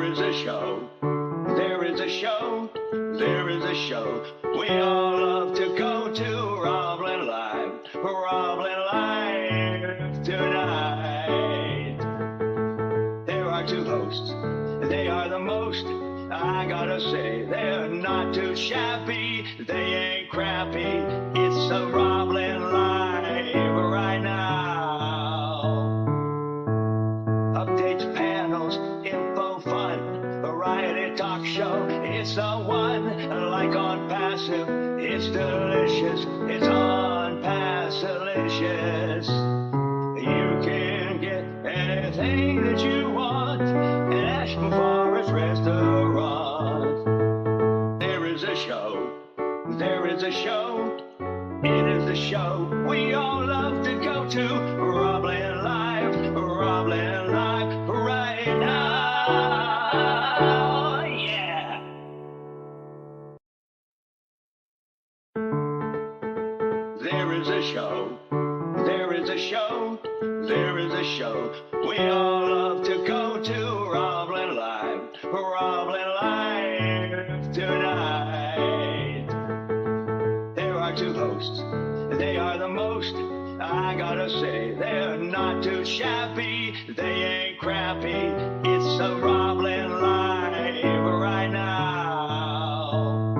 is a show. There is a show. There is a show. We all love to go to RobLynn Live. RobLynn Live tonight. There are two hosts. They are the most. I gotta say, they're not too shabby. They ain't crappy. It's a RobLynn Live right now. Updates, panels, info, fun, variety talk show. It's the one, like on Passive. It's delicious. It's on Passilicious. You can get anything that you want at Ashton Forest Restaurant. There is a show. There is a show. It is a show we all love to go to. RobLynn Live. RobLynn Live right now. Yeah. There is a show. There is a show. There is a show we all love to go to. RobLynn Live. RobLynn Live tonight. There are two hosts. They are the most. I gotta say, they're not too shabby. They ain't crappy. It's a RobLynn Live right now.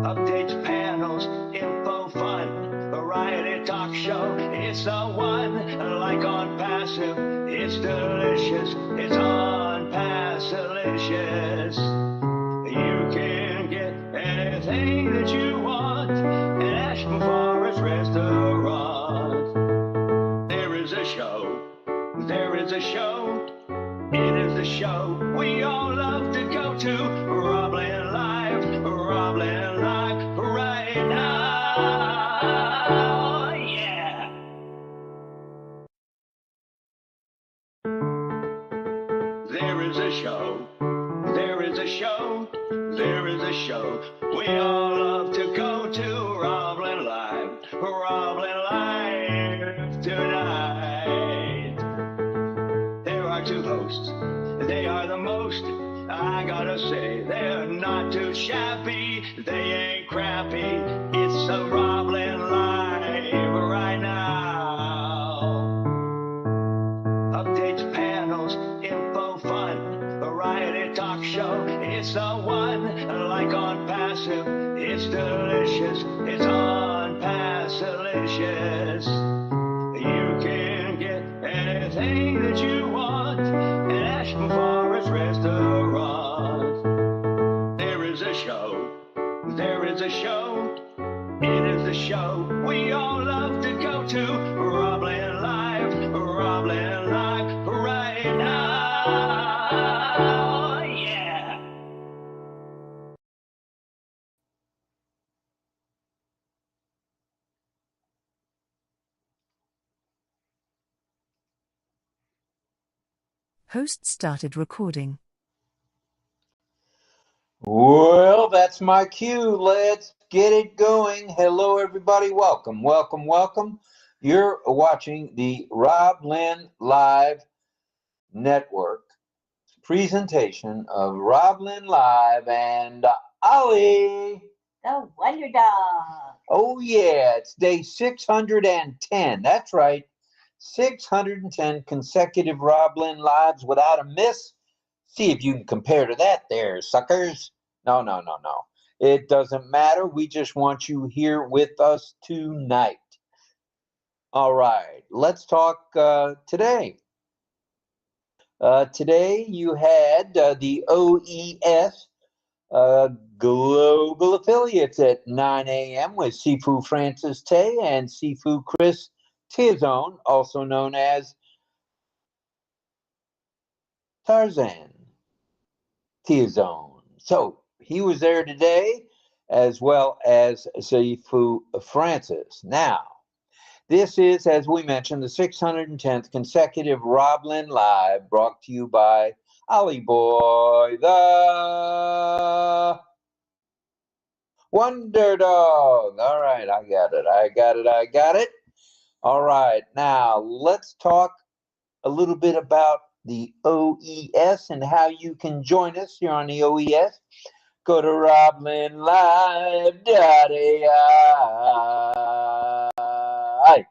Updates, panels, info, fun, variety talk show. It's the one, like on Passive. It's delicious. It's on Passilicious. You can get anything that you want at Ashton Forest Restaurant. There is a show. There is a show. It is a show we all love to go to. RobLynn Live. RobLynn Live right now. Yeah. There is a show. There is a show. There is a show we all love to go to. RobLynn Live. RobLynn Live tonight. There are two hosts. They are the most. I gotta say, they're not too shabby. They ain't crappy. It's a RobLynn Live right now. Updates, panels, info, fun, variety talk show. It's the one, like on Passive. It's delicious. It's on Passilicious. You can get anything that you want at Ashton Forest Restaurant. There is a show. There is a show. It is a show we all love to go to. RobLynn Live. RobLynn Live right now. Yeah. Host started recording. Well, that's my cue. Let's get it going. Hello, everybody. Welcome, welcome, welcome. You're watching the RobLynn Live Network presentation of RobLynn Live and Ollie. The Wonder Dog. Oh, yeah. It's day 610. That's right. 610 consecutive RobLynn Lives without a miss. See if you can compare to that there, suckers. No. It doesn't matter. We just want you here with us tonight. All right. Let's talk today. Today you had the OES Global Affiliates at 9 a.m. with Sifu Francis Tay and Sifu Chris Tizone, also known as Tarzan Tizone. So he was there today, as well as Sifu Francis. Now, this is, as we mentioned, the 610th consecutive RobLynn Live, brought to you by Ollie Boy, the Wonder Dog. All right, I got it. All right, now let's talk a little bit about the OES and how you can join us here on the OES, go to RobLynnLive.ai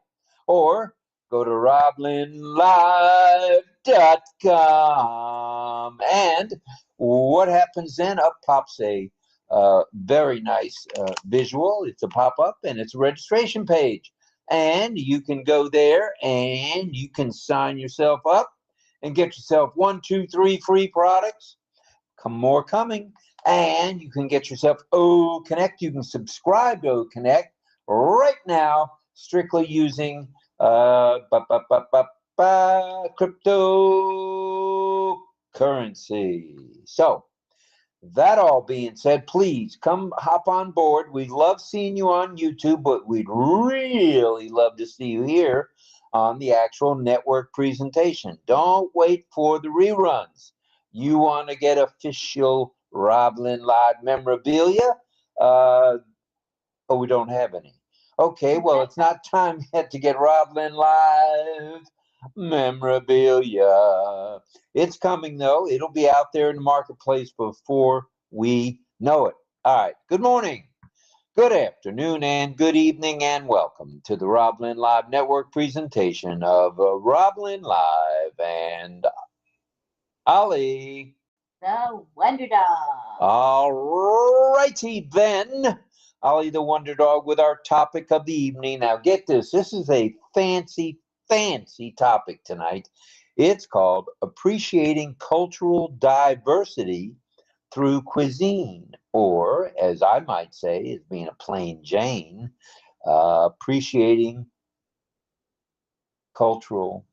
or go to RobLynnLive.com. And what happens then? Up pops a very nice visual. It's a pop-up and it's a registration page. And you can go there and you can sign yourself up and get yourself 1, 2, 3 free products. More coming. And you can get yourself O Connect. You can subscribe to O Connect right now, strictly using cryptocurrency. So, that all being said, please come hop on board. We love seeing you on YouTube, but we'd really love to see you here on the actual network presentation. Don't wait for the reruns. You want to get official RobLynn Live memorabilia? We don't have any. Okay, well, it's not time yet to get RobLynn Live memorabilia. It's coming, though. It'll be out there in the marketplace before we know it. All right, good morning, good afternoon, and good evening, and welcome to the RobLynn Live Network presentation of RobLynn Live and Ollie. The Wonder Dog. All righty then. Ollie the Wonder Dog with our topic of the evening. Now get this. This is a fancy topic tonight. It's called Appreciating Cultural Diversity Through Cuisine, or as I might say, as being a plain Jane, appreciating cultural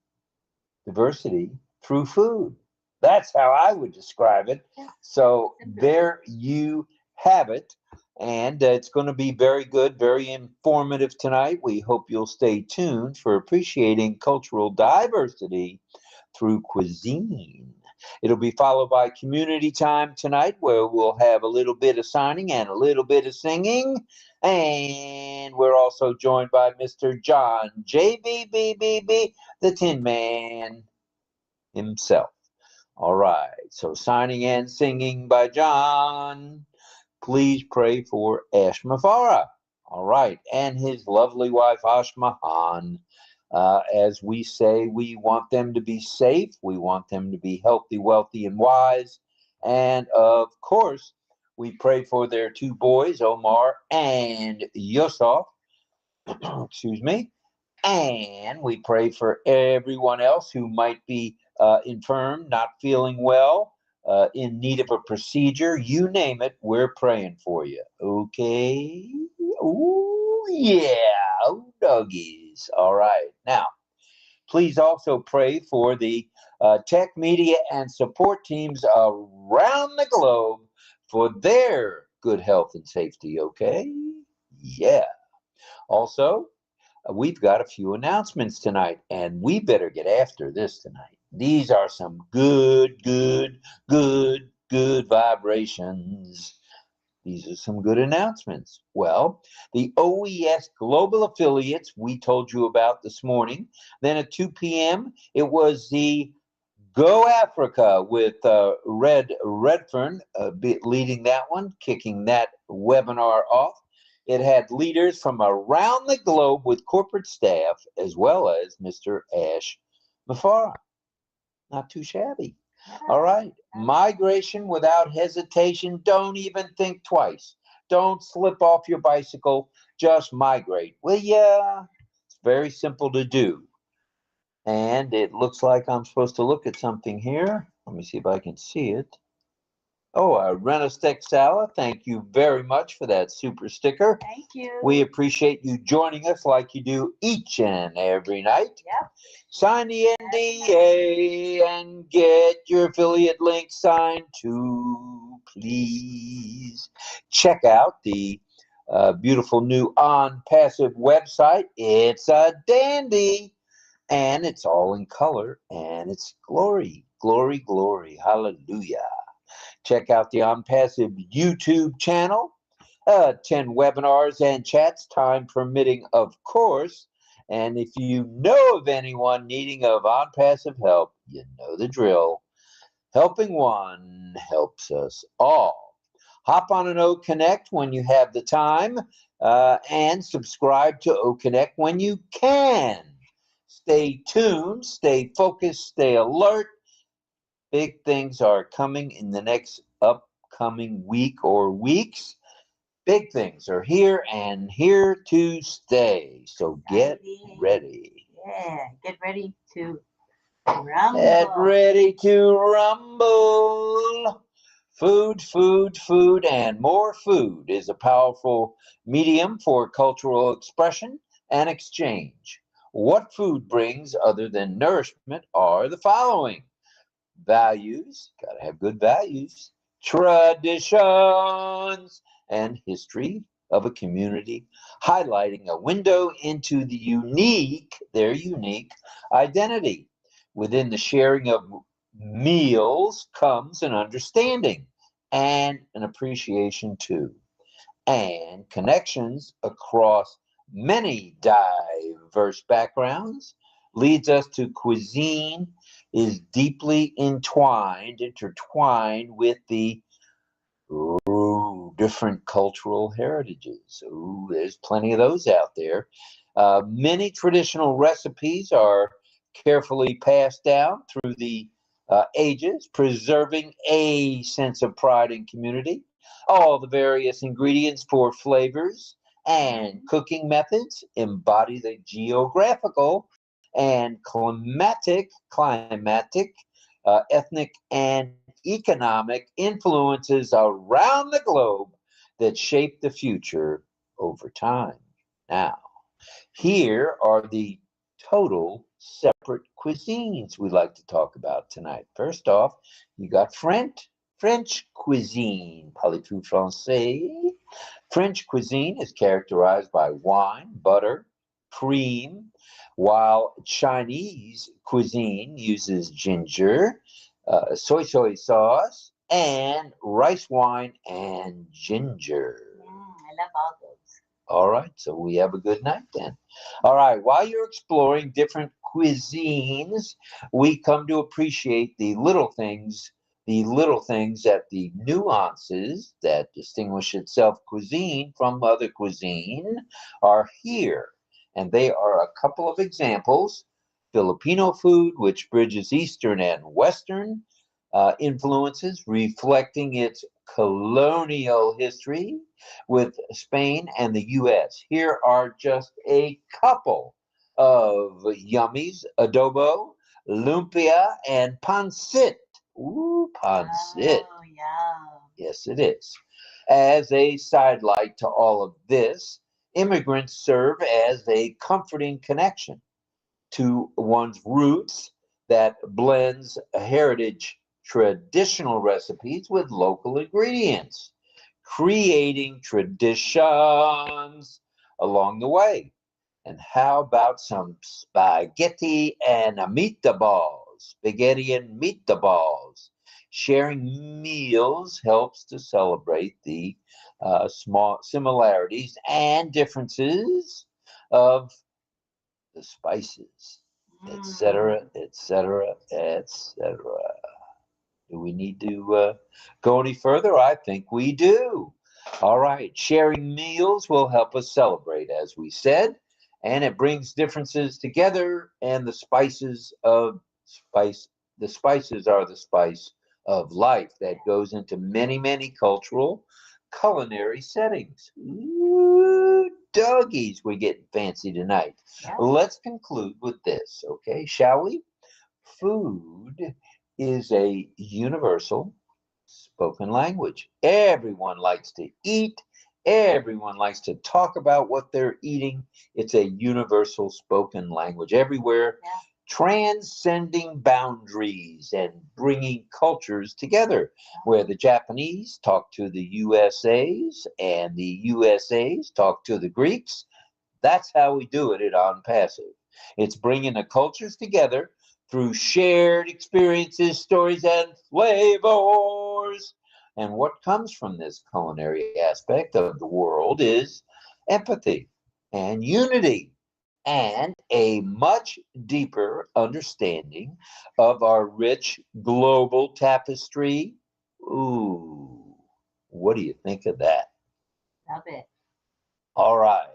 diversity through food. That's how I would describe it. So there you have it. And it's going to be very good, very informative tonight. We hope you'll stay tuned for appreciating cultural diversity through cuisine. It'll be followed by community time tonight, where we'll have a little bit of signing and a little bit of singing. And we're also joined by Mr. John JBBBB, the Tin Man himself. All right, so signing and singing by John. Please pray for Ashma Farah, all right, and his lovely wife, Ashma Han. As we say, we want them to be safe. We want them to be healthy, wealthy, and wise. And, of course, we pray for their 2 boys, Omar and Yusuf. Excuse me. And we pray for everyone else who might be infirm, not feeling well, in need of a procedure. You name it, we're praying for you. Okay? Ooh, yeah. Oh, doggies. All right. Now, please also pray for the tech, media, and support teams around the globe for their good health and safety. Okay? Yeah. Also, we've got a few announcements tonight, and we better get after this tonight. These are some good vibrations. These are some good announcements. Well, the OES Global Affiliates we told you about this morning. Then at 2 p.m., it was the Go Africa with Redfern leading that one, kicking that webinar off. It had leaders from around the globe with corporate staff, as well as Mr. Ash Mafara. Not too shabby. All right. Migration without hesitation. Don't even think twice. Don't slip off your bicycle. Just migrate. Well, yeah, it's very simple to do. And it looks like I'm supposed to look at something here. Let me see if I can see it. Oh, Renestec Sala, thank you very much for that super sticker. Thank you. We appreciate you joining us like you do each and every night. Yep. Sign the NDA and get your affiliate link signed too, please. Check out the beautiful new On Passive website. It's a dandy, and it's all in color, and it's glory, glory, glory. Hallelujah. Check out the On Passive YouTube channel. 10 webinars and chats, time permitting, of course. And if you know of anyone needing of on-passive help, you know the drill. Helping one helps us all. Hop on an O Connect when you have the time, and subscribe to O Connect when you can. Stay tuned, stay focused, stay alert. Big things are coming in the next upcoming week or weeks. Big things are here and here to stay. So get ready. Yeah, get ready to rumble. Get ready to rumble. Food, food, food, and more food is a powerful medium for cultural expression and exchange. What food brings other than nourishment are the following: values, gotta have good values, traditions, and history of a community, highlighting a window into their unique identity. Within the sharing of meals comes an understanding and an appreciation too, and connections across many diverse backgrounds leads us to cuisine is deeply intertwined with the different cultural heritages. Ooh, there's plenty of those out there. Many traditional recipes are carefully passed down through the ages, preserving a sense of pride and community. All the various ingredients for flavors and cooking methods embody the geographical and ethnic, and economic influences around the globe that shape the future over time. Now, here are the total separate cuisines we like to talk about tonight. First off, you got French cuisine, parlez-vous français? French cuisine is characterized by wine, butter, cream, while Chinese cuisine uses ginger, soy sauce, and rice wine and ginger. I love all those. All right, so we have a good night then. All right, while you're exploring different cuisines, we come to appreciate that the nuances that distinguish itself cuisine from other cuisine are here. And they are a couple of examples: Filipino food, which bridges Eastern and Western influences, reflecting its colonial history with Spain and the US. Here are just a couple of yummies: adobo, lumpia, and pancit. Ooh, pancit. Oh, yeah. Yes, it is. As a sidelight to all of this, immigrants serve as a comforting connection to one's roots that blends heritage traditional recipes with local ingredients, creating traditions along the way. And how about some spaghetti and meatballs? Spaghetti and meatballs. Sharing meals helps to celebrate the small similarities and differences of the spices, etc., etc., etc. Do we need to go any further? I think we do. All right, sharing meals will help us celebrate, as we said, and it brings differences together. And the spices are the spice of life that goes into many, many cultural culinary settings. Ooh, doggies, we're getting fancy tonight. Yeah. Let's conclude with this, okay? Shall we? Food is a universal spoken language. Everyone likes to eat. Everyone likes to talk about what they're eating. It's a universal spoken language everywhere, Yeah. transcending boundaries and bringing cultures together. Where the Japanese talk to the USAs and the USAs talk to the Greeks, that's how we do it at On Passive. It's bringing the cultures together through shared experiences, stories, and flavors. And what comes from this culinary aspect of the world is empathy and unity. and a much deeper understanding of our rich global tapestry. Ooh, what do you think of that? Love it. All right.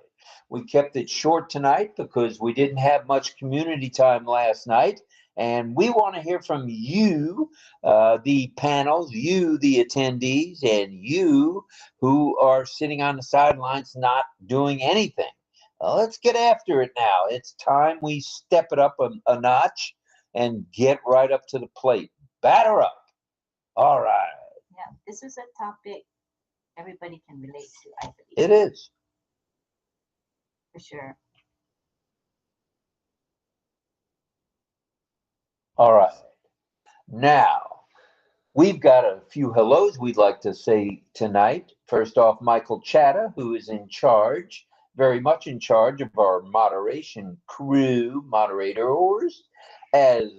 We kept it short tonight because we didn't have much community time last night. And we want to hear from you, the panels, you, the attendees, and you who are sitting on the sidelines not doing anything. Let's get after it now. It's time we step it up a notch and get right up to the plate. Batter up. All right. Yeah, this is a topic everybody can relate to, I believe, It is. for sure. All right. Now, we've got a few hellos we'd like to say tonight. First off, Michael Chatta, who is in charge, very much in charge of our moderation crew, moderators, as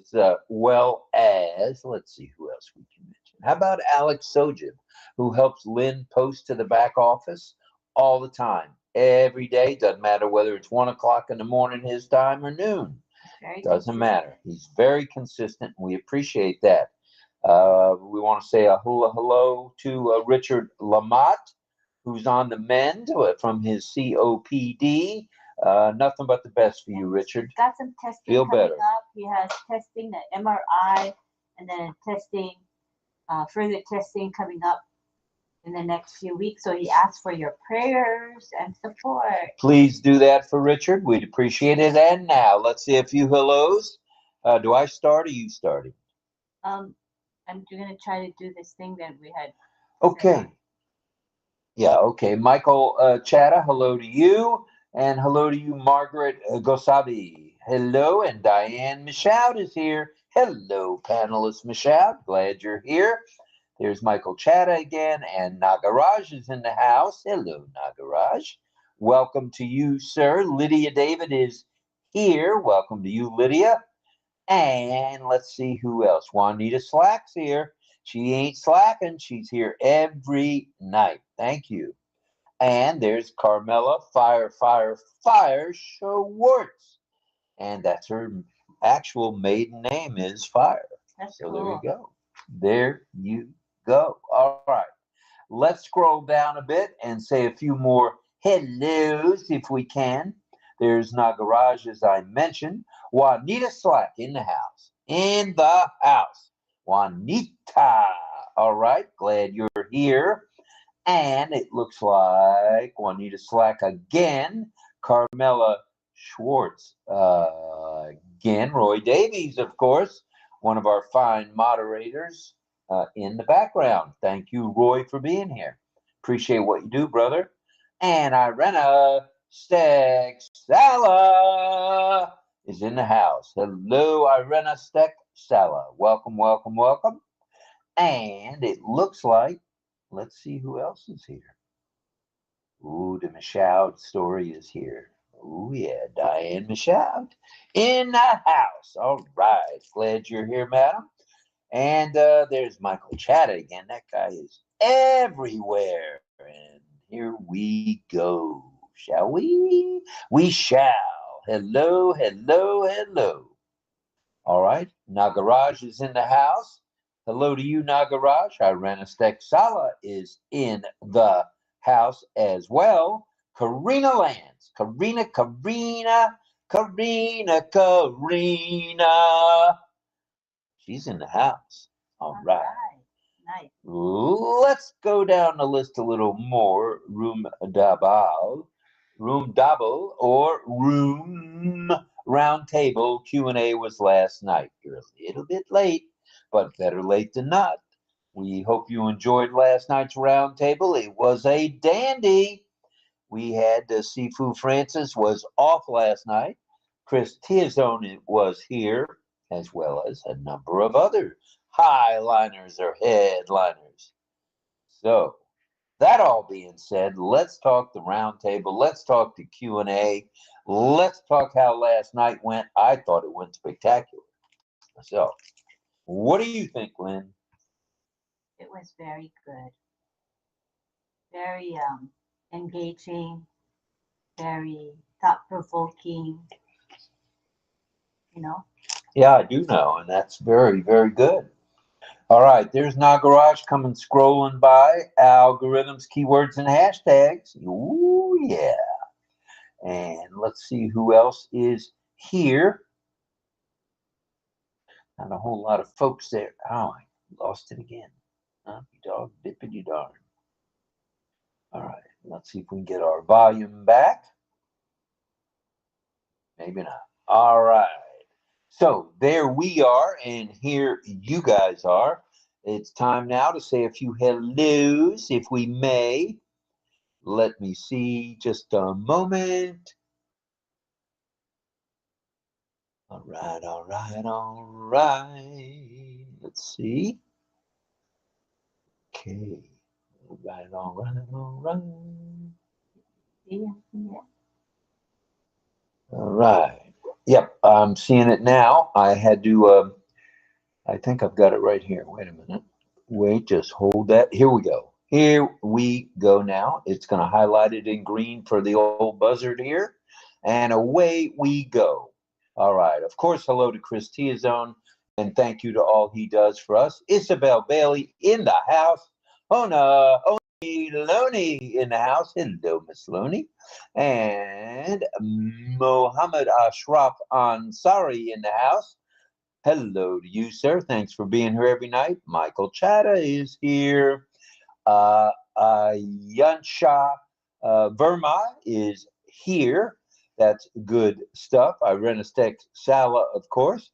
well as, let's see who else we can mention. How about Alex Sojib, who helps Lynn post to the back office all the time, every day. Doesn't matter whether it's 1 o'clock in the morning his time or noon. Very Doesn't consistent. matter. He's very consistent. We appreciate that. We want to say a hello to Richard Lamott, who's on the mend from his COPD. Nothing but the best for you, Richard. Got some testing Feel coming better. up. He has testing, the MRI, and then testing, further testing coming up in the next few weeks. So he asked for your prayers and support. Please do that for Richard. We'd appreciate it. And now, let's see a few hellos. Do I start or you starting? I'm gonna try to do this thing that we had. Okay. Yeah, okay. Michael Chatta, hello to you. And hello to you, Margaret Gosabi. Hello, and Diane Michaud is here. Hello, panelist Michaud. Glad you're here. There's Michael Chatta again, and Nagaraj is in the house. Hello, Nagaraj. Welcome to you, sir. Lydia David is here. Welcome to you, Lydia. And let's see who else. Juanita Slack's here. She ain't slacking. She's here every night. Thank you. And there's Carmela Fire Schwartz. And that's her actual maiden name is Fire. That's So cool. there you go. There you go. All right. Let's scroll down a bit and say a few more hellos if we can. There's Nagaraj, as I mentioned. Juanita Slack in the house. In the house. Juanita. All right. Glad you're here. And it looks like Juanita Slack again. Carmela Schwartz again. Roy Davies, of course, one of our fine moderators in the background. Thank you, Roy, for being here. Appreciate what you do, brother. And Irena Steck-Sala is in the house. Hello, Irena Steck-Sala. Welcome, welcome, welcome. And it looks like, let's see who else is here. Ooh, the Michaud story is here. Oh, yeah, Diane Michaud in the house. All right. Glad you're here, madam. And there's Michael Chatta again. That guy is everywhere. And here we go. Shall we? We shall. Hello, hello, hello. All right. Nagaraj is in the house. Hello to you, Nagaraj. Irena Sala is in the house as well. Karina Lance. Karina. She's in the house. All right. Nice. Let's go down the list a little more. Room double, or room round table Q&A was last night. You're a little bit late, but better late than not. We hope you enjoyed last night's round table. It was a dandy. We had Sifu Francis was off last night. Chris Tiazone was here, as well as a number of other highliners or headliners. So, that all being said, let's talk the round table. Let's talk the Q&A. Let's talk how last night went. I thought it went spectacular. So, what do you think, Lynn? It was very good. Very engaging, very thought-provoking, you know. Yeah, I do know, and that's very, very good. All right, there's Nagaraj coming scrolling by. Algorithms, keywords, and hashtags. Ooh, yeah. And let's see who else is here. Not a whole lot of folks there. Oh, I lost it again. Huh? You dog, dippity darn. All right, let's see if we can get our volume back. Maybe not. All right. So there we are, and here you guys are. It's time now to say a few hellos, if we may. Let me see just a moment. All right, all right, all right. Let's see. Okay. All right, all right, all right. Yeah, yeah. All right. Yep, I'm seeing it now. I had to, I think I've got it right here. Wait a minute. Wait, just hold that. Here we go. Here we go now. It's going to highlight it in green for the old buzzard here. And away we go. All right. Of course, hello to Chris Tiazone. And thank you to all he does for us. Isabel Bailey in the house. Ona Loney in the house. Hello, Miss Loney. And Mohammed Ashraf Ansari in the house. Hello to you, sir. Thanks for being here every night. Michael Chatta is here. Yansha Verma is here. That's good stuff. Irena Steck Sala, of course.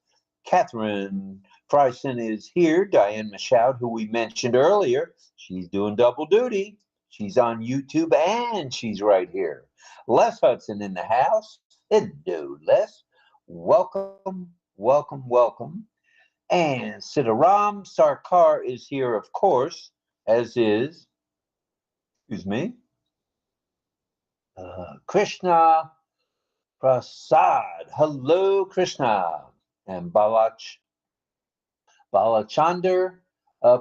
Catherine Fryson is here. Diane Michaud, who we mentioned earlier, she's doing double duty. She's on YouTube and she's right here. Les Hudson in the house. Hello, Les. Welcome, welcome, welcome. And Sitaram Sarkar is here, of course, as is, excuse me, Krishna Prasad. Hello, Krishna. And Balachandar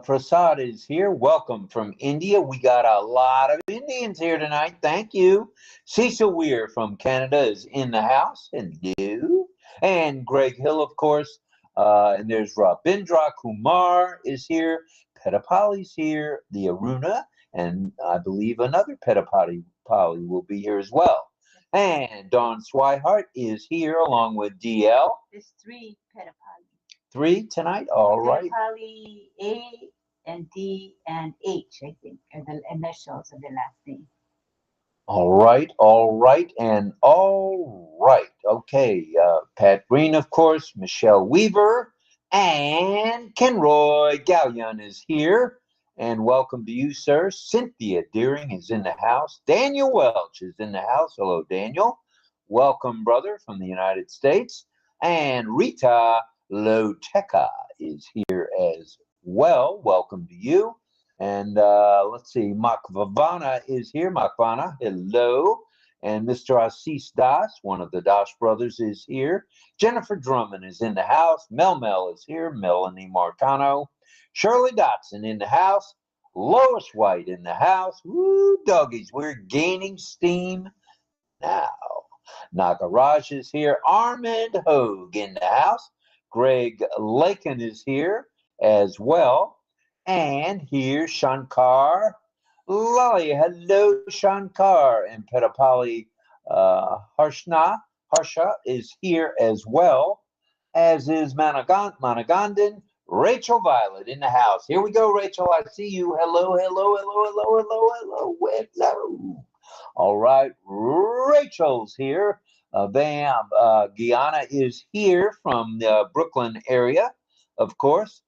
Prasad is here. Welcome from India. We got a lot of Indians here tonight. Thank you. Cecil Weir from Canada is in the house. Hello. And Greg Hill, of course. And there's Rabindra Kumar is here. Petapali's here. The Aruna. And I believe another Petapali will be here as well. And Don Swihart is here along with DL. There's 3 pedophiles. 3 tonight? All right. Pedophiles A and D and H, I think, are the initials of the last name. All right, and all right. Okay, Pat Green, of course, Michelle Weaver, and Kenroy Gallion is here. And welcome to you, sir. Cynthia Deering is in the house. Daniel Welch is in the house. Hello, Daniel. Welcome, brother, from the United States. And Rita Loteca is here as well. Welcome to you. And let's see, Makvana is here. Makvana, hello. And Mr. Assis Das, one of the Das brothers, is here. Jennifer Drummond is in the house. Mel is here. Melanie Marcano. Shirley Dotson in the house. Lois White in the house. Woo, doggies, we're gaining steam now. Nagaraj is here. Armand Hogue in the house. Greg Lakin is here as well. And here's Shankar Lali. Hello, Shankar. And Petapali Harsha is here as well, as is Managandan. Rachel Violet in the house. Here we go, Rachel. I see you. Hello, hello, hello, hello, hello, hello, hello. All right, Rachel's here. Bam. Guyana is here from the Brooklyn area, of course.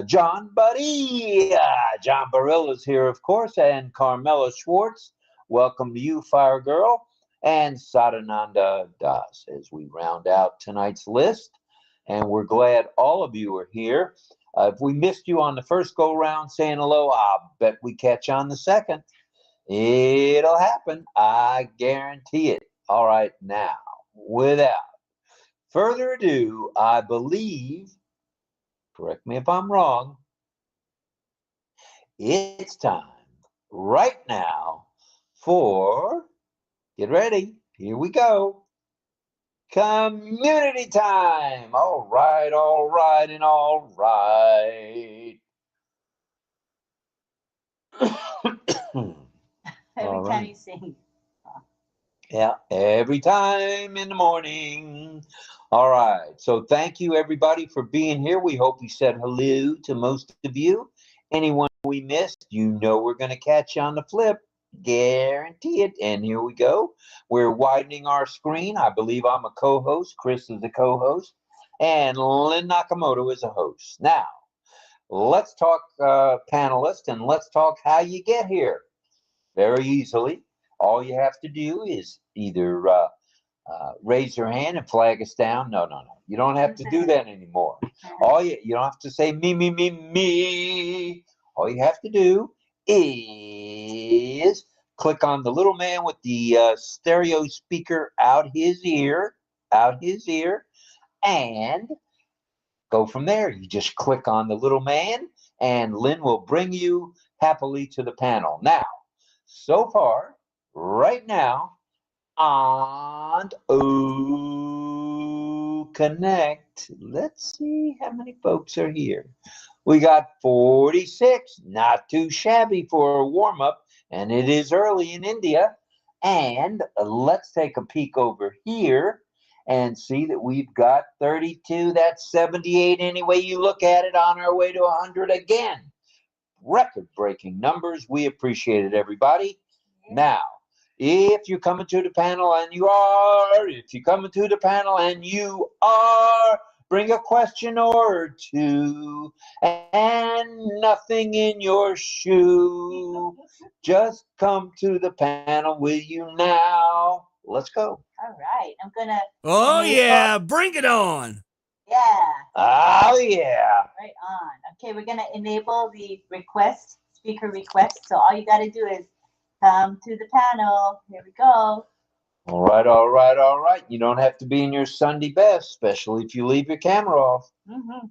John Buddy. John Burrill is here, of course. And Carmela Schwartz. Welcome to you, Fire Girl. And Sadananda Das as we round out tonight's list. And we're glad all of you are here. If we missed you on the first go-round saying hello, I'll bet we catch you on the second. It'll happen. I guarantee it. All right, now, without further ado, I believe, correct me if I'm wrong, it's time right now for, get ready, here we go, Community time. All right, all right, and all right. Every All time right. you sing. Yeah, every time in the morning. All right. So thank you everybody for being here. We hope we said hello to most of you. Anyone we missed, you know we're going to catch you on the flip. Guarantee it. And here we go. We're widening our screen. I believe I'm a co-host. Chris is a co-host. And Lynn Nakamoto is a host. Now, let's talk panelists and let's talk how you get here. Very easily. All you have to do is either raise your hand and flag us down. No, no, no. You don't have to do that anymore. You don't have to say me. All you have to do is click on the little man with the stereo speaker out his ear, and go from there. You just click on the little man, and Lynn will bring you happily to the panel. Now, so far, right now, on O Connect, let's see how many folks are here. We got 46, not too shabby for a warm up, and it is early in India. And let's take a peek over here and see that we've got 32. That's 78 any way you look at it, on our way to 100 again. Record breaking numbers. We appreciate it, everybody. Now, if you're coming to the panel and you are, bring a question or two and nothing in your shoe. Just come to the panel with you now. Let's go. All right. I'm gonna. Oh, yeah. Bring it on. Yeah. Oh, yeah. Right on. Okay, we're gonna enable the speaker request. So all you gotta do is come to the panel. Here we go. All right, all right, all right. You don't have to be in your Sunday best, especially if you leave your camera off.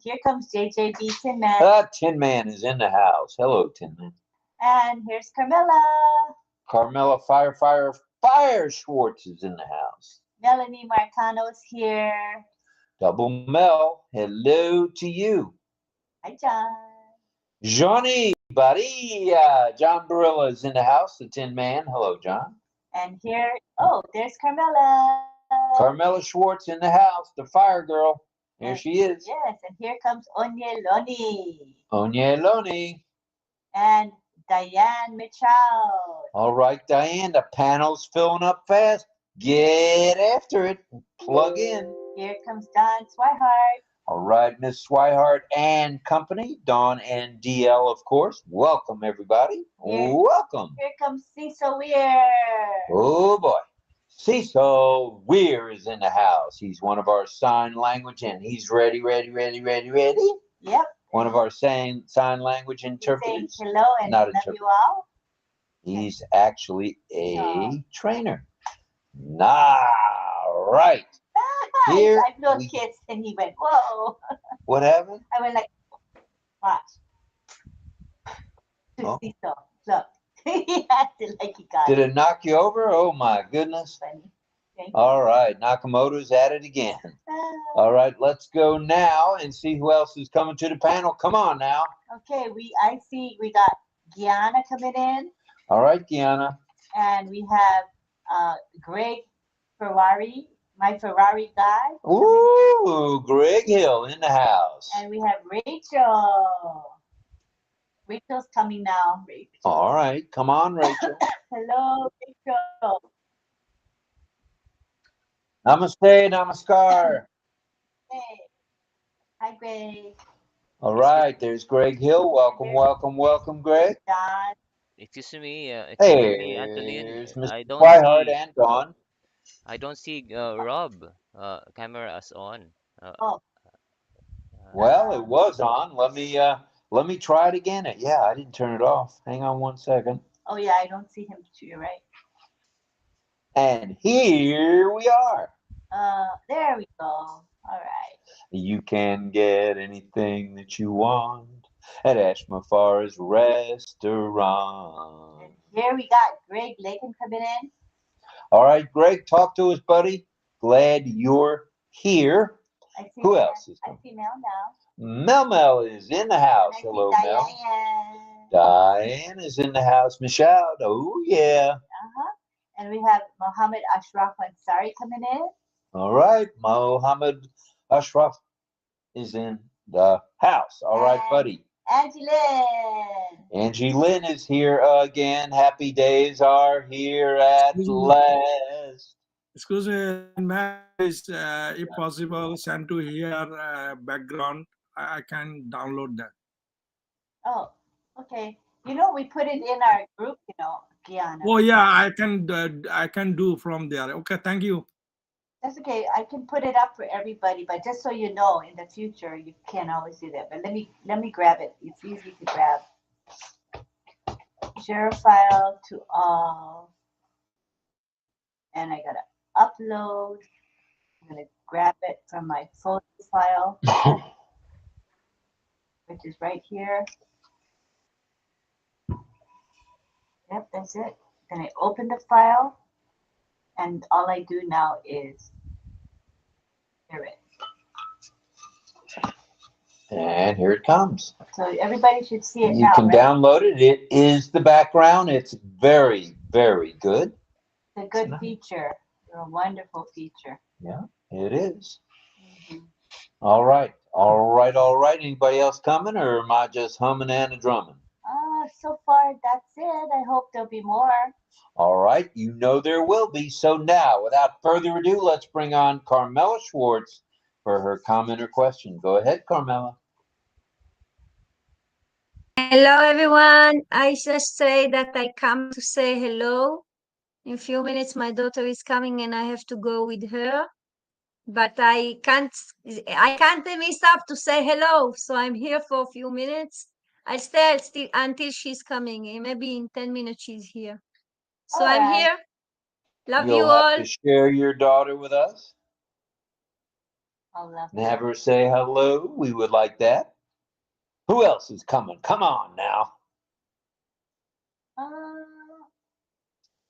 Here comes JJB Tin Man. Tin Man is in the house. Hello, Tin Man. And here's Carmela. Carmela Fire Schwartz is in the house. Melanie Marcano's here. Double Mel, hello to you. Hi, John. Johnny Barilla. John Barilla is in the house, the Tin Man. Hello, John. And there's Carmela. Carmela Schwartz in the house, the fire girl. Here she is. Yes, and here comes Onyeloni. Onyeloni. And Diane Mitchell. All right, Diane, the panel's filling up fast. Get after it. Plug in. Here comes Don Swihart. All right, Miss Swihart and company, Dawn and DL, of course. Welcome, everybody. Welcome. Here comes Cecil Weir. Oh, boy. Cecil Weir is in the house. He's one of our sign language, and he's ready. Yep. One of our sign language interpreters. Hello and Not love you all. He's actually a trainer. All right. Here I blew kids, and he went, whoa. What happened? I went like, watch. Oh. Cecil, look. He acted like he got Did it knock you over? Oh, my goodness. Funny. All right, Nakamoto's at it again. All right, let's go now and see who else is coming to the panel. Come on now. Okay, I see we got Gianna coming in. All right, Gianna. And we have Greg Ferrari, my Ferrari guy. Ooh, Greg Hill in the house. And we have Rachel. Rachel's coming now. Rachel. All right, come on, Rachel. Hello, Rachel. Namaste, namaskar. Hey. Hi, Greg. All right, there's Greg Hill. Welcome, Greg. Don. Excuse me, Antonin. There's Mr. I don't Swihart see. and Dawn. I don't see Rob. Camera is on. Well, it was on. Let me try it again. Yeah, I didn't turn it off. Hang on one second. Oh yeah, I don't see him too. You're right. And here we are. There we go. All right. You can get anything that you want at Ashmafar's restaurant. And here we got Greg Lakin coming in. All right, Greg, talk to us, buddy. glad you're here. I see Who Mel- else is I coming? see Mel now. Mel is in the house. And I see Hello, Mel. Diane. Diane is in the house. Michelle, oh yeah. Uh-huh. And we have Mohammed Ashraf Ansari coming in. All right, Mohammed Ashraf is in the house. All right, And buddy. Angie Lynn. Angie Lynn is here again. Happy days are here at Excuse me, last. excuse me, Max, if possible, send to here background. I can download that. Oh, okay. You know, we put it in our group, you know, Gianna. Oh yeah, I can do from there. Okay, thank you. That's okay. I can put it up for everybody, but just so you know, in the future, you can't always do that. But let me grab it. It's easy to grab. Share file to all, and I gotta upload. I'm gonna grab it from my photo file, which is right here. Yep, that's it. Then I open the file, and all I do now is share it. And here it comes. So everybody should see it You now, can right? download it. It is the background. It's very, very good. It's a good nice. feature. It's a wonderful feature. Yeah, it is. Mhm. All right. All right. All right. Anybody else coming, or am I just humming and a drumming? So far that's it. I hope there'll be more. All right. You know there will be. So now, without further ado, let's bring on Carmela Schwartz for her comment or question. Go ahead, Carmela. Hello, everyone. I just say that I come to say hello. In a few minutes, my daughter is coming and I have to go with her. But I can't miss up to say hello. So I'm here for a few minutes. I'll stay until she's coming. Maybe in 10 minutes she's here. So All I'm right. here. Love you You'll have all. to share your daughter with us I'll love and have her say hello. We would like that. Who else is coming? Come on now.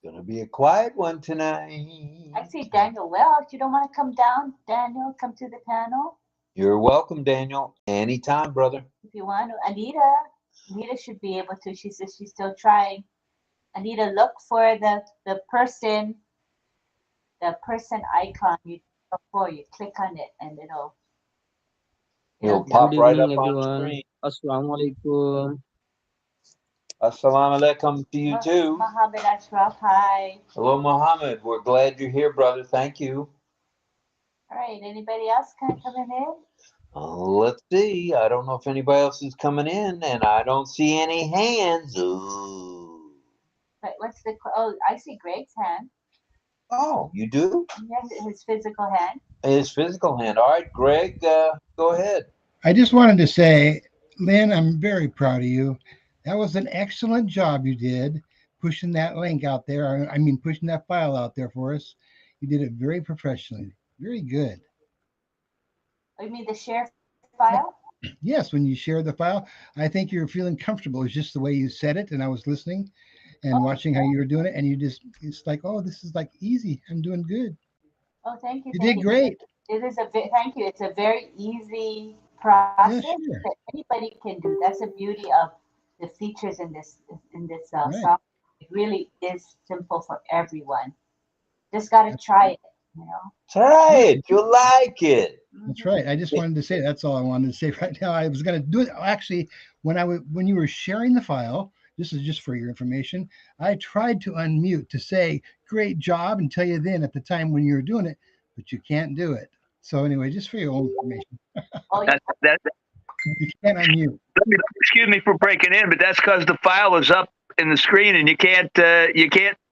Gonna be a quiet one tonight. I see Daniel Welch. You don't want to come down, Daniel? Come to the panel You're welcome, Daniel. Anytime, brother. if you want to. Anita should be able to. She says she's still trying. Anita, look for the person icon you before you click on it and It'll it'll pop Good right evening, up on everyone. screen. Assalamu alaikum. Assalamu alaikum to you too. Mohammed Ashraf, hi. Hello, Mohammed. We're glad you're here, brother. Thank you. All right, anybody else kind of coming in? Let's see. I don't know if anybody else is coming in, and I don't see any hands. Ooh. But I see Greg's hand. Oh, you do? Yes, his physical hand. His physical hand. All right, Greg, go ahead. I just wanted to say, Lynn, I'm very proud of you. That was an excellent job you did pushing that link out there. I mean, pushing that file out there for us. You did it very professionally. Very good. Oh, you mean the share file? Yes, when you share the file, I think you're feeling comfortable. It's just the way you said it, and I was listening and watching how you were doing it, and it's like, oh, this is like easy. I'm doing good. Oh, thank you. You did great. It is thank you. It's a very easy process Yeah, sure. that anybody can do. That's the beauty of the features in this Right. software. It really is simple for everyone. Just got to try it, Try it. You'll like it. That's right. I just wanted to say that's all I wanted to say right now. I was going to do it actually when you were sharing the file. This is just for your information. I tried to unmute to say great job and tell you then at the time when you were doing it, but you can't do it. So anyway, just for your own information, you can't unmute. Excuse me for breaking in, but that's because the file is up in the screen and you can't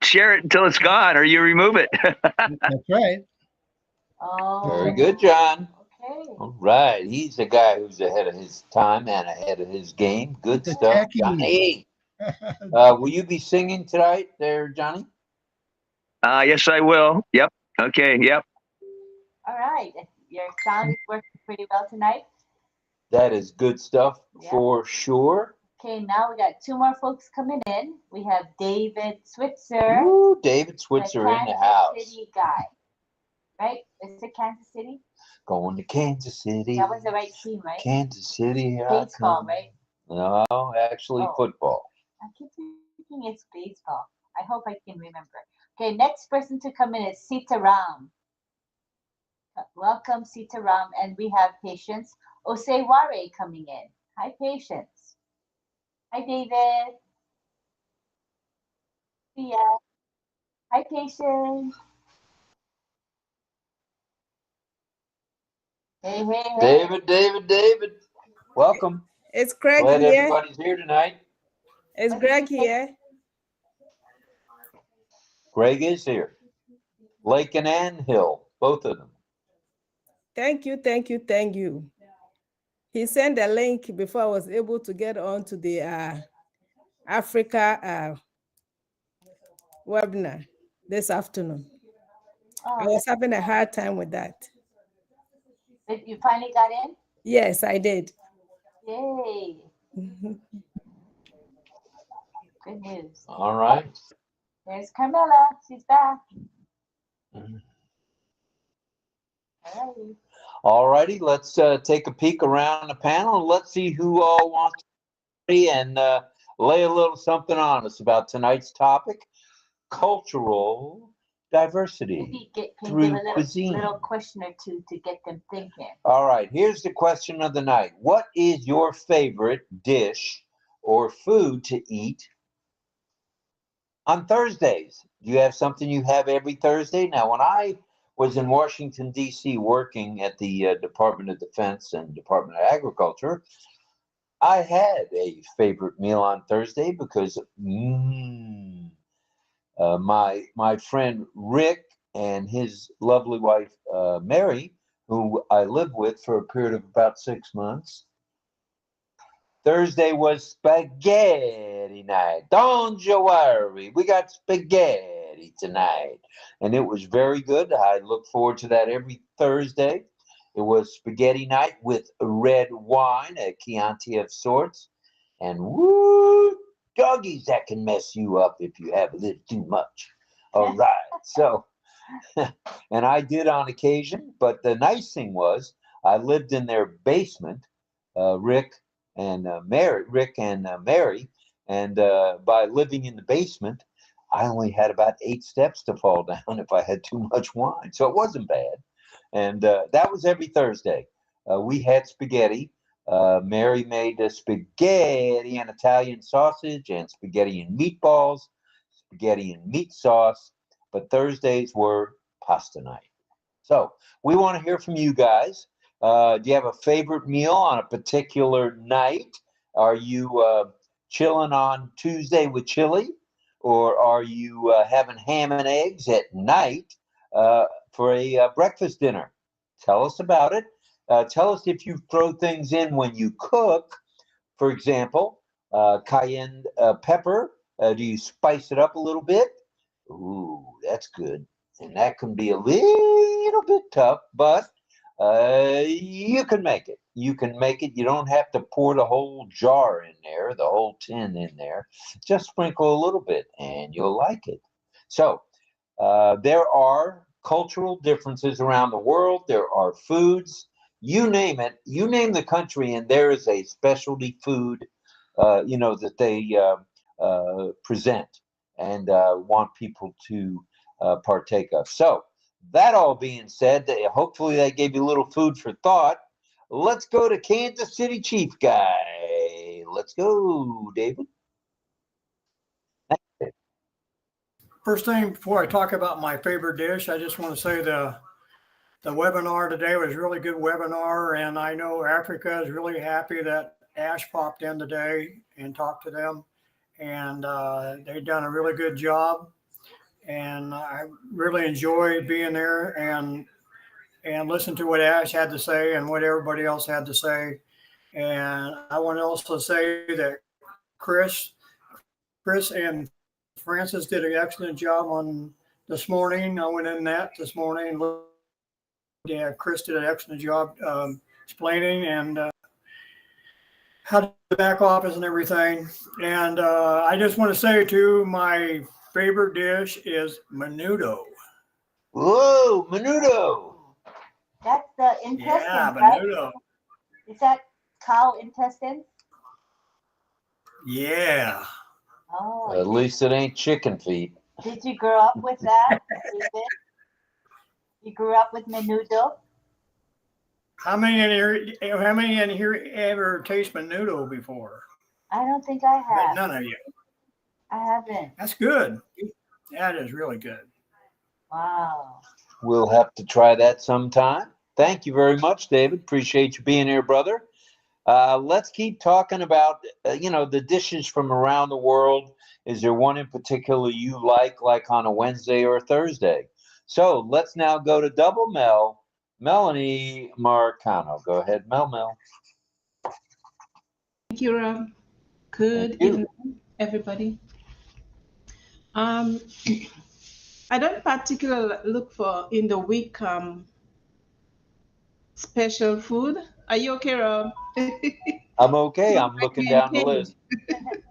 share it until it's gone or you remove it. That's right. Oh, Very good, John. okay. All right. He's the guy who's ahead of his time and ahead of his game. Good The stuff, techie. Johnny. Will you be singing tonight there, Johnny? Yes, I will. Yep. Okay. Yep. All right. Your sound is working pretty well tonight. That is good stuff for sure. Okay, now we got two more folks coming in. We have David Switzer. Ooh, David Switzer in the Kansas house. City guy. right? Is it Kansas City? Going to Kansas City. That was the right team, right? Kansas City, here I Baseball, come. right? No, actually Oh. football. I keep thinking it's baseball. I hope I can remember. Okay, next person to come in is Sita Ram. Welcome, Sita Ram. And we have Patience Oseware coming in. Hi, Patience. Hi, David. Yeah. Hi, Patience. Hey, hey, hey. David. Welcome. It's Greg Glad here. everybody's here tonight. It's Greg here. Greg is here. Lake and Ann Hill, both of them. Thank you. He sent a link before I was able to get on to the Africa webinar this afternoon. I was having a hard time with that. You finally got in? Yes, I did. Yay. Good news. All right. There's Carmela. She's back. All righty. Let's take a peek around the panel and let's see who all wants to be and lay a little something on us about tonight's topic, cultural diversity through cuisine. Little question or two to get them thinking. All right, here's the question of the night. What is your favorite dish or food to eat on Thursdays? Do you have something you have every Thursday? Now, when I was in Washington, D.C. working at the Department of Defense and Department of Agriculture, I had a favorite meal on Thursday because my friend Rick and his lovely wife Mary, who I lived with for a period of about 6 months, Thursday was spaghetti night. Don't you worry, we got spaghetti tonight. And it was very good. I look forward to that every Thursday. It was spaghetti night with red wine, a Chianti of sorts. And woo, doggies, that can mess you up if you have a little too much. All right. So, and I did on occasion, but the nice thing was I lived in their basement, Rick and Mary, and by living in the basement, I only had about 8 steps to fall down if I had too much wine. So it wasn't bad. And that was every Thursday. We had spaghetti. Mary made spaghetti and Italian sausage and spaghetti and meatballs, spaghetti and meat sauce. But Thursdays were pasta night. So we want to hear from you guys. Do you have a favorite meal on a particular night? Are you chilling on Tuesday with chili? Or are you having ham and eggs at night for a breakfast dinner? Tell us about it. Tell us if you throw things in when you cook. For example, cayenne pepper. Do you spice it up a little bit? Ooh, that's good. And that can be a little bit tough, but you can make it. You can make it. You don't have to pour the whole jar in there, the whole tin in there. Just sprinkle a little bit and you'll like it. So there are cultural differences around the world. There are foods. You name it. You name the country and there is a specialty food, that they present and want people to partake of. So that all being said, hopefully that gave you a little food for thought. Let's go to Kansas City Chief Guy. Let's go, David. First thing before I talk about my favorite dish, I just want to say the webinar today was a really good webinar, and I know Africa is really happy that Ash popped in today and talked to them, and they've done a really good job. And I really enjoyed being there and listen to what Ash had to say and what everybody else had to say. And I want to also say that Chris and Francis did an excellent job on this morning. I went in that this morning. Yeah, Chris did an excellent job explaining and how to the back office and everything. And I just want to say too, my favorite dish is menudo. Whoa, menudo. That's the intestines, Yeah, right? menudo. Is that cow intestines? Yeah. Oh, At least it ain't chicken feet. did you grow up with that, David? You grew up with menudo? How many in here? How many in here ever taste menudo before? I don't think I But have. none of you. I haven't. That's good. That is really good. Wow. We'll have to try that sometime. Thank you very much, David. Appreciate you being here, brother. Let's keep talking about, the dishes from around the world. Is there one in particular you like on a Wednesday or a Thursday? So let's now go to Double Mel, Melanie Marcano. Go ahead, Mel. Thank you, Rob. Good evening, everybody. I don't particularly look for in the week special food. Are you okay, Rob? I'm okay. Look I'm like looking you're in down the pain. list.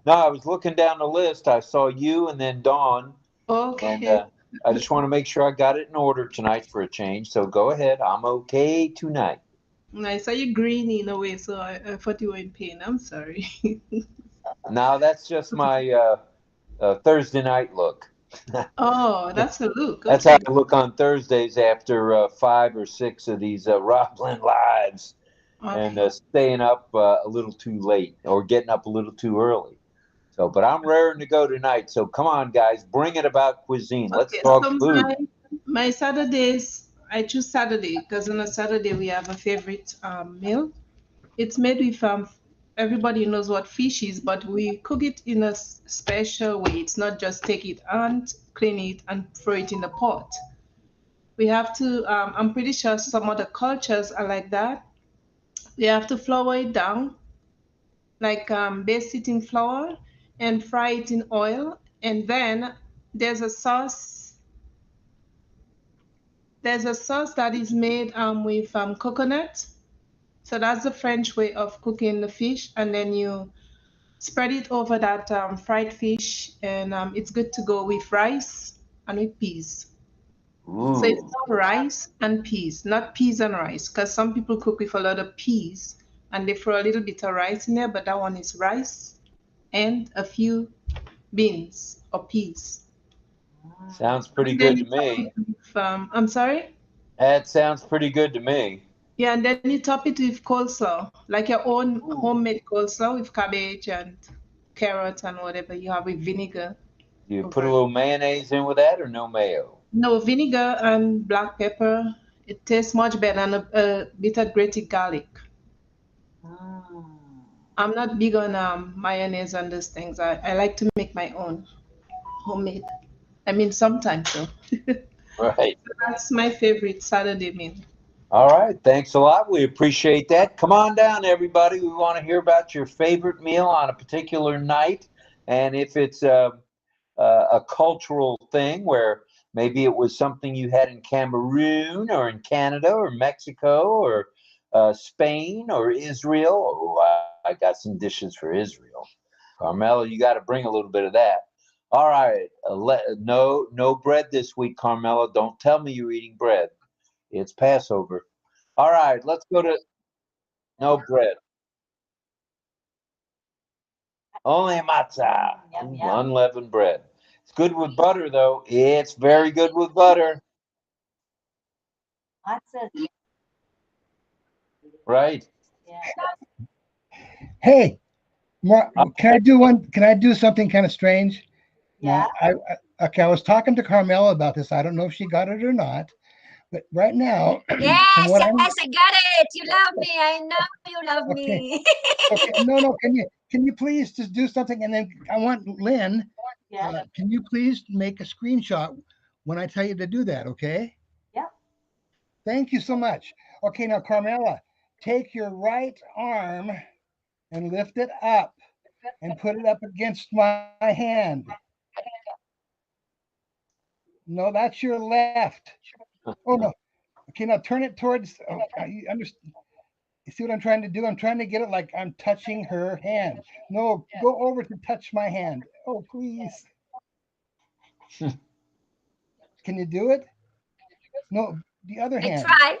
No, I was looking down the list. I saw you and then Dawn. And Okay. I just want to make sure I got it in order tonight for a change. So go ahead. I'm okay tonight. I saw you greeny in a way, so I thought you were in pain. I'm sorry. Now that's just my Thursday night look. Oh, that's a look. That's how Okay. I look on Thursdays after 5 or 6 of these RobLynn lives and Okay. staying up a little too late or getting up a little too early. So, but I'm raring to go tonight. So come on, guys, bring it about cuisine. Let's Okay. talk So food. my Saturdays, I choose Saturday because on a Saturday we have a favorite meal. It's made with everybody knows what fish is, but we cook it in a special way. It's not just take it and clean it and throw it in the pot. We have to. I'm pretty sure some other cultures are like that. We have to flour it down, like baste it in flour and fry it in oil, and then there's a sauce. There's a sauce that is made with coconut. So that's the French way of cooking the fish, and then you spread it over that fried fish, and it's good to go with rice and with peas. So it's Ooh. not rice and peas, not peas and rice, because some people cook with a lot of peas and they throw a little bit of rice in there, but that one is rice and a few beans or peas. Sounds pretty And then good you to top me. it with, I'm sorry? That sounds pretty good to me. Yeah, and then you top it with coleslaw, like your own Ooh. homemade coleslaw with cabbage and carrots and whatever you have with vinegar. Do you put a Over. little mayonnaise in with that or no mayo? No, vinegar and black pepper. It tastes much better and a bit of grated garlic. I'm not big on mayonnaise and those things. I like to make my own homemade. I mean, sometimes though. Right. That's my favorite Saturday meal. All right. Thanks a lot. We appreciate that. Come on down, everybody. We want to hear about your favorite meal on a particular night. And if it's a cultural thing where maybe it was something you had in Cameroon or in Canada or Mexico or Spain or Israel. Oh, I got some dishes for Israel. Carmela, you got to bring a little bit of that. All right. No bread this week, Carmela. Don't tell me you're eating bread. It's Passover. All right. Let's go to no bread. Only matzah. Yum, Ooh, yum. unleavened bread. It's good with butter, though. It's very good with butter. Matzah. Right. Yeah. Hey, can I do one? Can I do something kind of strange? Yeah. Now, okay, I was talking to Carmela about this. I don't know if she got it or not, but right now, from Yes, what yes, I got it. You love me. I know you love okay, me. okay, no, can you please just do something, and then I want Lynn. Yeah. Can you please make a screenshot when I tell you to do that? Okay. Yeah. Thank you so much. Okay, now Carmela, take your right arm and lift it up and put it up against my hand. No, that's your left. Oh no. Okay, now turn it towards. Oh, you understand? You see what I'm trying to do? I'm trying to get it like I'm touching her hand. No, go over to touch my hand. Oh, please. Can you do it? No, the other I hand. try.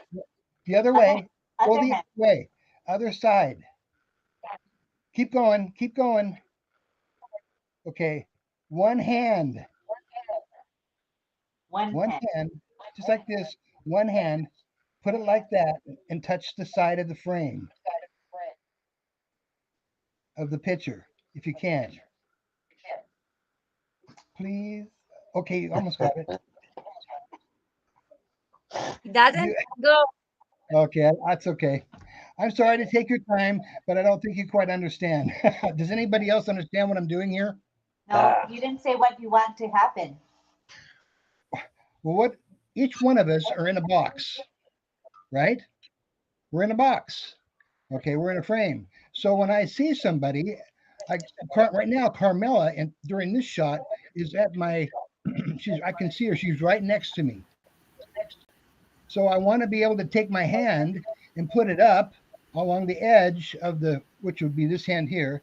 The other way. Go Other the hand. other way. Other side. Keep going. Keep going. Okay. One hand. One One hand. hand. Just like this. One hand. Put it like that and touch the side of the frame of the picture, if you can. Please. Okay, you almost got it. It doesn't go. Okay, that's okay. I'm sorry to take your time, but I don't think you quite understand. Does anybody else understand what I'm doing here? No, you didn't say what you want to happen. Well, what each one of us are in a box, right? We're in a box. Okay, we're in a frame. So when I see somebody, right now, Carmela, and during this shot, is at my. I can see her. She's right next to me. So I want to be able to take my hand and put it up along the edge of which would be this hand here,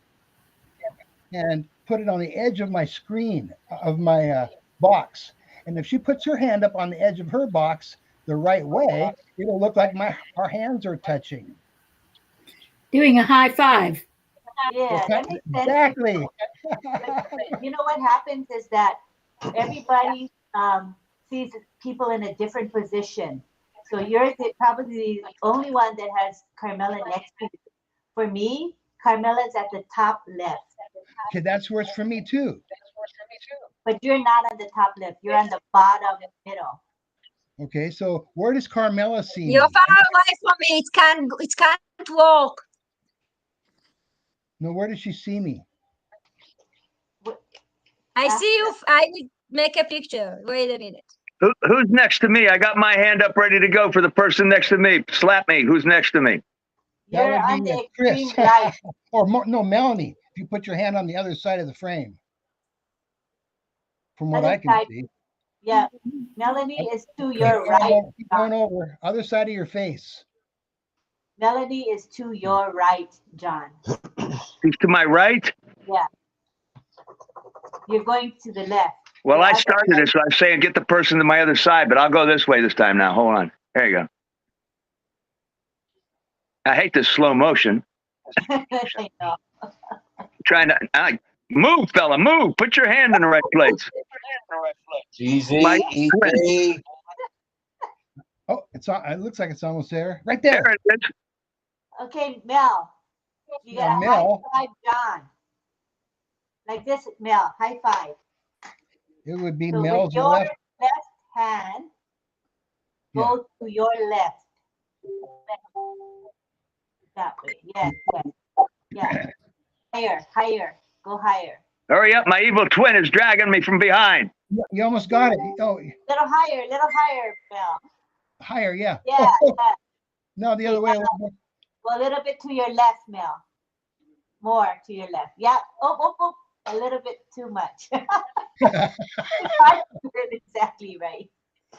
and put it on the edge of my screen, of my box. And if she puts her hand up on the edge of her box the right way, it'll look like our hands are touching. Doing a high five. Yeah, that makes sense. Exactly. You know what happens is that everybody sees people in a different position. So you're probably the only one that has Carmela next to you. For me, Carmela's at the top left. Okay, that's where it's for me too. But you're not on the top left. You're on the bottom middle. Okay, so where does Carmela see me? You're far away from me. It can't walk. No, where does she see me? I see you. I will make a picture. Wait a minute. Who's next to me? I got my hand up ready to go for the person next to me. Slap me. Who's next to me? You're That on would be the Chris. extreme right. Or no, Melanie. If you put your hand on the other side of the frame. From what Other I can side. see. Yeah, Melanie is to your right. Keep going over. Other side of your face. Melanie is to your right, John. She's to my right? Yeah. You're going to the left. Well, I started it, so I'm saying get the person to my other side, but I'll go this way this time now. Hold on. There you go. I hate this slow motion. I know. Trying to move, fella, move. Put your hand in the right place. Easy, My easy. Oh, it looks like it's almost there. Right there. There it is. Okay, Mel. You Yeah, got Mel. high five John. Like this, Mel. High five. It would be So Mel's with your left. left hand, go to your left. That way. Yes, yes. Yeah. Higher, higher. Go higher. Hurry up. My evil twin is dragging me from behind. You almost got it. Oh, Little higher, Mel. higher, yeah. Yeah, yeah. No, the other way. A little bit. Go a little bit to your left, Mel. More to your left. Yeah. Oh. A little bit too much. Exactly right.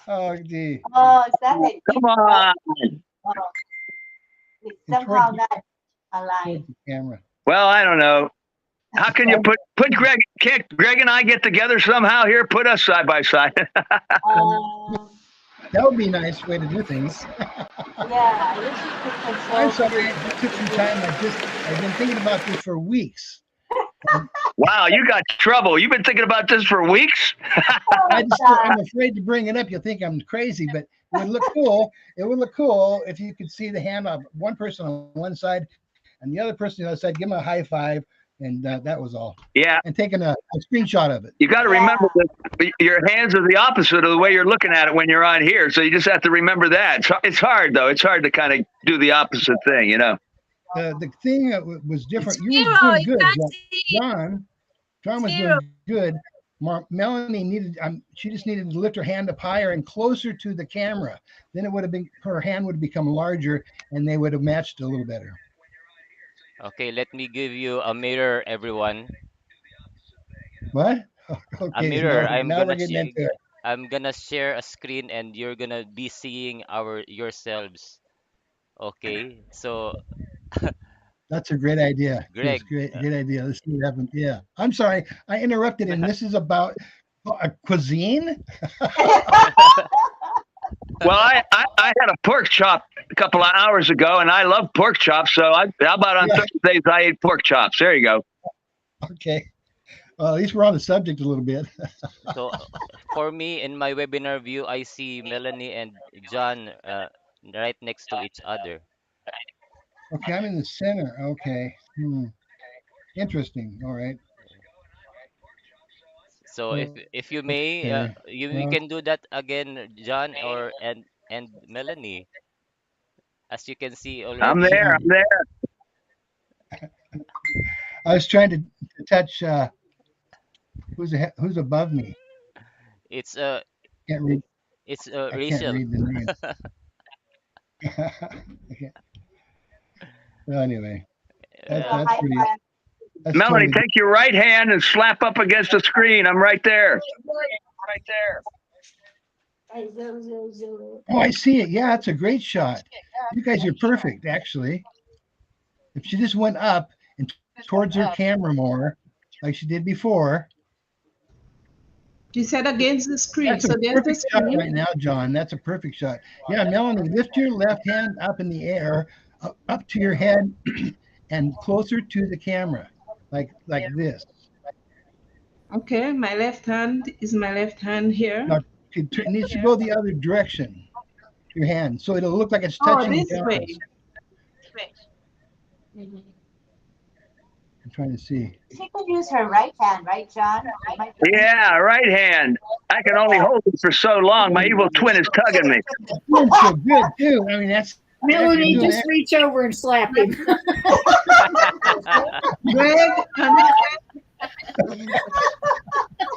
Oh, gee. Oh, is that it? Come on. Oh, it's And somehow towards not aligned. Towards the camera. Well, I don't know. How can you put Greg? Can't Greg and I get together somehow here? Put us side by side. That would be a nice way to do things. Yeah, I wish you could control. I'm sorry, it took some time. I've been thinking about this for weeks. Wow, you got trouble. You've been thinking about this for weeks? I'm afraid to bring it up. You'll think I'm crazy, but it would look cool. It would look cool if you could see the hand of one person on one side and the other person on the other side. Give them a high five, and that was all. Yeah. And taking a screenshot of it. You got to remember that your hands are the opposite of the way you're looking at it when you're on here. So you just have to remember that. It's hard, though. It's hard to kind of do the opposite thing, you know. The thing that was different. You Zero, were doing you good. can't John was Zero. doing good. Melanie needed. She just needed to lift her hand up higher and closer to the camera. Then it would have been her hand would have become larger, and they would have matched a little better. Okay, let me give you a mirror, everyone. What? A Okay. mirror. Now we're getting into it. I'm gonna share a screen, and you're gonna be seeing yourselves. Okay, so That's a great idea. Greg, Great idea. Let's see what happens. Yeah. I'm sorry. I interrupted, and this is about a cuisine. Well, I had a pork chop a couple of hours ago, and I love pork chops. So how about on Yeah. Thursdays I ate pork chops? There you go. Okay. Well, at least we're on the subject a little bit. So for me, in my webinar view, I see Melanie and John right next to each other. Okay, I'm in the center. Okay. Interesting. All right. So if you may, Okay. you Well, can do that again, John, or and Melanie. As you can see I'm already, there. I'm there. I was trying to touch who's above me. it's Can't read. it's I can't Rachel. read the name. I can't- well, anyway, Yeah. that's pretty. That's Melanie, totally. take your right hand and slap up against the screen. I'm right there. Right there. Oh, I see it. Yeah, it's a great shot. You guys are perfect, actually. If she just went up and towards her camera more, like she did before. You said against the screen. That's a So there's the perfect shot screen. right now, John. That's a perfect shot. Yeah, Melanie, lift your left hand up in the air, up to your head, and closer to the camera, like this. Okay, my left hand is my left hand here. Now, it needs to go the other direction. Your hand, so it'll look like it's Oh, touching this down. way. I'm trying to see. She could use her right hand, right, John? It might be Yeah, right hand. I can only hold it for so long. My evil twin is tugging me. Doing so good too. I mean, that's Melanie, doing just reach over and slap him. Greg,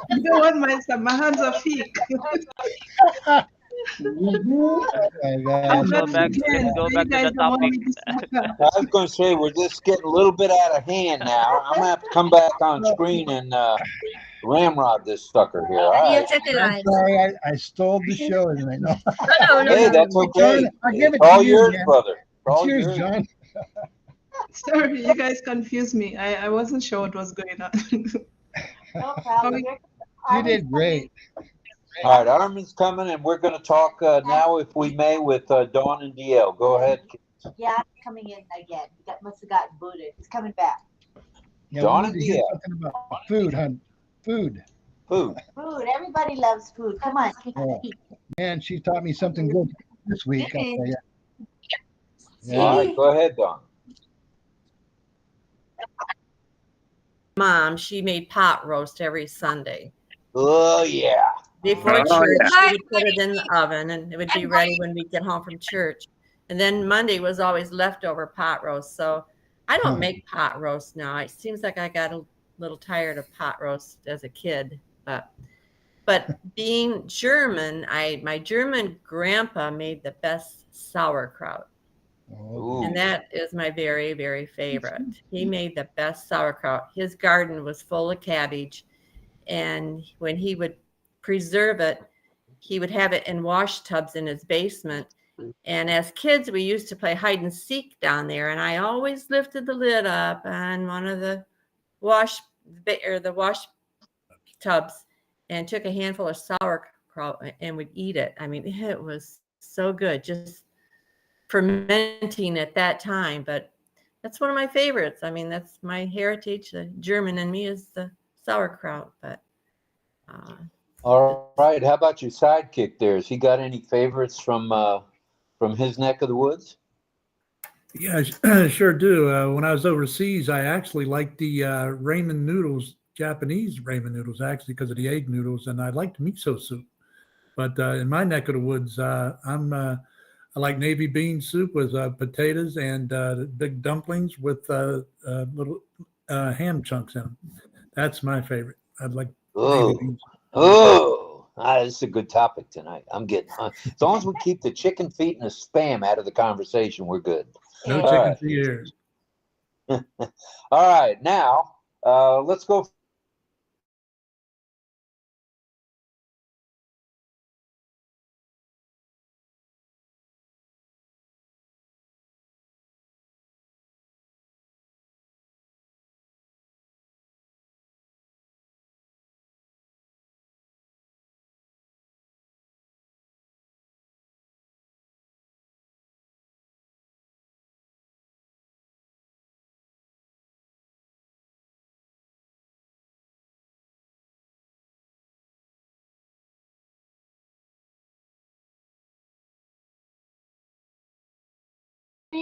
you don't want my hands are thick. Let's go back. Let's go back to the topic. I was going to say we're just getting a little bit out of hand now. I'm gonna have to come back on screen and ramrod this sucker here. All right. I'm sorry, I stole the show tonight. No. Hey, that's okay. John, I'll give it It's all to you, yours, man. brother. It's It's all yours, yours. John. Sorry, you guys confused me. I wasn't sure what was going on. no problem. You did great. All right, Armin's coming, and we're going to talk now, if we may, with Dawn and DL. Go ahead. Yeah, he's coming in again. Must have gotten booted. He's coming back. Yeah, Dawn we and need to hear DL. something about food, hon. Food. Food. Food. Everybody loves food. Come on. Oh, man, she taught me something good this week. I'll tell you. Yeah. All right, go ahead, Dawn. Mom, she made pot roast every Sunday. Oh, yeah. Before Oh, church, yeah. she would put it in the oven and it would be ready when we get home from church. And then Monday was always leftover pot roast. So I don't make pot roast now. It seems like I got a little tired of pot roast as a kid. But being German, my German grandpa made the best sauerkraut. Ooh. And that is my very, very favorite. He made the best sauerkraut. His garden was full of cabbage. And when he would preserve it, he would have it in wash tubs in his basement. And as kids, we used to play hide and seek down there. And I always lifted the lid up on one of the wash tubs and took a handful of sauerkraut and would eat it. I mean, it was so good, just fermenting at that time. But that's one of my favorites. I mean, that's my heritage. The German in me is the sauerkraut. But All right. How about your sidekick there? Has he got any favorites from his neck of the woods? Yeah, I sure do. When I was overseas, I actually liked the ramen noodles, Japanese ramen noodles, actually, because of the egg noodles, and I liked miso soup. But in my neck of the woods, I like navy bean soup with potatoes and big dumplings with little ham chunks in them. That's my favorite. I'd like navy bean soup. Oh, this is a good topic tonight. I'm getting as long as we keep the chicken feet and the spam out of the conversation, we're good. No All chicken right. for ears. All right, now let's go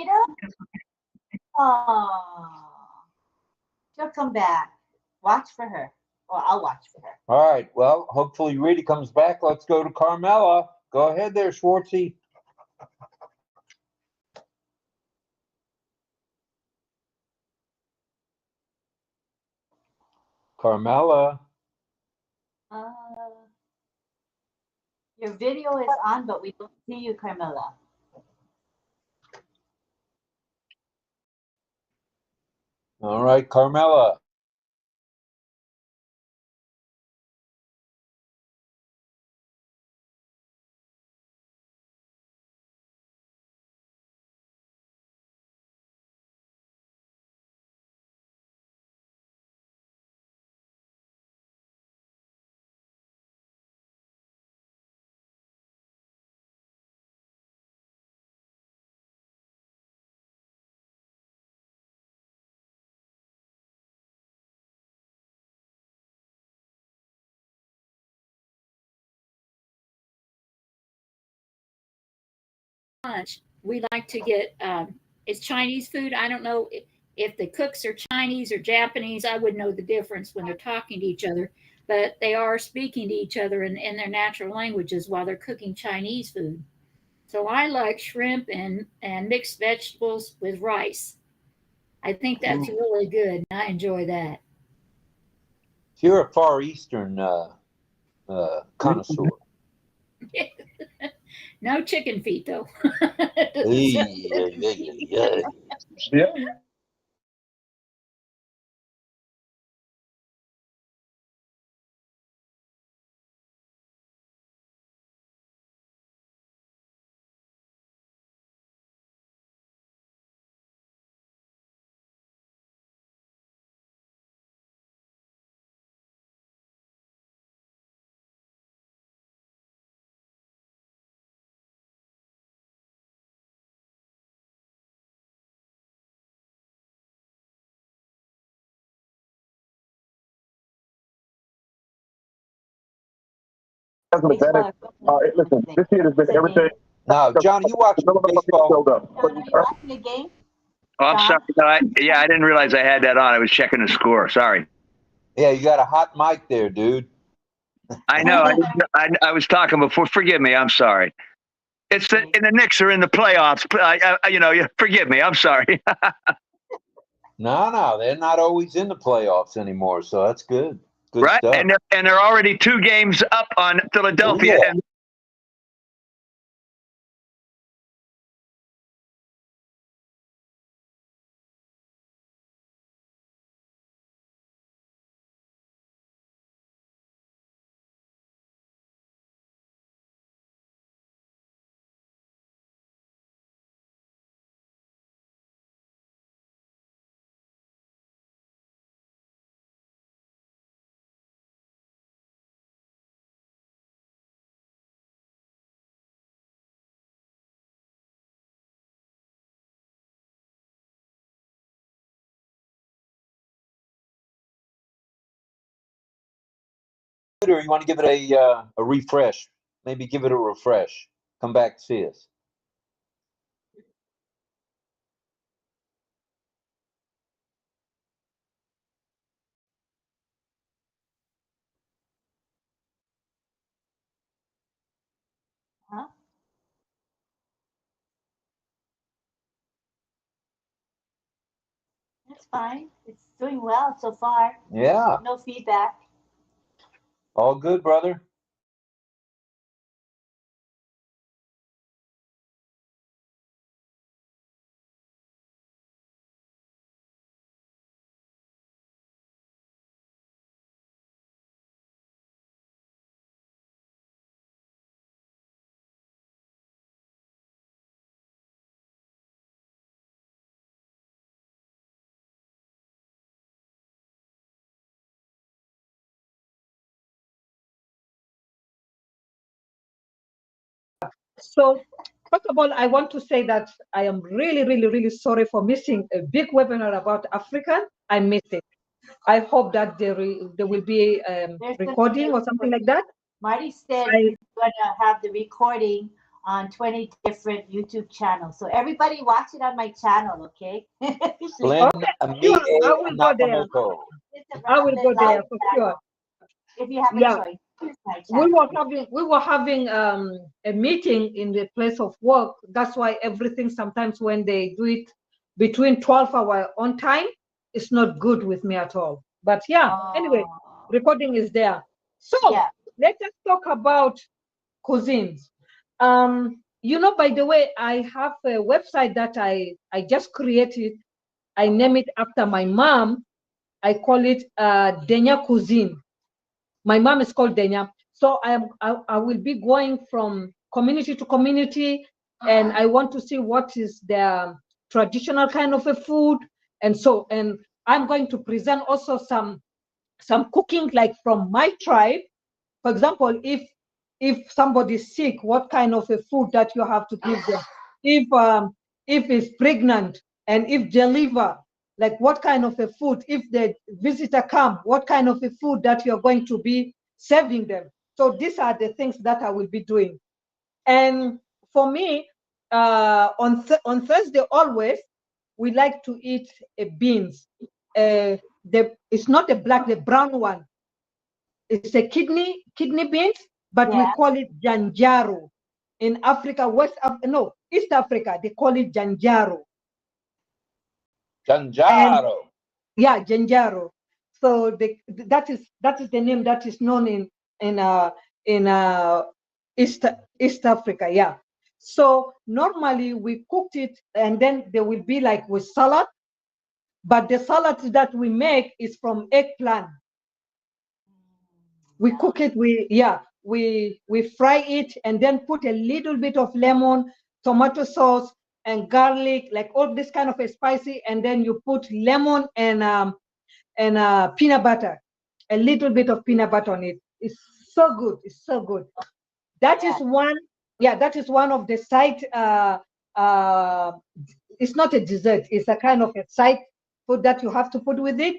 Rita? Oh, she'll come back. Watch for her. Or I'll watch for her. All right. Well, hopefully Rita comes back. Let's go to Carmela. Go ahead there, Schwartzy. Carmela. Your video is on, but we don't see you, Carmela. All right, Carmela. Lunch, we like to get it's Chinese food. I don't know if the cooks are Chinese or Japanese. I wouldn't know the difference when they're talking to each other, but they are speaking to each other in their natural languages while they're cooking Chinese food. So I like shrimp and mixed vegetables with rice. I think that's really good. I enjoy that. You're a Far Eastern connoisseur. No chicken feet, though. Yeah. Listen, this kid has been everything. Now, Johnny, you watching baseball? Are you watching the game? Oh, I'm sorry. No, I didn't realize I had that on. I was checking the score. Sorry. Yeah, you got a hot mic there, dude. I know. I was talking before. Forgive me. I'm sorry. It's the Knicks are in the playoffs. Forgive me. I'm sorry. No, they're not always in the playoffs anymore, so that's good. Good right, stuff. and they're already 2 games up on Philadelphia. Yeah. And Or you want to give it a refresh? Maybe give it a refresh. Come back to see us. Huh? That's fine. It's doing well so far. Yeah. No feedback. All good, brother. So, first of all, I want to say that I am really, really, really sorry for missing a big webinar about African. I missed it. I hope that there will be recording or something like that. Marty said he's going to have the recording on 20 different YouTube channels. So everybody watch it on my channel, okay? Lynn Sure, I will go there. Nakamoto. I will go there for sure. If you have a Yeah. choice, choose my We channel. were having a meeting in the place of work. That's why everything sometimes when they do it between 12 hour on time, it's not good with me at all. But yeah, anyway, recording is there. So let us talk about cuisines. You know, by the way, I have a website that I just created. I name it after my mom. I call it Denya Cuisine. My mom is called Denya. So I will be going from community to community, and I want to see what is their traditional kind of a food. And I'm going to present also some cooking like from my tribe. For example, if somebody is sick, what kind of a food that you have to give them? If it's pregnant and if deliver, like what kind of a food? If the visitor come, what kind of a food that you're going to be serving them? So these are the things that I will be doing. And for me, on Thursday always, we like to eat beans. It's not the black, the brown one. It's a kidney beans, but we call it janjaro. In Africa, East Africa, they call it janjaro. Janjaro. Yeah, janjaro. So that is the name that is known in East Africa. Yeah. So normally we cooked it, and then they will be like with salad, but the salad that we make is from eggplant. We cook it, we fry it, and then put a little bit of lemon, tomato sauce, and garlic, like all this kind of a spicy, and then you put lemon and peanut butter, a little bit of peanut butter on it. It's so good. It's so good. That is one. Yeah, that is one of the side. It's not a dessert. It's a kind of a side food that you have to put with it,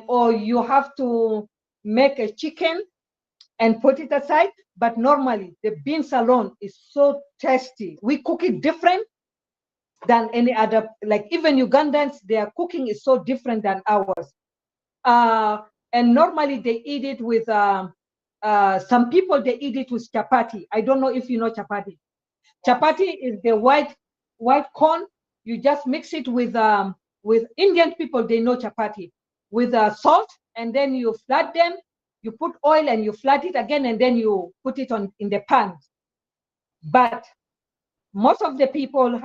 or you have to make a chicken and put it aside. But normally the beans alone is so tasty. We cook it different than any other, like even Ugandans, their cooking is so different than ours. And normally they eat it with some people, they eat it with chapati. I don't know if you know chapati. Chapati is the white corn. You just mix it with Indian people, they know chapati, with salt, and then you flat them. You put oil and you flat it again, and then you put it in the pan. But most of the people,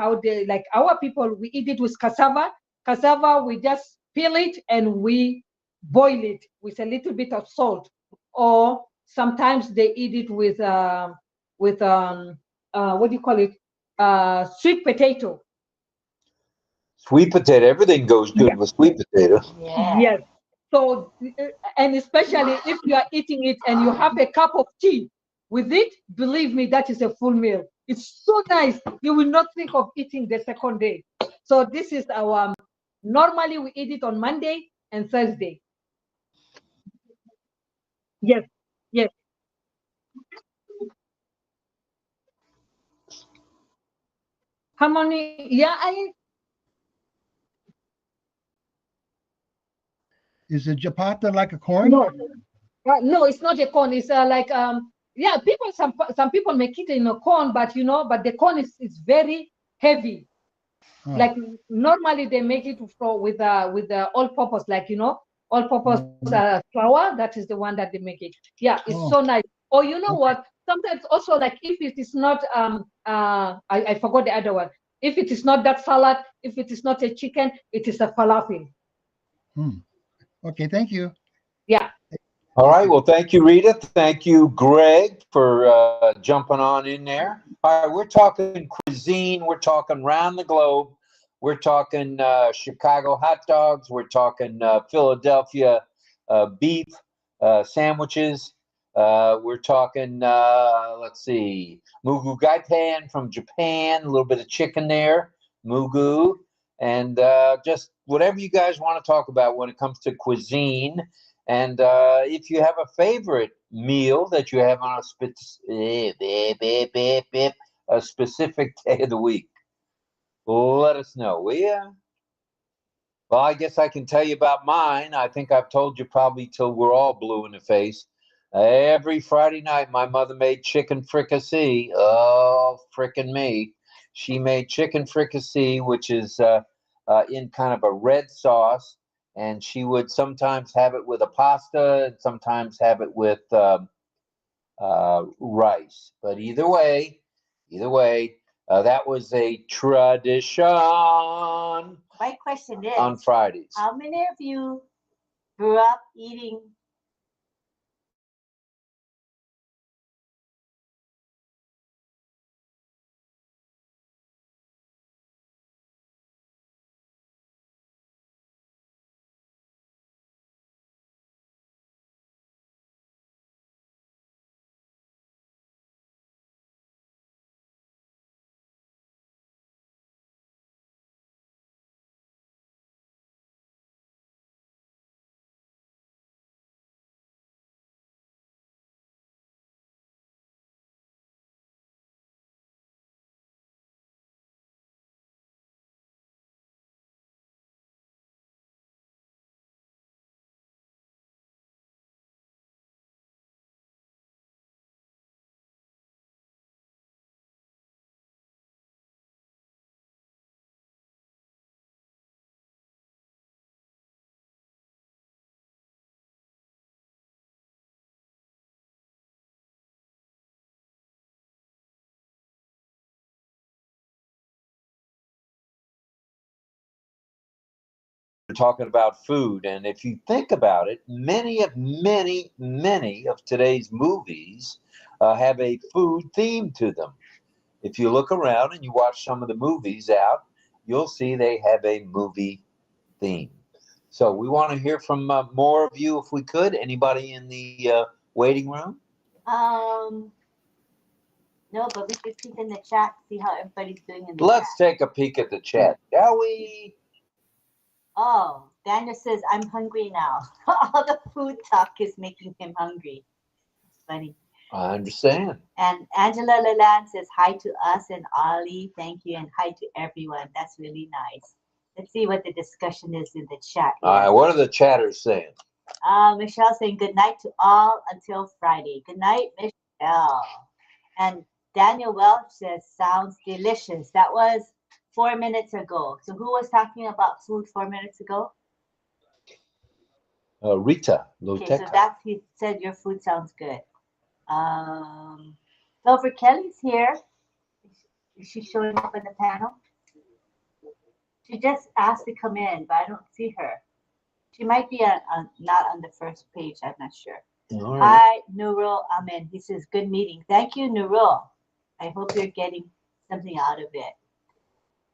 like our people, we eat it with cassava. Cassava, we just peel it and we boil it with a little bit of salt. Or sometimes they eat it with what do you call it? Sweet potato. Sweet potato. Everything goes good with sweet potato. Yes. So, and especially if you are eating it and you have a cup of tea with it, believe me, that is a full meal. It's so nice. You will not think of eating the second day. So this is our, normally we eat it on Monday and Thursday. Yes, yes. How many? Yeah, Is a japata like a corn? No, no, it's not a corn. It's like yeah, some people make it in a corn, but but the corn is very heavy. Oh. Like normally they make it with the all-purpose, like all-purpose flour. That is the one that they make it. Yeah, it's so nice. Or what? Sometimes also, like if it is not I forgot the other one. If it is not that salad, if it is not a chicken, it is a falafel. Okay, thank you. Yeah. All right. Well, thank you, Rita. Thank you, Greg, for jumping on in there. All right. We're talking cuisine. We're talking around the globe. We're talking Chicago hot dogs. We're talking Philadelphia beef sandwiches. We're talking, let's see, mugu gaipan from Japan, a little bit of chicken there, mugu, and just whatever you guys want to talk about when it comes to cuisine. And if you have a favorite meal that you have on a a specific day of the week, let us know, will ya? Well, I guess I can tell you about mine. I think I've told you probably till we're all blue in the face. Every Friday night, my mother made chicken fricassee. Oh, frickin' me. She made chicken fricassee, which is in kind of a red sauce. And she would sometimes have it with a pasta and sometimes have it with rice. But either way, that was a tradition My question is, on Fridays. how many of you grew up eating Talking about food, and if you think about it, many of today's movies have a food theme to them. If you look around and you watch some of the movies out, you'll see they have a movie theme. So we want to hear from more of you if we could. Anybody in the waiting room? No, but we could peek in the chat, see how everybody's doing in the Let's chat. take a peek at the chat, shall we? Oh, Daniel says, I'm hungry now. All the food talk is making him hungry. It's funny. I understand. And Angela Leland says, hi to us and Ollie. Thank you. And hi to everyone. That's really nice. Let's see what the discussion is in the chat. All right, what are the chatters saying? Michelle saying, good night to all until Friday. Good night, Michelle. And Daniel Welch says, sounds delicious. That was 4 minutes ago. So who was talking about food 4 minutes ago? Rita Okay, so Loteca. he said your food sounds good. Silver Kelly's here. Is she showing up in the panel? She just asked to come in, but I don't see her. She might be not on the first page. I'm not sure. All right. Hi, Nurul Amin. He says, good meeting. Thank you, Nurul. I hope you're getting something out of it.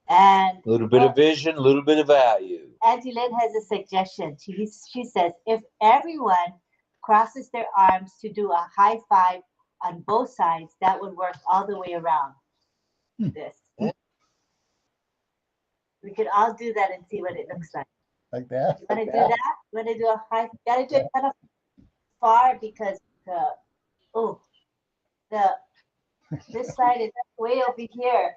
And A little bit of vision, a little bit of value. Auntie Lynn has a suggestion. She says, if everyone crosses their arms to do a high five on both sides, that would work all the way around. This. We could all do that and see what it looks like. Like that? You want to do that? You want to do a high? You got to do it kind of far because this side is way over here,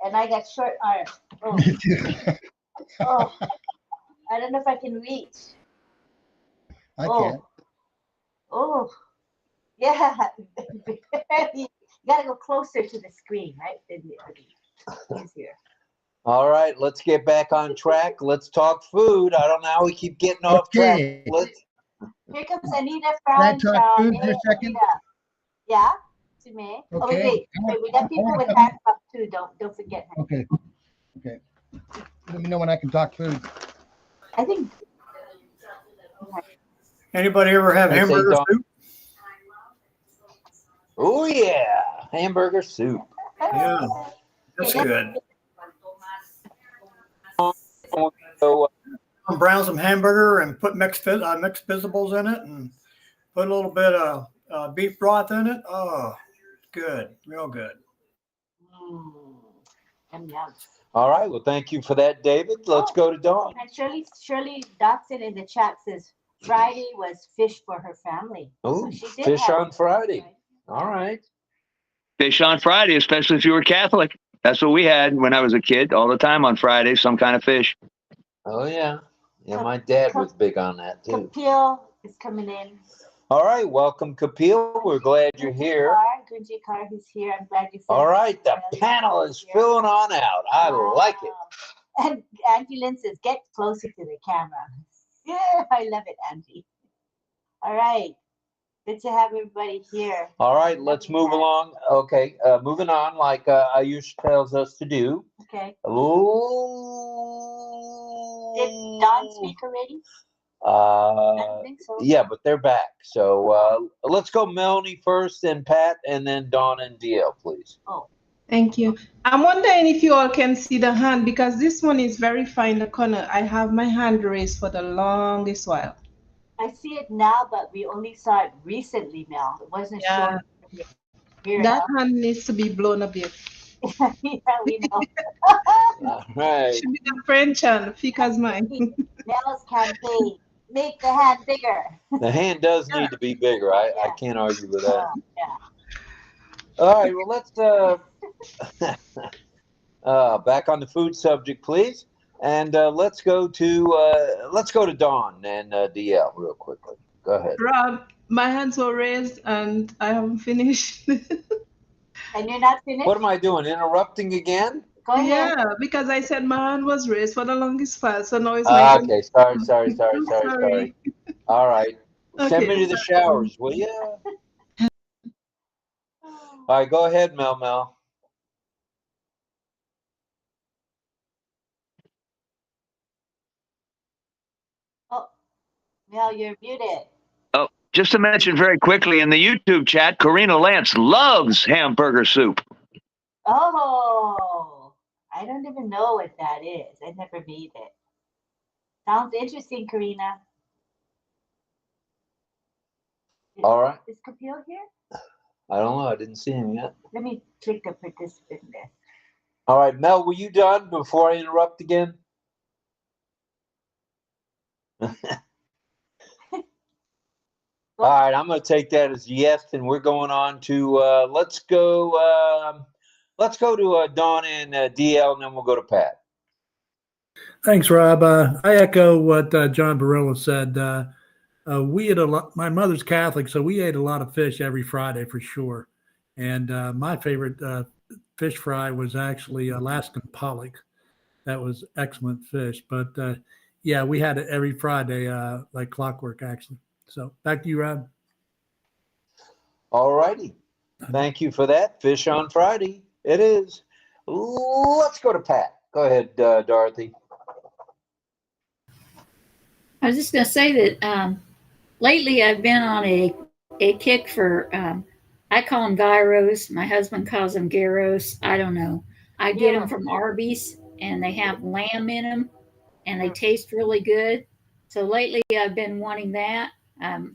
and I got short arms. Oh, Me too. oh, I don't know if I can reach. I can't. Oh, yeah. You got to go closer to the screen, right? Easier. All right, let's get back on track. Let's talk food. I don't know how we keep getting off track. Here comes Anita Can I from talk food for a second? Yeah, to me. Oh, Okay. wait. We got people with hands up too. Don't forget. Okay. Let me know when I can talk food. I think. Anybody ever have hamburger soup? Oh yeah, hamburger soup. Yeah, that's good. Brown some hamburger and put mixed vegetables in it and put a little bit of beef broth in it. Oh, good, real good. Yum. All right, well, thank you for that, David. Let's go to Dawn. And Shirley Dotson in the chat says Friday was fish for her family. Oh, so she did fish have on Friday. All right. fish on Friday, especially if you were Catholic. That's what we had when I was a kid, all the time on Friday, some kind of fish. Oh yeah. Yeah, my dad was big on that too. Kapil is coming in. All right, welcome, Kapil. We're glad you're here. Gunji Kar, who's here. I'm glad you said. All right, the panel is filling on out. I like it. And Angie Lynn says, get closer to the camera. Yeah, I love it, Angie. All right. Good to have everybody here. All right, let's move along. Okay, moving on like Ayush tells us to do. Okay. Ooh. Did Don speak already? I don't think so. Yeah, but they're back. So let's go Melanie first, and Pat, and then Dawn and DL, please. Oh. Thank you. I'm wondering if you all can see the hand, because this one is very far in the corner. I have my hand raised for the longest while. I see it now, but we only saw it recently, Mel. It wasn't shown here. That hand needs to be blown a bit. Yeah, we know. All right. Should be the French hand, thick as mine. Mel's campaign. Make the hand bigger. The hand does need to be bigger. I can't argue with that. Yeah. All right, well, let's back on the food subject, please. And let's go to Dawn and DL real quickly. Go ahead. Rob, my hands were raised and I haven't finished. And you're not finished? What am I doing? Interrupting again? Go ahead. Yeah, because I said my hand was raised for the longest while, so now it's my turn. Okay, sorry. All right. Send Okay, me to the showers, will you? All right, go ahead, Mel. Oh, Mel, you're muted. Oh, just to mention very quickly in the YouTube chat, Karina Lance loves hamburger soup. Oh, I don't even know what that is. I never made it. Sounds interesting, Karina. All right. Is Kapil here? I don't know. I didn't see him yet. Let me click the participant list. All right, Mel, were you done before I interrupt again? All right, I'm going to take that as yes, and we're going on to let's go to Dawn and DL, and then we'll go to Pat. Thanks, Rob. I echo what John Barillo said. We ate a lot. My mother's Catholic, so we ate a lot of fish every Friday for sure. And my favorite fish fry was actually Alaskan pollock. That was excellent fish. But yeah, we had it every Friday, like clockwork, actually. So back to you, Rob. All righty. Thank you for that. Fish on Friday. It is. Let's go to Pat. Go ahead, Dorothy. I was just going to say that lately I've been on a kick for, I call them gyros. My husband calls them gyros. I don't know. I get them from Arby's, and they have lamb in them, and they taste really good. So lately I've been wanting that.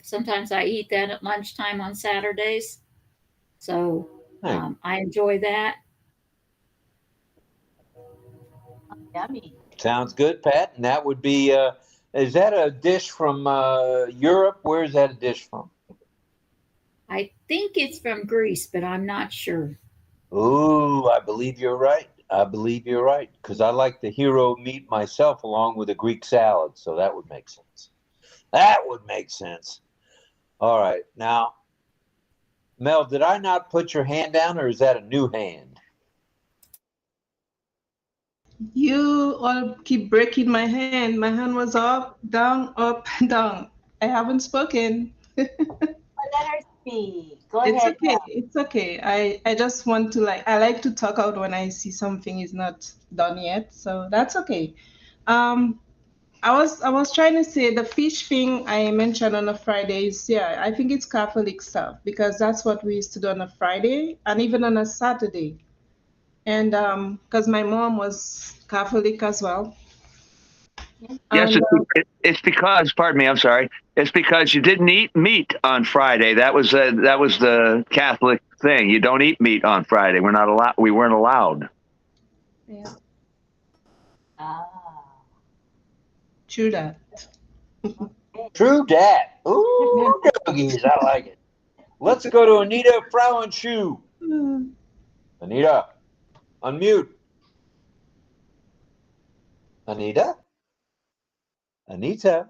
Sometimes I eat that at lunchtime on Saturdays. So I enjoy that. Yummy. Sounds good, Pat. And that would be, is that a dish from Europe? Where is that a dish from? I think it's from Greece, but I'm not sure. Ooh, I believe you're right. Because I like the hero meat myself along with a Greek salad. So that would make sense. All right. Now, Mel, did I not put your hand down, or is that a new hand? You all keep breaking my hand. My hand was up, down, down. I haven't spoken. Let her speak. Go It's ahead. okay. It's okay. I just want to I like to talk out when I see something is not done yet. So that's okay. I was trying to say the fish thing I mentioned on a Friday is, yeah, I think it's Catholic stuff, because that's what we used to do on a Friday and even on a Saturday. And because my mom was Catholic as well. Yes, And, it's because, pardon me, I'm sorry. It's because you didn't eat meat on Friday. That was the Catholic thing. You don't eat meat on Friday. We weren't allowed. yeah. True that. True that. Ooh, doggies, I like it. Let's go to Anita Frauenschuh. Anita, unmute. Anita? Anita?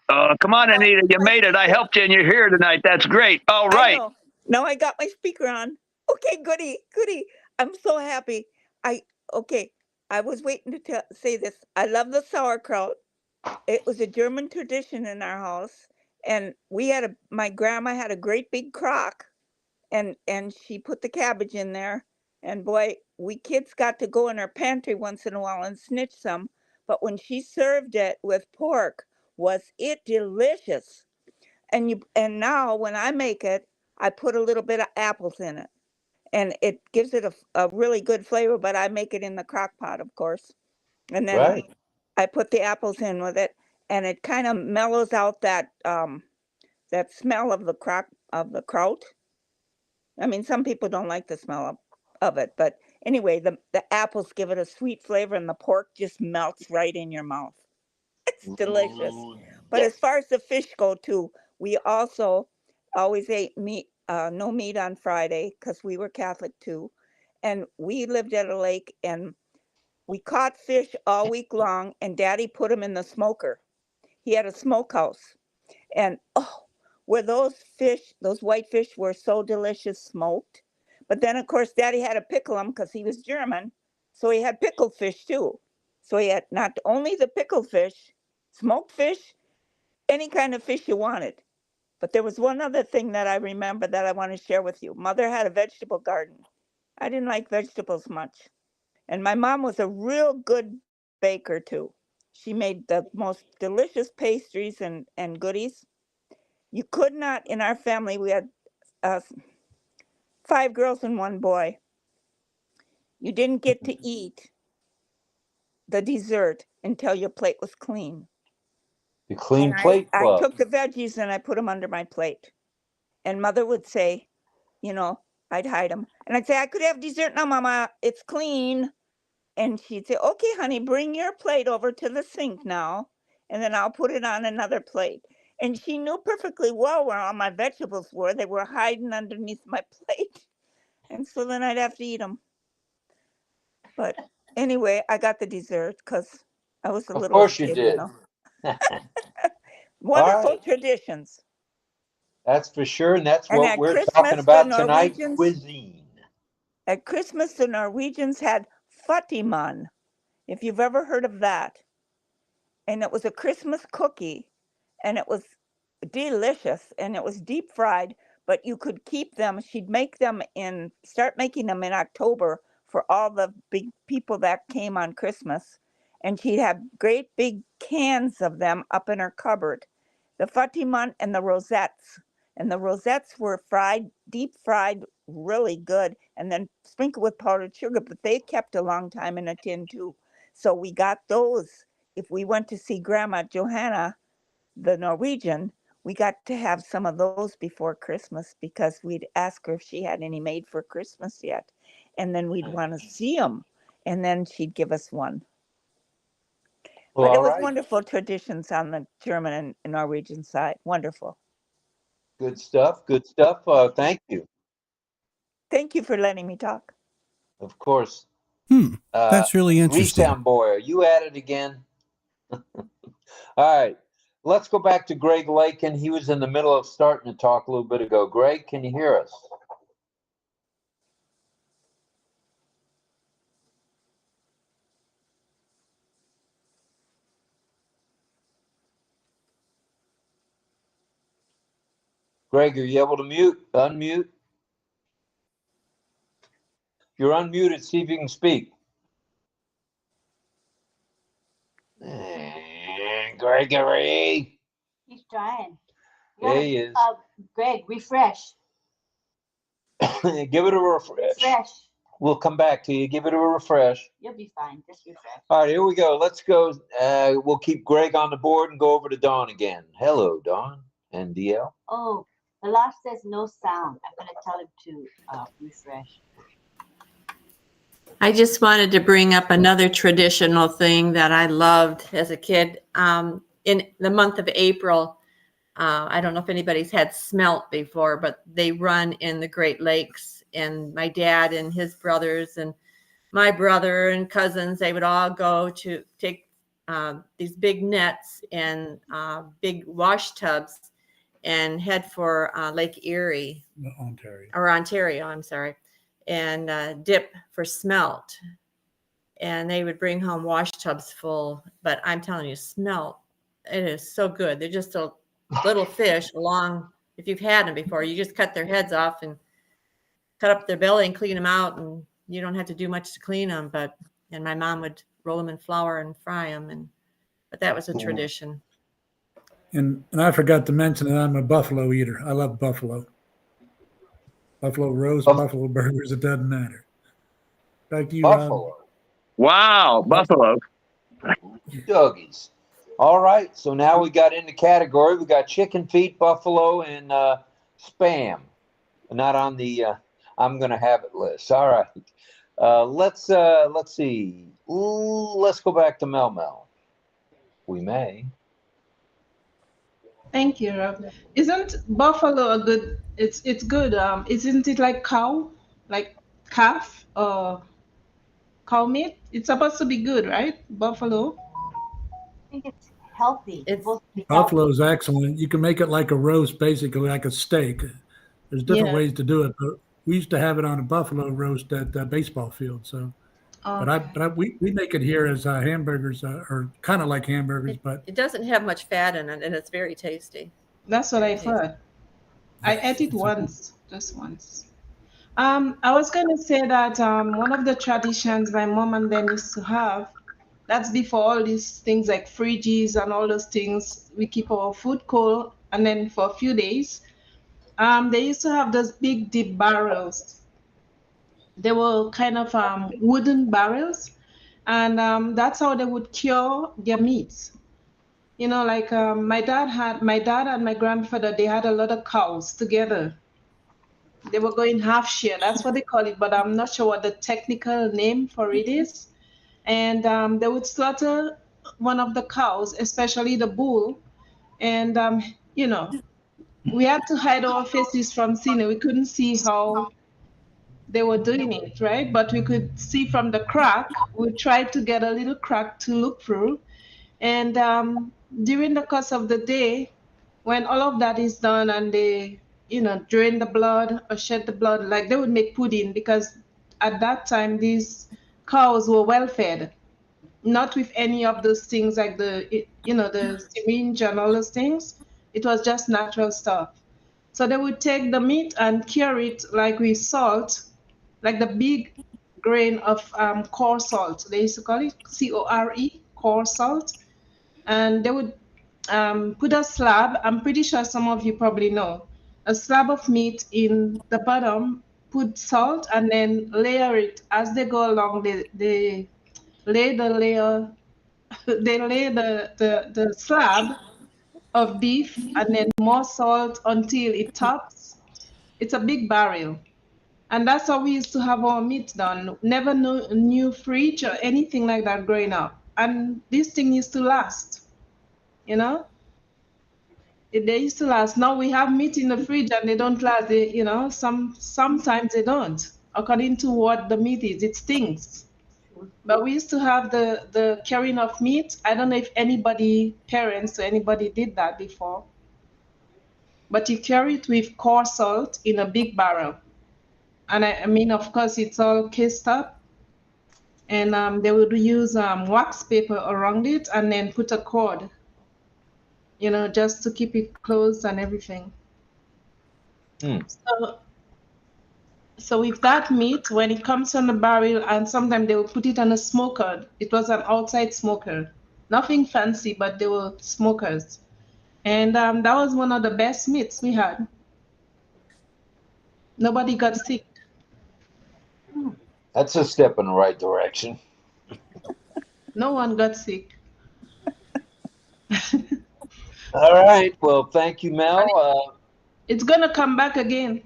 Come on, Anita. You made it. I helped you and you're here tonight. That's great. All I right. know. Now I got my speaker on. Okay, goody, goody. I'm so happy. Okay. I was waiting to say this. I love the sauerkraut. It was a German tradition in our house, and my grandma had a great big crock, and she put the cabbage in there. And boy, we kids got to go in her pantry once in a while and snitch some. But when she served it with pork, was it delicious? And now when I make it, I put a little bit of apples in it, and it gives it a really good flavor. But I make it in the crock pot, of course, and then Right. I put the apples in with it, and it kind of mellows out that smell of the kraut. I mean, some people don't like the smell of it, but anyway, the apples give it a sweet flavor, and the pork just melts right in your mouth. It's delicious. But as far as the fish go too, we also always ate meat, no meat on Friday because we were Catholic too, and we lived at a lake, and we caught fish all week long, and Daddy put them in the smoker. He had a smokehouse, and were those white fish were so delicious smoked. But then, of course, Daddy had to pickle them because he was German, so he had pickled fish too. So he had not only the pickled fish, smoked fish, any kind of fish you wanted. But there was one other thing that I remember that I want to share with you. Mother had a vegetable garden. I didn't like vegetables much. And my mom was a real good baker too. She made the most delicious pastries and goodies. You could not, in our family, we had 5 girls and 1 boy. You didn't get to eat the dessert until your plate was clean. The Clean And Plate I Club. took the veggies and I put them under my plate. And Mother would say, I'd hide them. And I'd say, I could have dessert now, Mama. It's clean. And she'd say, okay, honey, bring your plate over to the sink now. And then I'll put it on another plate. And she knew perfectly well where all my vegetables were. They were hiding underneath my plate. And so then I'd have to eat them. But anyway, I got the dessert because I was a Of little course you kid, did. Wonderful right. traditions. That's for sure. And that's And what at we're talking Christmas, the about tonight, Norwegians, cuisine. at Christmas, the Norwegians had fattigmann, if you've ever heard of that. And it was a Christmas cookie, and it was delicious, and it was deep fried, but you could keep them. She'd start making them in October for all the big people that came on Christmas. And she'd have great big cans of them up in her cupboard. The fattigmann and the rosettes. And the rosettes were deep fried, really good, and then sprinkled with powdered sugar, but they kept a long time in a tin too. So we got those. If we went to see Grandma Johanna, the Norwegian, we got to have some of those before Christmas because we'd ask her if she had any made for Christmas yet. And then we'd want to see them. And then she'd give us one. Well, But it all was right. wonderful traditions on the German and Norwegian side. Wonderful. Good stuff. Good stuff. Thank you. Thank you for letting me talk. Of course. That's really interesting. Rebound boy, are you at it again? All right. Let's go back to Greg Lakin. He was in the middle of starting to talk a little bit ago. Greg, can you hear us? Greg, are you able to unmute? You're unmuted. See if you can speak. Gregory. He's trying. There he is. Greg, refresh. Give it a refresh. Refresh. We'll come back to you. Give it a refresh. You'll be fine. Just refresh. All right, here we go. Let's go. We'll keep Greg on the board and go over to Dawn again. Hello, Dawn and DL. Oh, the last says no sound. I'm going to tell him to refresh. I just wanted to bring up another traditional thing that I loved as a kid. In the month of April, I don't know if anybody's had smelt before, but they run in the Great Lakes and my dad and his brothers and my brother and cousins, they would all go to take these big nets and big wash tubs and head for Lake Erie. Ontario, I'm sorry, and dip for smelt. And they would bring home wash tubs full. But I'm telling you, smelt, it is so good. They're just a little fish along. If you've had them before, you just cut their heads off and cut up their belly and clean them out, and you don't have to do much to clean them. And my mom would roll them in flour and fry them, but that was a tradition. And I forgot to mention that I'm a buffalo eater. I love buffalo. Buffalo roast, buffalo burgers, it doesn't matter. Back to you, Buffalo. Rob. Wow, buffalo. Doggies. All right, so now we got in the category. We got chicken feet, buffalo, and spam. Not on the I'm gonna have it list. All right. Let's see. Let's go back to Mel. We may. Thank you, Rob. Isn't buffalo a good? It's good. Isn't it like cow, like calf or cow meat? It's supposed to be good, right? Buffalo. I think it's healthy. It's Buffalo is excellent. You can make it like a roast, basically like a steak. There's different ways to do it, but we used to have it on a buffalo roast at the baseball field. So, we make it here as hamburgers, or kind of like hamburgers, but it doesn't have much fat in it, and it's very tasty. That's what I've heard. I ate it once, just once. I was going to say that one of the traditions my mom and them used to have, that's before all these things like fridges and all those things, we keep our food cold, and then for a few days, they used to have those big deep barrels. They were kind of wooden barrels, and that's how they would cure their meats. You know, like my dad and my grandfather, they had a lot of cows together. They were going half share. That's what they call it, but I'm not sure what the technical name for it is. And they would slaughter one of the cows, especially the bull. And, you know, we had to hide our faces from seeing it. We couldn't see how they were doing it, right? But we could see from the crack. We tried to get a little crack to look through. And during the course of the day, when all of that is done and they, you know, drain the blood or shed the blood, like they would make pudding, because at that time these cows were well fed, not with any of those things like the, you know, the syringe and all those things. It was just natural stuff. So they would take the meat and cure it like with salt, like the big grain of coarse salt. They used to call it CORE, coarse salt. And they would put a slab. I'm pretty sure some of you probably know. A slab of meat in the bottom, put salt, and then layer it as they go along. They lay the layer, they lay the slab of beef, and then more salt until it tops. It's a big barrel. And that's how we used to have our meat done. Never knew fridge or anything like that growing up. And this thing used to last, you know? They used to last. Now we have meat in the fridge and they don't last. They, you know, sometimes they don't. According to what the meat is, it stinks. But we used to have the curing of meat. I don't know if anybody, parents or anybody did that before. But you cure it with coarse salt in a big barrel. And I mean, of course, it's all cased up. And they would use wax paper around it and then put a cord, you know, just to keep it closed and everything. So with that meat, when it comes on the barrel, and sometimes they will put it on a smoker. It was an outside smoker. Nothing fancy, but they were smokers. And that was one of the best meats we had. Nobody got sick. That's a step in the right direction. No one got sick. All right. Well, thank you, Mel. It's going to come back again.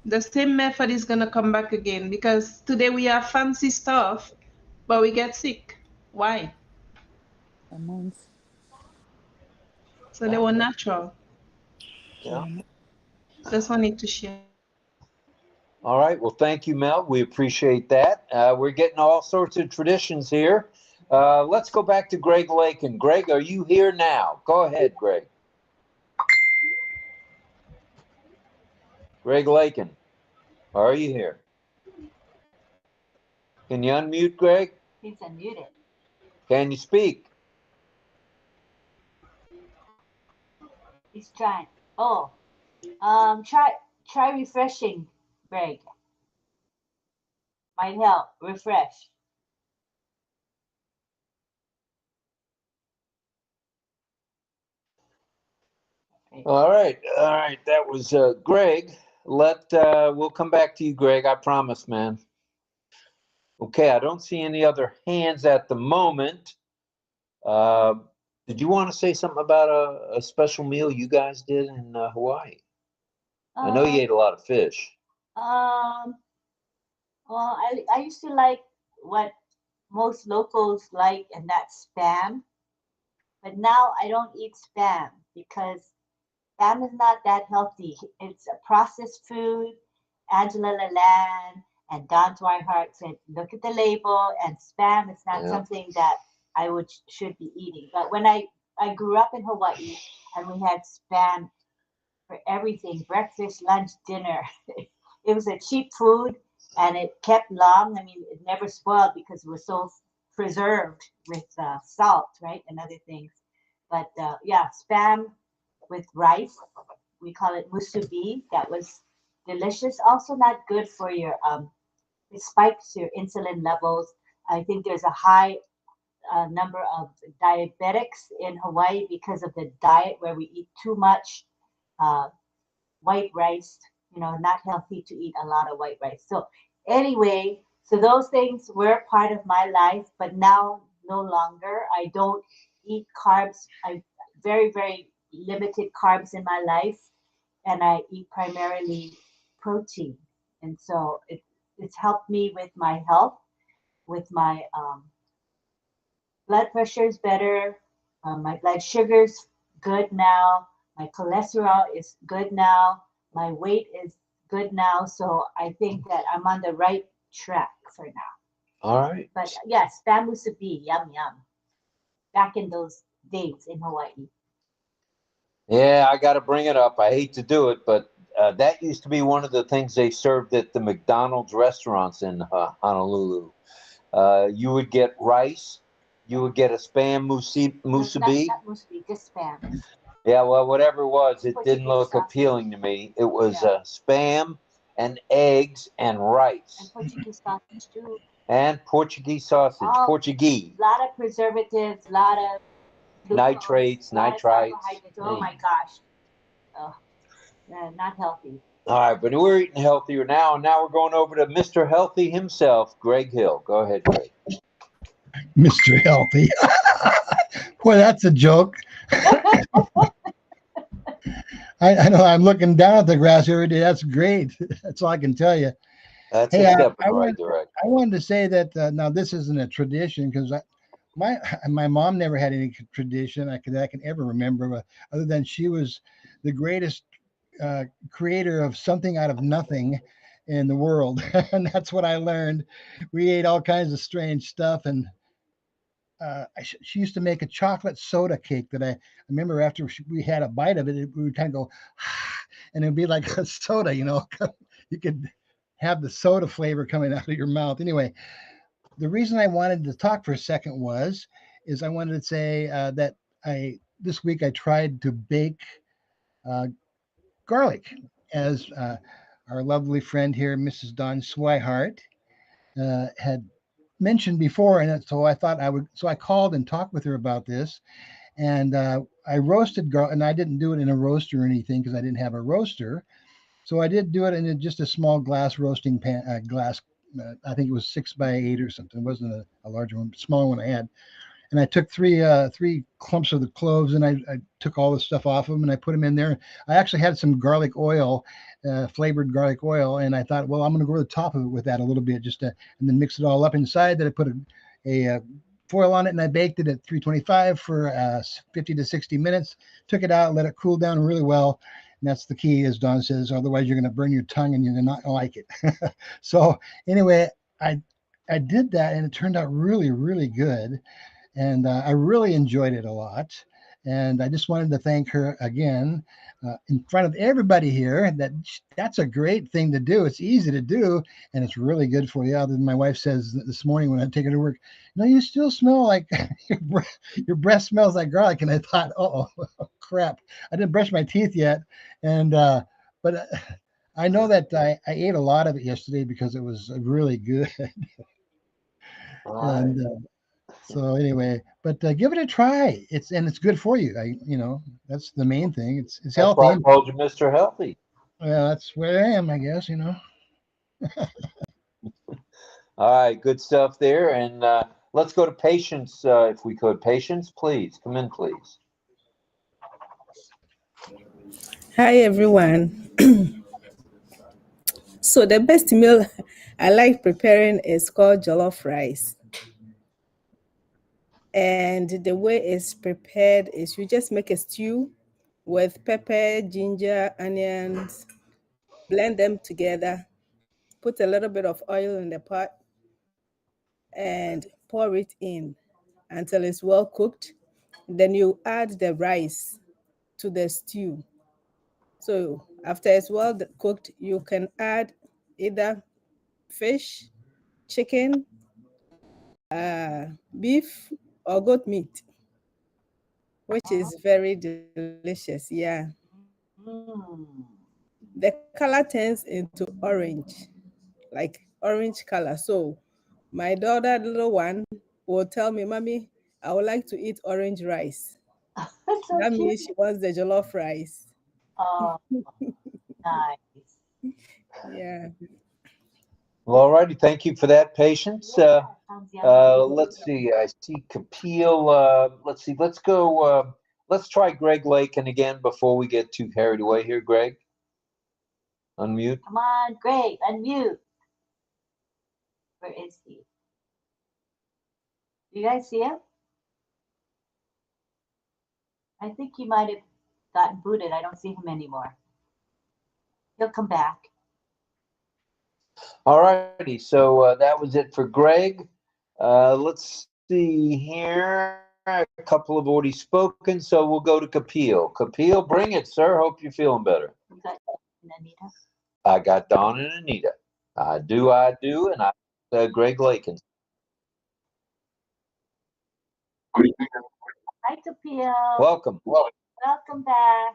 The same method is going to come back again, because today we have fancy stuff, but we get sick. Why? So they were natural. Yeah. Just wanted to share. All right. Well, thank you, Mel. We appreciate that. We're getting all sorts of traditions here. Let's go back to Greg Lakin. Greg, are you here now? Go ahead, Greg. Greg Lakin, are you here? Can you unmute, Greg? He's unmuted. Can you speak? He's trying. Oh, try refreshing, Greg. Might help. Refresh. All right. That was Greg. We'll come back to you, Greg. I promise, man. Okay, I don't see any other hands at the moment. Did you want to say something about a special meal you guys did in Hawaii? I know you ate a lot of fish. Well, I used to like what most locals like, and that's spam. But now I don't eat spam because spam is not that healthy. It's a processed food. Angela Lalande and Don Twihart said, look at the label, and spam is not something that I should be eating. But when I grew up in Hawaii and we had spam for everything, breakfast, lunch, dinner. It was a cheap food and it kept long. I mean, it never spoiled because it was so preserved with salt, right, and other things. But spam with rice, we call it musubi. That was delicious. Also not good for your it spikes your insulin levels. I think there's a high number of diabetics in Hawaii because of the diet where we eat too much white rice. Not healthy to eat a lot of white rice. So anyway, so those things were part of my life, but now no longer. I don't eat carbs. I very, very limited carbs in my life, and I eat primarily protein. And so it's helped me with my health, with my blood pressure is better, my blood sugar's good now, my cholesterol is good now, my weight is good now. So I think that I'm on the right track for now. All right. But yes, spam musubi, yum yum. Back in those days in Hawaii. Yeah, I got to bring it up. I hate to do it, but that used to be one of the things they served at the McDonald's restaurants in Honolulu. You would get rice. You would get a spam musubi. Not musubi, just spam. Yeah, well, whatever it was, it didn't look appealing to me. It was spam and eggs and rice. And Portuguese sausage too. And Portuguese sausage, Portuguese. A lot of preservatives, a lot of nitrates, nitrites. Oh my gosh. Not healthy. All right, but we're eating healthier now. And now we're going over to Mr. Healthy himself, Greg Hill. Go ahead, Greg. Mr. Healthy. Boy, that's a joke. I know I'm looking down at the grass every day. That's great. That's all I can tell you. That's a step in the right direction. I wanted to say that now this isn't a tradition because my mom never had any tradition I can ever remember, other than she was the greatest creator of something out of nothing in the world. And that's what I learned. We ate all kinds of strange stuff, and she used to make a chocolate soda cake that I remember after we had a bite of it, we would kind of go, and it'd be like a soda, you could have the soda flavor coming out of your mouth. Anyway, the reason I wanted to talk for a second is I wanted to say that this week I tried to bake garlic, as our lovely friend here, Mrs. Dawn Swihart, had mentioned before, and so I thought I would. So I called and talked with her about this, and I roasted garlic, and I didn't do it in a roaster or anything because I didn't have a roaster. So I did do it in just a small glass roasting pan, glass. I think it was 6x8 or something. It wasn't a larger one, small one I had. And I took three clumps of the cloves, and I took all the stuff off of them, and I put them in there. I actually had some garlic oil, flavored garlic oil, and I thought, well, I'm going to go to the top of it with that a little bit, and then mix it all up inside. Then I put a foil on it, and I baked it at 325 for 50 to 60 minutes. Took it out, let it cool down really well, and And that's the key, as Don says. Otherwise, you're going to burn your tongue and you're not going to like it. So anyway, I did that, and it turned out really, really good. And I really enjoyed it a lot. And I just wanted to thank her again in front of everybody here. That's a great thing to do. It's easy to do, and it's really good for you. Other than my wife says this morning when I take her to work, no, you still smell like your breath smells like garlic. And I thought, oh crap, I didn't brush my teeth yet. And but I know that I ate a lot of it yesterday because it was really good. And so anyway, but give it a try. It's good for you. That's the main thing. It's That's healthy. why I called you Mr. Healthy. Well, that's where I am, I guess. All right, good stuff there. And let's go to Patience, if we could. Patience, please come in, please. Hi, everyone. So the best meal I like preparing is called jollof rice. And the way it's prepared is you just make a stew with pepper, ginger, onions, blend them together, put a little bit of oil in the pot, and pour it in until it's well cooked. Then you add the rice to the stew. So after it's well cooked, you can add either fish, chicken, beef, or goat meat, which is very delicious. Yeah. The color turns into orange, like orange color. So my daughter, the little one, will tell me, Mommy, I would like to eat orange rice. So That cute. means she wants the jollof rice. Oh, nice. Yeah. Well, all righty. Thank you for that, Patience. Let's see. I see Kapil. Let's see. Let's go. Let's try Greg Lakin again before we get too carried away here. Greg, unmute. Come on, Greg, unmute. Where is he? Do you guys see him? I think he might have gotten booted. I don't see him anymore. He'll come back. All righty. So that was it for Greg. Let's see here. A couple have already spoken, so we'll go to Kapil. Kapil, bring it, sir. Hope you're feeling better. You got Anita? I got Don and Anita. I do, and I Greg Lakin. Hi, Kapil. Welcome. Welcome back.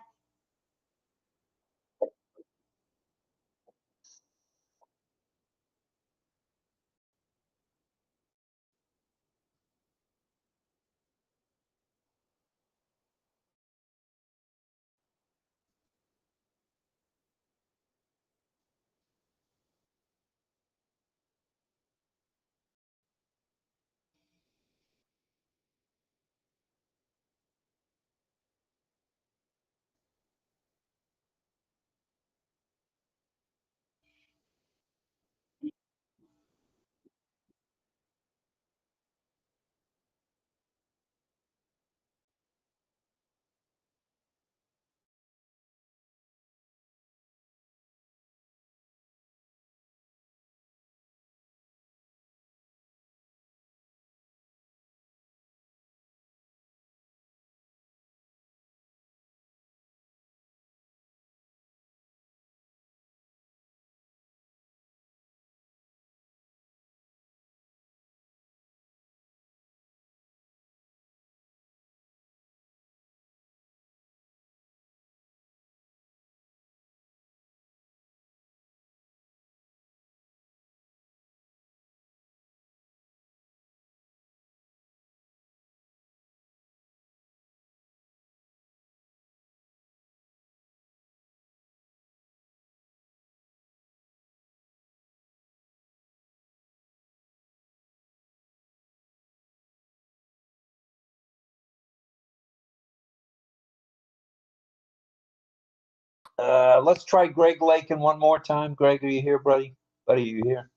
Let's try Greg Lakin one more time. Greg, are you here, buddy? Buddy, are you here?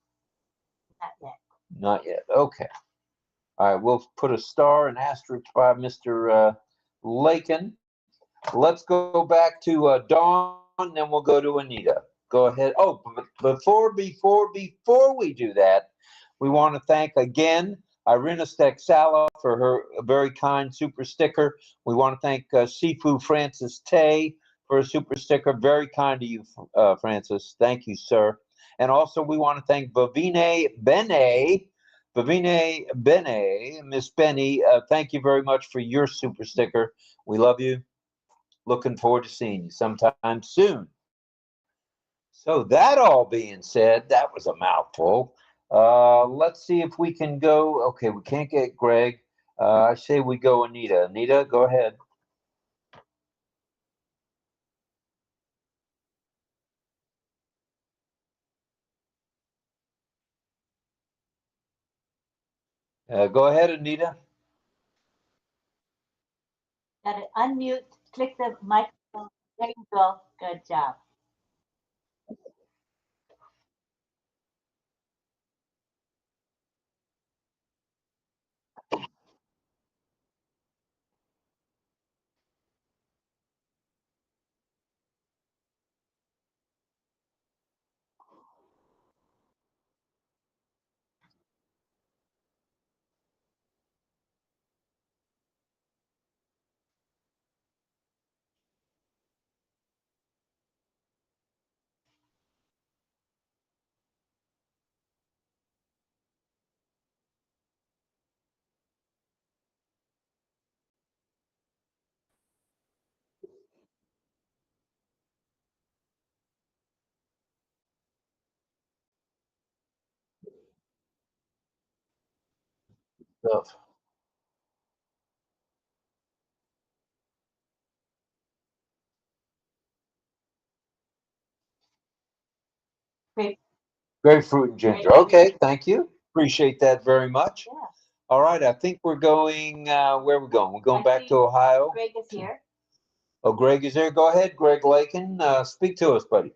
Not yet. Not yet. Okay. All right. We'll put a star and asterisk by Mr. Lakin. Let's go back to Dawn and then we'll go to Anita. Go ahead. Oh, before we do that, we want to thank again Irina Steksala for her very kind super sticker. We want to thank Sifu Francis Tay for a super sticker. Very kind to you, Francis. Thank you, sir. And also we want to thank Vavine Bene, Miss Benny. Thank you very much for your super sticker. We love you. Looking forward to seeing you sometime soon. So that all being said, that was a mouthful. Let's see if we can go. Okay, we can't get Greg. I say we go Anita. Anita, go ahead. Go ahead, Anita. Got to unmute, click the microphone. There you go. Good job. Stuff. Grapefruit and ginger. Okay, thank you. Appreciate that very much. Yeah. All right, I think we're going. Where are we going? We're going back to Ohio. Greg is here. Oh, Greg is there. Go ahead, Greg Lakin. Speak to us, buddy.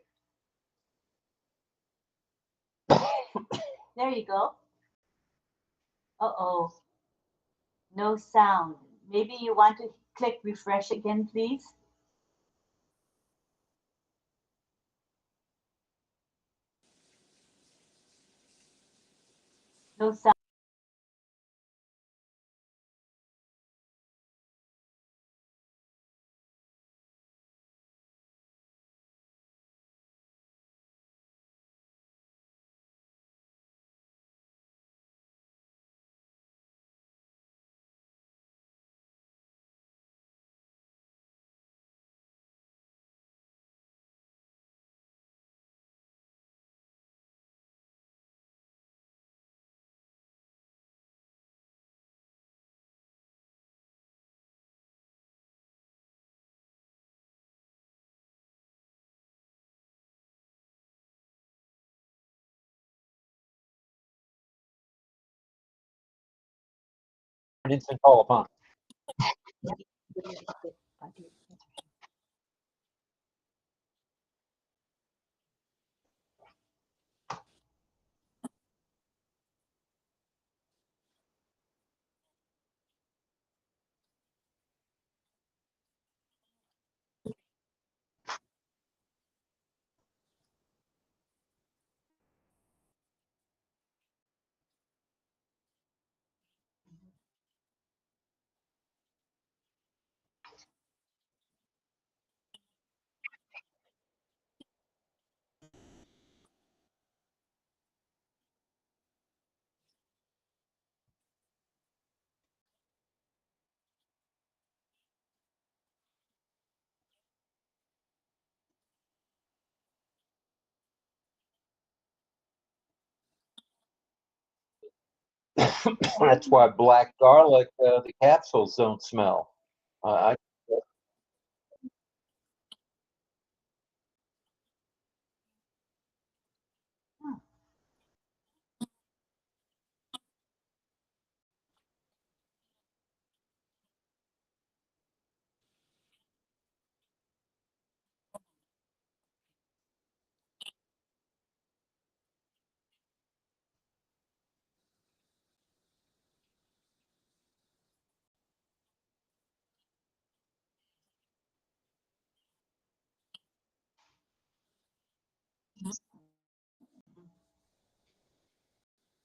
There you go. Uh-oh. No sound. Maybe you want to click refresh again, please. No sound. An instant call upon. That's why black garlic, the capsules don't smell. I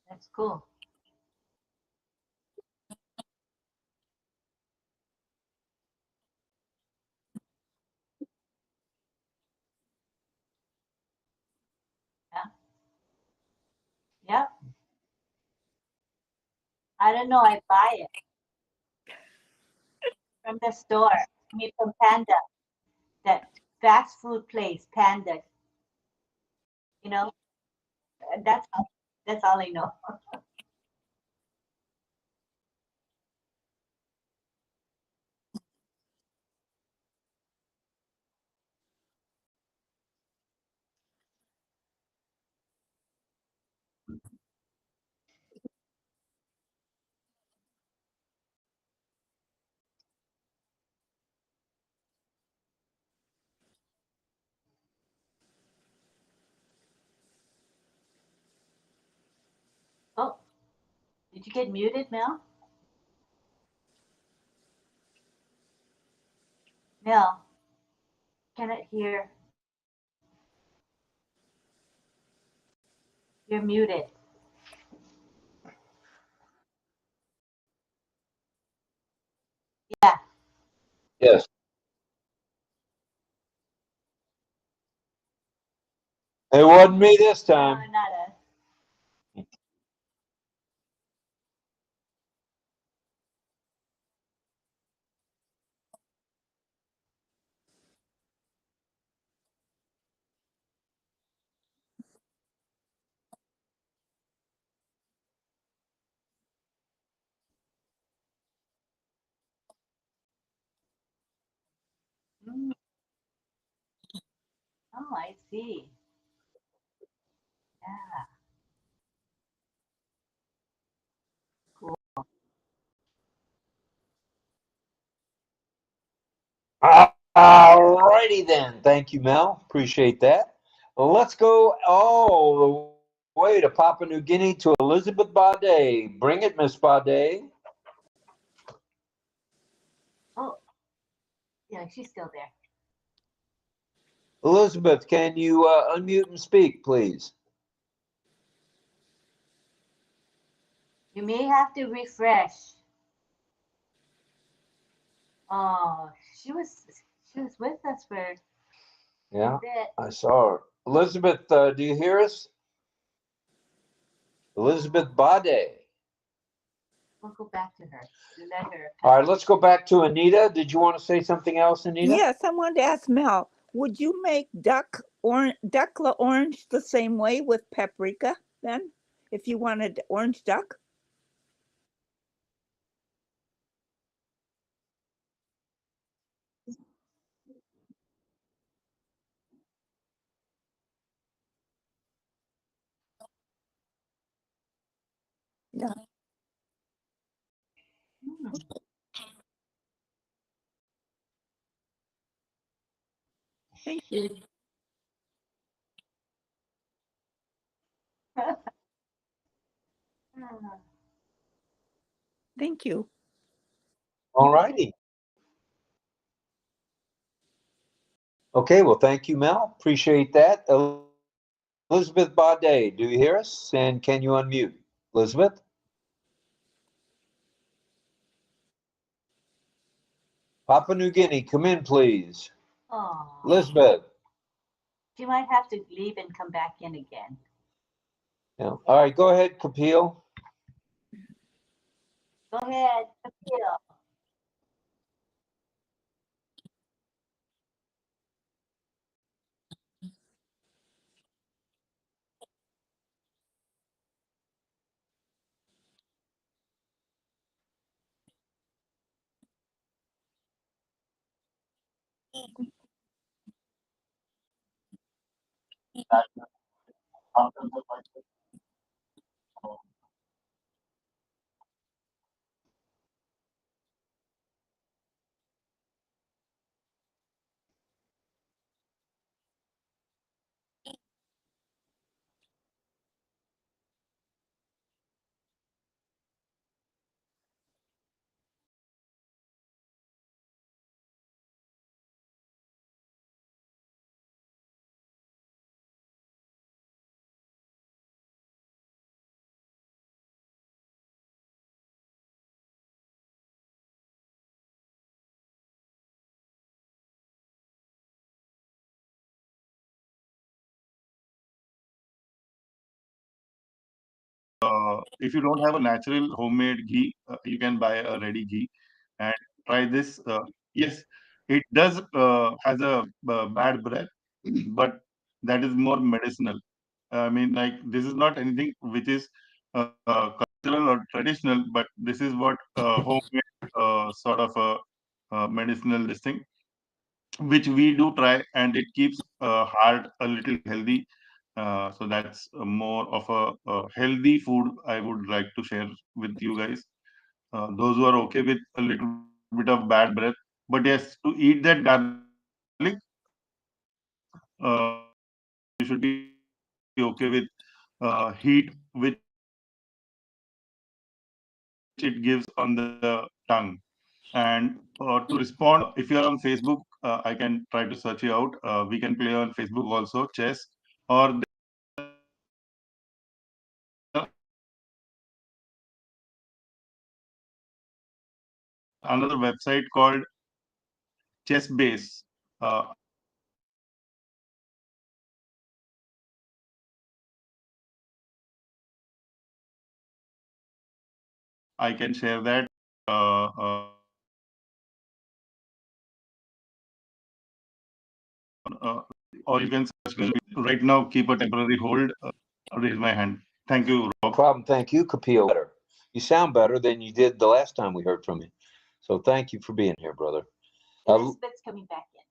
That's cool. Yeah. Yep. I don't know. I buy it from the store. I mean, from Panda, that fast food place, Panda. You know, that's all I know. Oh, did you get muted, Mel? Mel, cannot hear. You're muted. Yeah. Yes. It wasn't me this No, time. not us. Mm. Oh, I see. Yeah. Cool. All righty then. Thank you, Mel. Appreciate that. Well, let's go all the way to Papua New Guinea to Elizabeth Bade. Bring it, Miss Bade. Oh, yeah, she's still there. Elizabeth, can you unmute and speak, please? You may have to refresh. Oh, she was with us for a Yeah, bit. I saw her. Elizabeth, do you hear us? Elizabeth Bade. We'll go back to her. Let her. All right, let's go back to Anita. Did you want to say something else, Anita? Yes, I wanted to ask Mel, would you make duck la orange the same way with paprika then? If you wanted orange duck? Yeah. Hmm. Thank you. Thank you. All righty. Okay, well, thank you, Mel. Appreciate that. Elizabeth Bade, do you hear us? And can you unmute? Elizabeth? Papua New Guinea, come in, please. Oh, Elizabeth. she might have to leave and come back in again. Yeah. All right, go ahead, Kapil. Go ahead, Akil. if you don't have a natural homemade ghee, you can buy a ready ghee and try this. Yes, it does has a bad breath, but that is more medicinal. I mean, like this is not anything which is cultural or traditional, but this is what homemade sort of a medicinal this thing, which we do try, and it keeps heart a little healthy. So that's more of a healthy food I would like to share with you guys. Those who are okay with a little bit of bad breath, but yes, to eat that garlic, you should be okay with heat which it gives on the tongue. And to respond, if you are on Facebook, I can try to search you out. We can play on Facebook also, chess, or there is another website called Chess Base. I can share that. Or you can search me right now. Keep a temporary hold. Raise my hand. Thank you, Rob. Problem. Thank you, Kapil. Better. You sound better than you did the last time we heard from you. So thank you for being here, brother. Elizabeth's coming back in.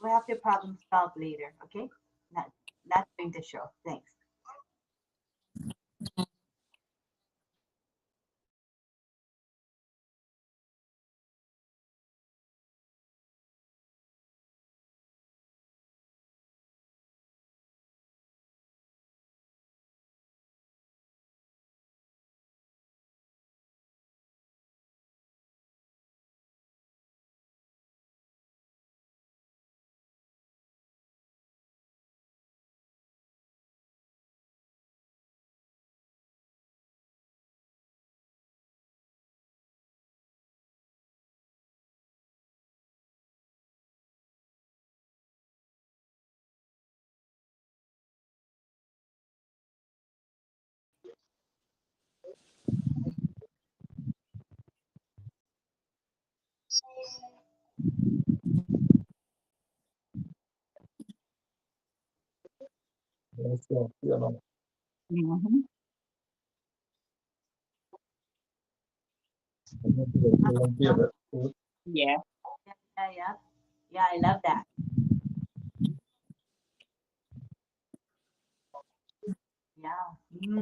we'll have to problem solve later, okay? Not during the show. Thanks. Mhm. Yeah. Yeah, I love that. Yeah. Mm.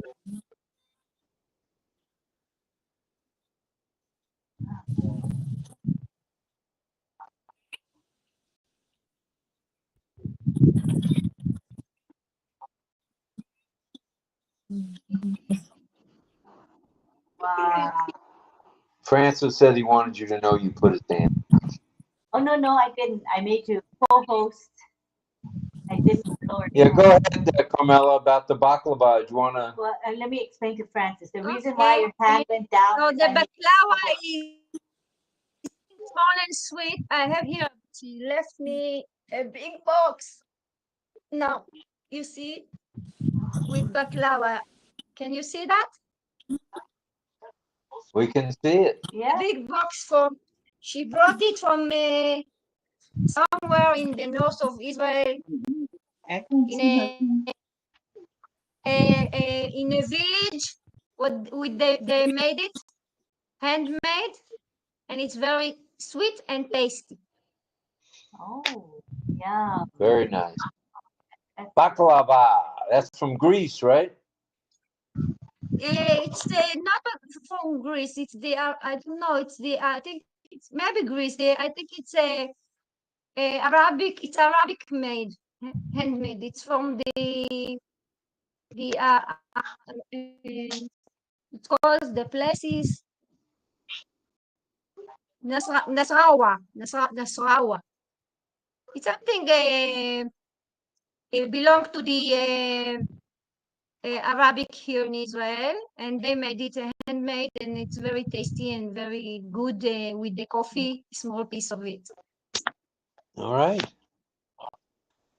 Wow. Francis said he wanted you to know you put his hand. Oh no, I didn't. I made you co-host. I didn't lower Yeah, your go hand. ahead, Carmela, about the baklava. Do you want to? Well, let me explain to Francis. The reason why your hand went down So is the I made baklava is small and sweet. I have here. She left me a big box. Now, you see, with baklava. Can you see that? We can see it. Yeah. Big box from. She brought it from somewhere in the north of Israel. I can In see her. in a village. What with they made it handmade, and it's very sweet and tasty. Oh, yeah. Very nice. Baklava. That's from Greece, right? It's not from Greece. It's the I don't know. It's the I think it's maybe Greece. I think it's a Arabic. It's Arabic made handmade. It's from the it's called the place is Nasrawa. It's something it belongs to the Arabic here in Israel, and they made it handmade, and it's very tasty and very good with the coffee. Small piece of it. All right.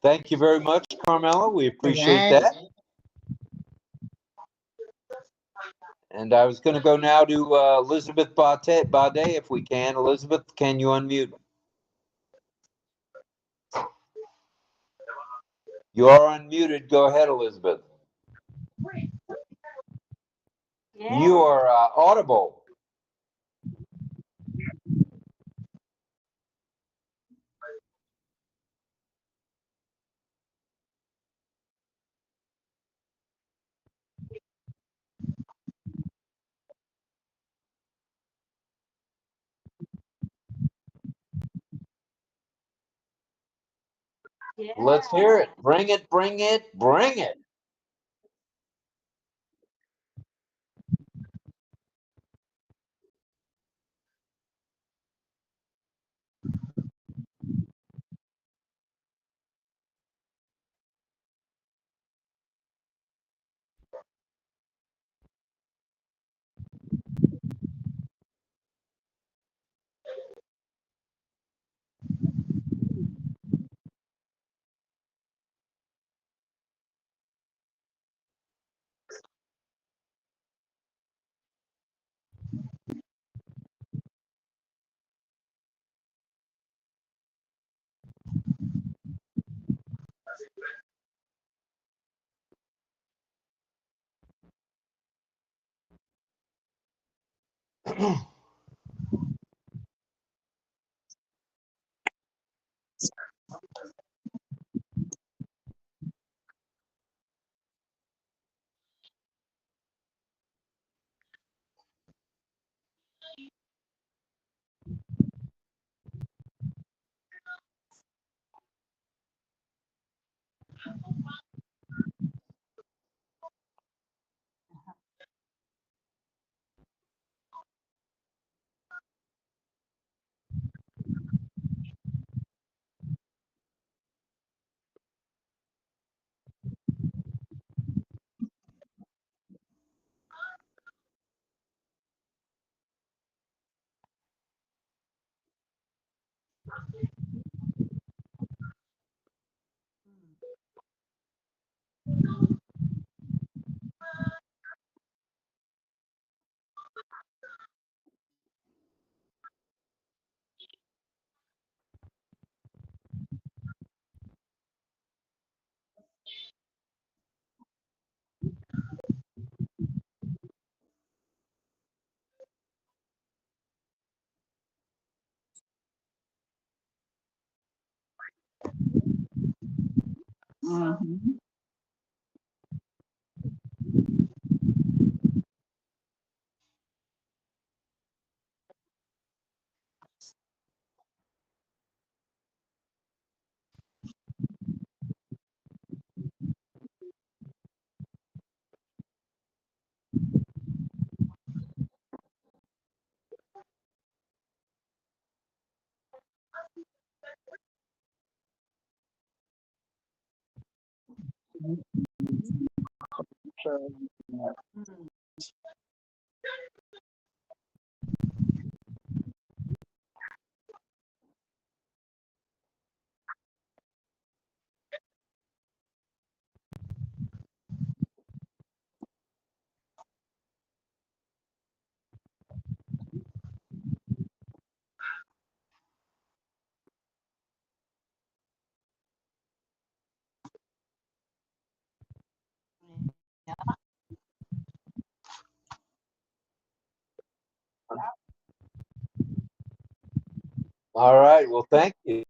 Thank you very much, Carmela. We appreciate Right. that. And I was going to go now to Elizabeth Bade, if we can. Elizabeth, can you unmute? You are unmuted. Go ahead, Elizabeth. Yeah. You are audible. Yeah. Let's hear it. Bring it, bring it, bring it. Mhm. All right. Well, thank you.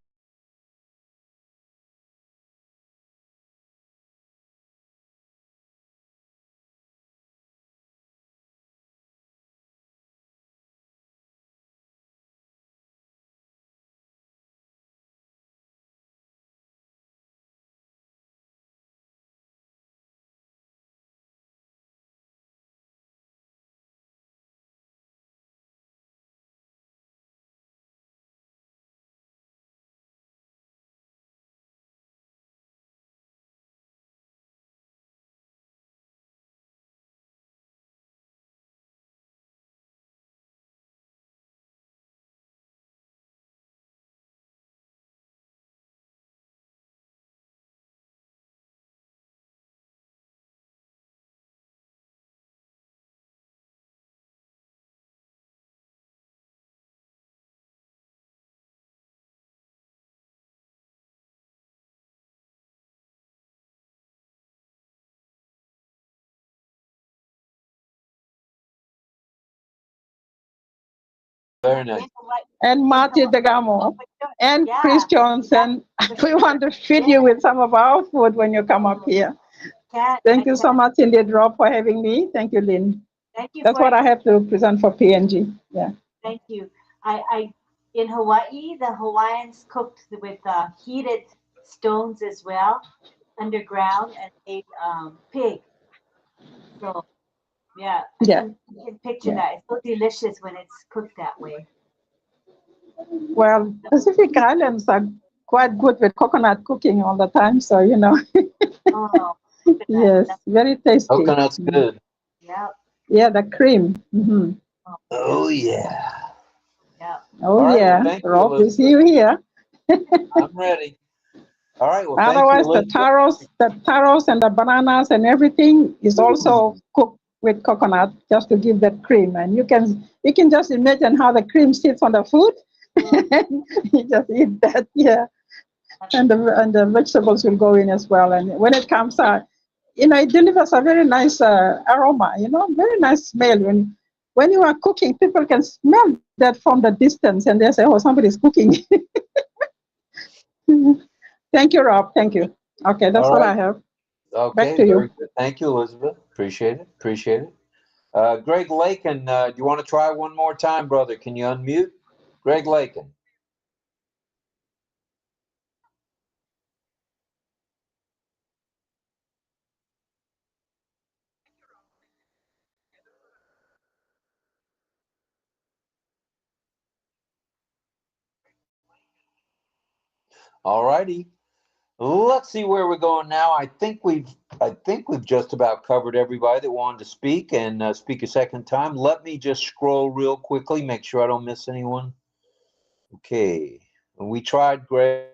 Very nice. And Marty Degamo and Chris Johnson. We want to feed you with some of our food when you come up here. Thank you so much indeed, Rob, for having me. Thank you, Lynn. Thank you. That's what I have to present for PNG. Yeah. Thank you. I in Hawaii, the Hawaiians cooked with heated stones as well, underground, and ate pig. So yeah, you can picture that. It's so delicious when it's cooked that way. Well, Pacific Islands are quite good with coconut cooking all the time, so you know. Oh, yes, very tasty. Coconut's good. Yeah. Yeah, the cream. Mm-hmm. Oh yeah. Yeah. Oh All right, yeah, well, thank you, Rob, we see you Elizabeth. here. I'm ready. All right. Well, thank you, Otherwise, Elizabeth. the taros and the bananas and everything is also cooked with coconut just to give that cream. And you can just imagine how the cream sits on the food. You just eat that, yeah. And the vegetables will go in as well. And when it comes out, it delivers a very nice aroma. Very nice smell. When you are cooking, people can smell that from the distance, and they say, "Oh, somebody's cooking." Thank you, Rob. Thank you. Okay, that's all I have. Okay, Back to very you. good. Thank you, Elizabeth. Appreciate it. Appreciate it. Greg Lakin, do you want to try one more time, brother? Can you unmute? Greg Lakin. All righty. Let's see where we're going now. I think we've just about covered everybody that wanted to speak and speak a second time. Let me just scroll real quickly, make sure I don't miss anyone. Okay. We tried Greg.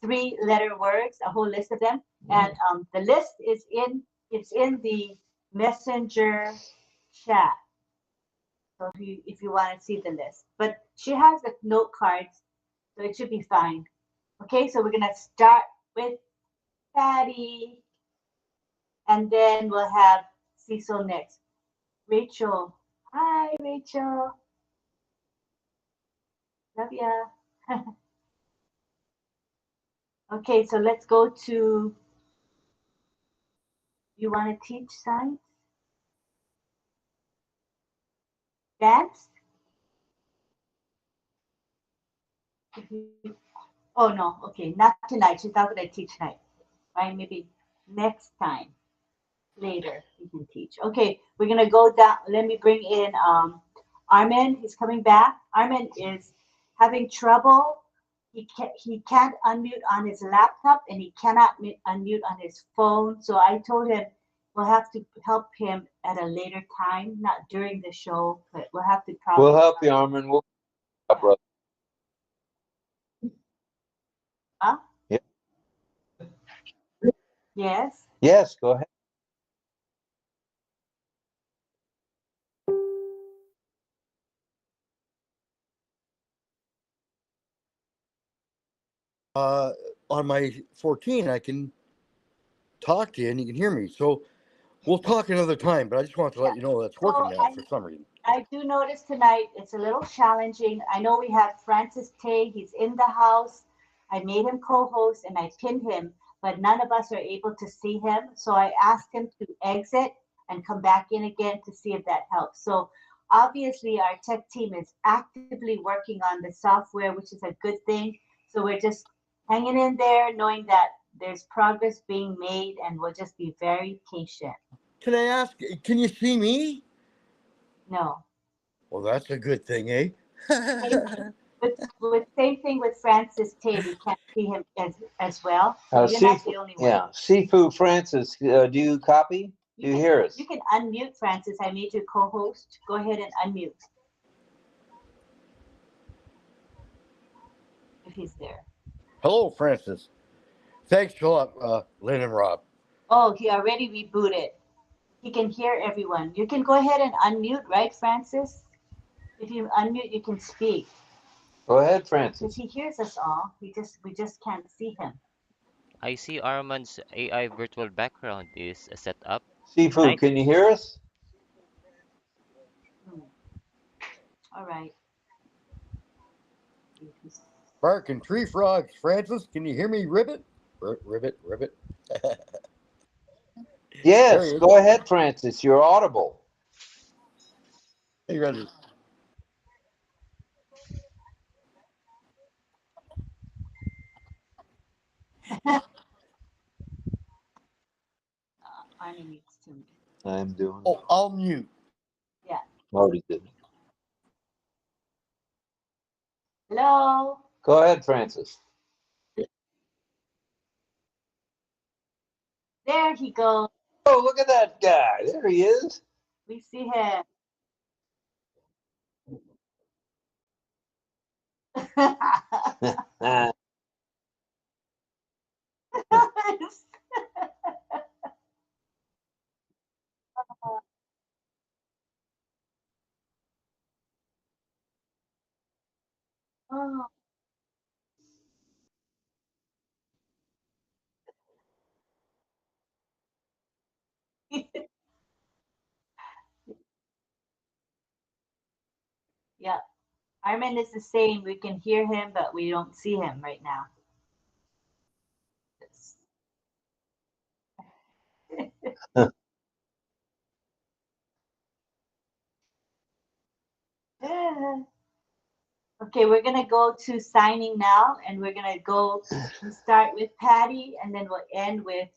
Three-letter words, a whole list of them, and the list is in the messenger chat. So if you want to see the list, but she has the note cards, so it should be fine. Okay, so we're gonna start with Patty, and then we'll have Cecil next. Rachel, hi Rachel, love ya. Okay, so let's go to. You want to teach science? Dance? Oh no, okay, not tonight. She's not gonna teach tonight. Right? Maybe next time. Later you can teach. Okay, we're gonna go down. Let me bring in Armin. He's coming back. Armin is having trouble. He can't unmute on his laptop and he cannot unmute on his phone. So I told him we'll have to help him at a later time, not during the show, but we'll have to probably. We'll help you, Armin. We'll help, brother. Huh? Yeah. Yes. Yes, go ahead. On my 14, I can talk to you and you can hear me. So we'll talk another time, but I just want to let you know that's working now for some reason. I do notice tonight it's a little challenging. I know we have Francis Tay. He's in the house. I made him co-host and I pinned him, but none of us are able to see him. So I asked him to exit and come back in again to see if that helps. So obviously our tech team is actively working on the software, which is a good thing. So we're just hanging in there, knowing that there's progress being made, and we'll just be very patient. Can I ask, can you see me? No. Well, that's a good thing, eh? with same thing with Francis Tay, we can't see him as well. So you're not the only one. Yeah, Seafood Francis, do you copy? Do you hear us? You can unmute Francis. I made you co-host. Go ahead and unmute if he's there. Hello, Francis. Thanks a lot, Lynn and Rob. Oh, he already rebooted. He can hear everyone. You can go ahead and unmute, right, Francis? If you unmute, you can speak. Go ahead, Francis. Because he hears us all. We just can't see him. I see Armand's AI virtual background is set up. Seafood, Nice. can you hear us? All right. Barking tree frogs. Francis, can you hear me, Ribbit? Ribbit. Yes, go ahead, Francis. You're audible. Hey, ready? Armin needs to. I'm doing. Oh, I'll mute. Yeah. Already did. Hello. Go ahead, Francis. There he goes. Oh, look at that guy. There he is. We see him. Oh. Yeah. Armin is the same. We can hear him, but we don't see him right now. Okay, we're gonna go to signing now, and we're gonna go start with Patty, and then we'll end with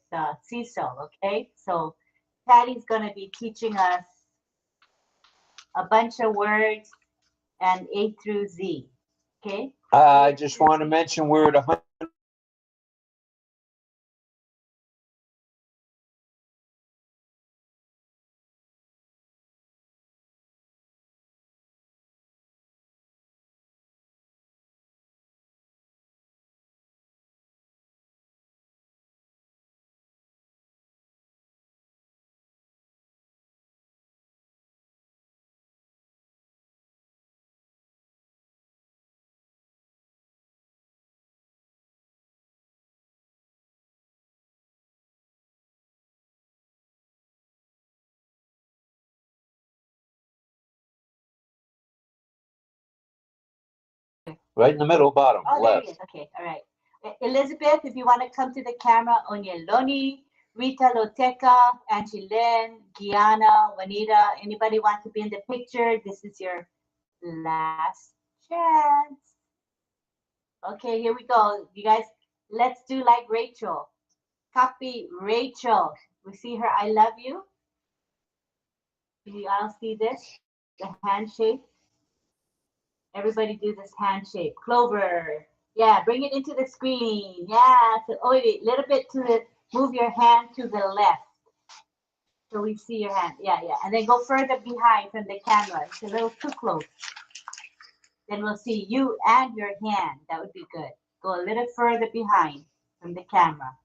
Cecil. Okay, so Patty's gonna be teaching us a bunch of words and A through Z. Okay. I just want to mention we're at 100. Right in the middle, bottom, Oh, left. there he is. Okay, all right. Elizabeth, if you want to come to the camera, Onyeloni, Rita Loteca, Angeline, Gianna, Juanita, anybody want to be in the picture? This is your last chance. Okay, here we go. You guys, let's do like Rachel. Copy Rachel. We see her, I love you. Can you all see this? The handshake. Everybody do this handshake. Clover. Yeah, bring it into the screen. Yeah. So, oh, wait, little bit to the, move your hand to the left. So we see your hand. Yeah, yeah. And then go further behind from the camera. It's a little too close. Then we'll see you and your hand. That would be good. Go a little further behind from the camera.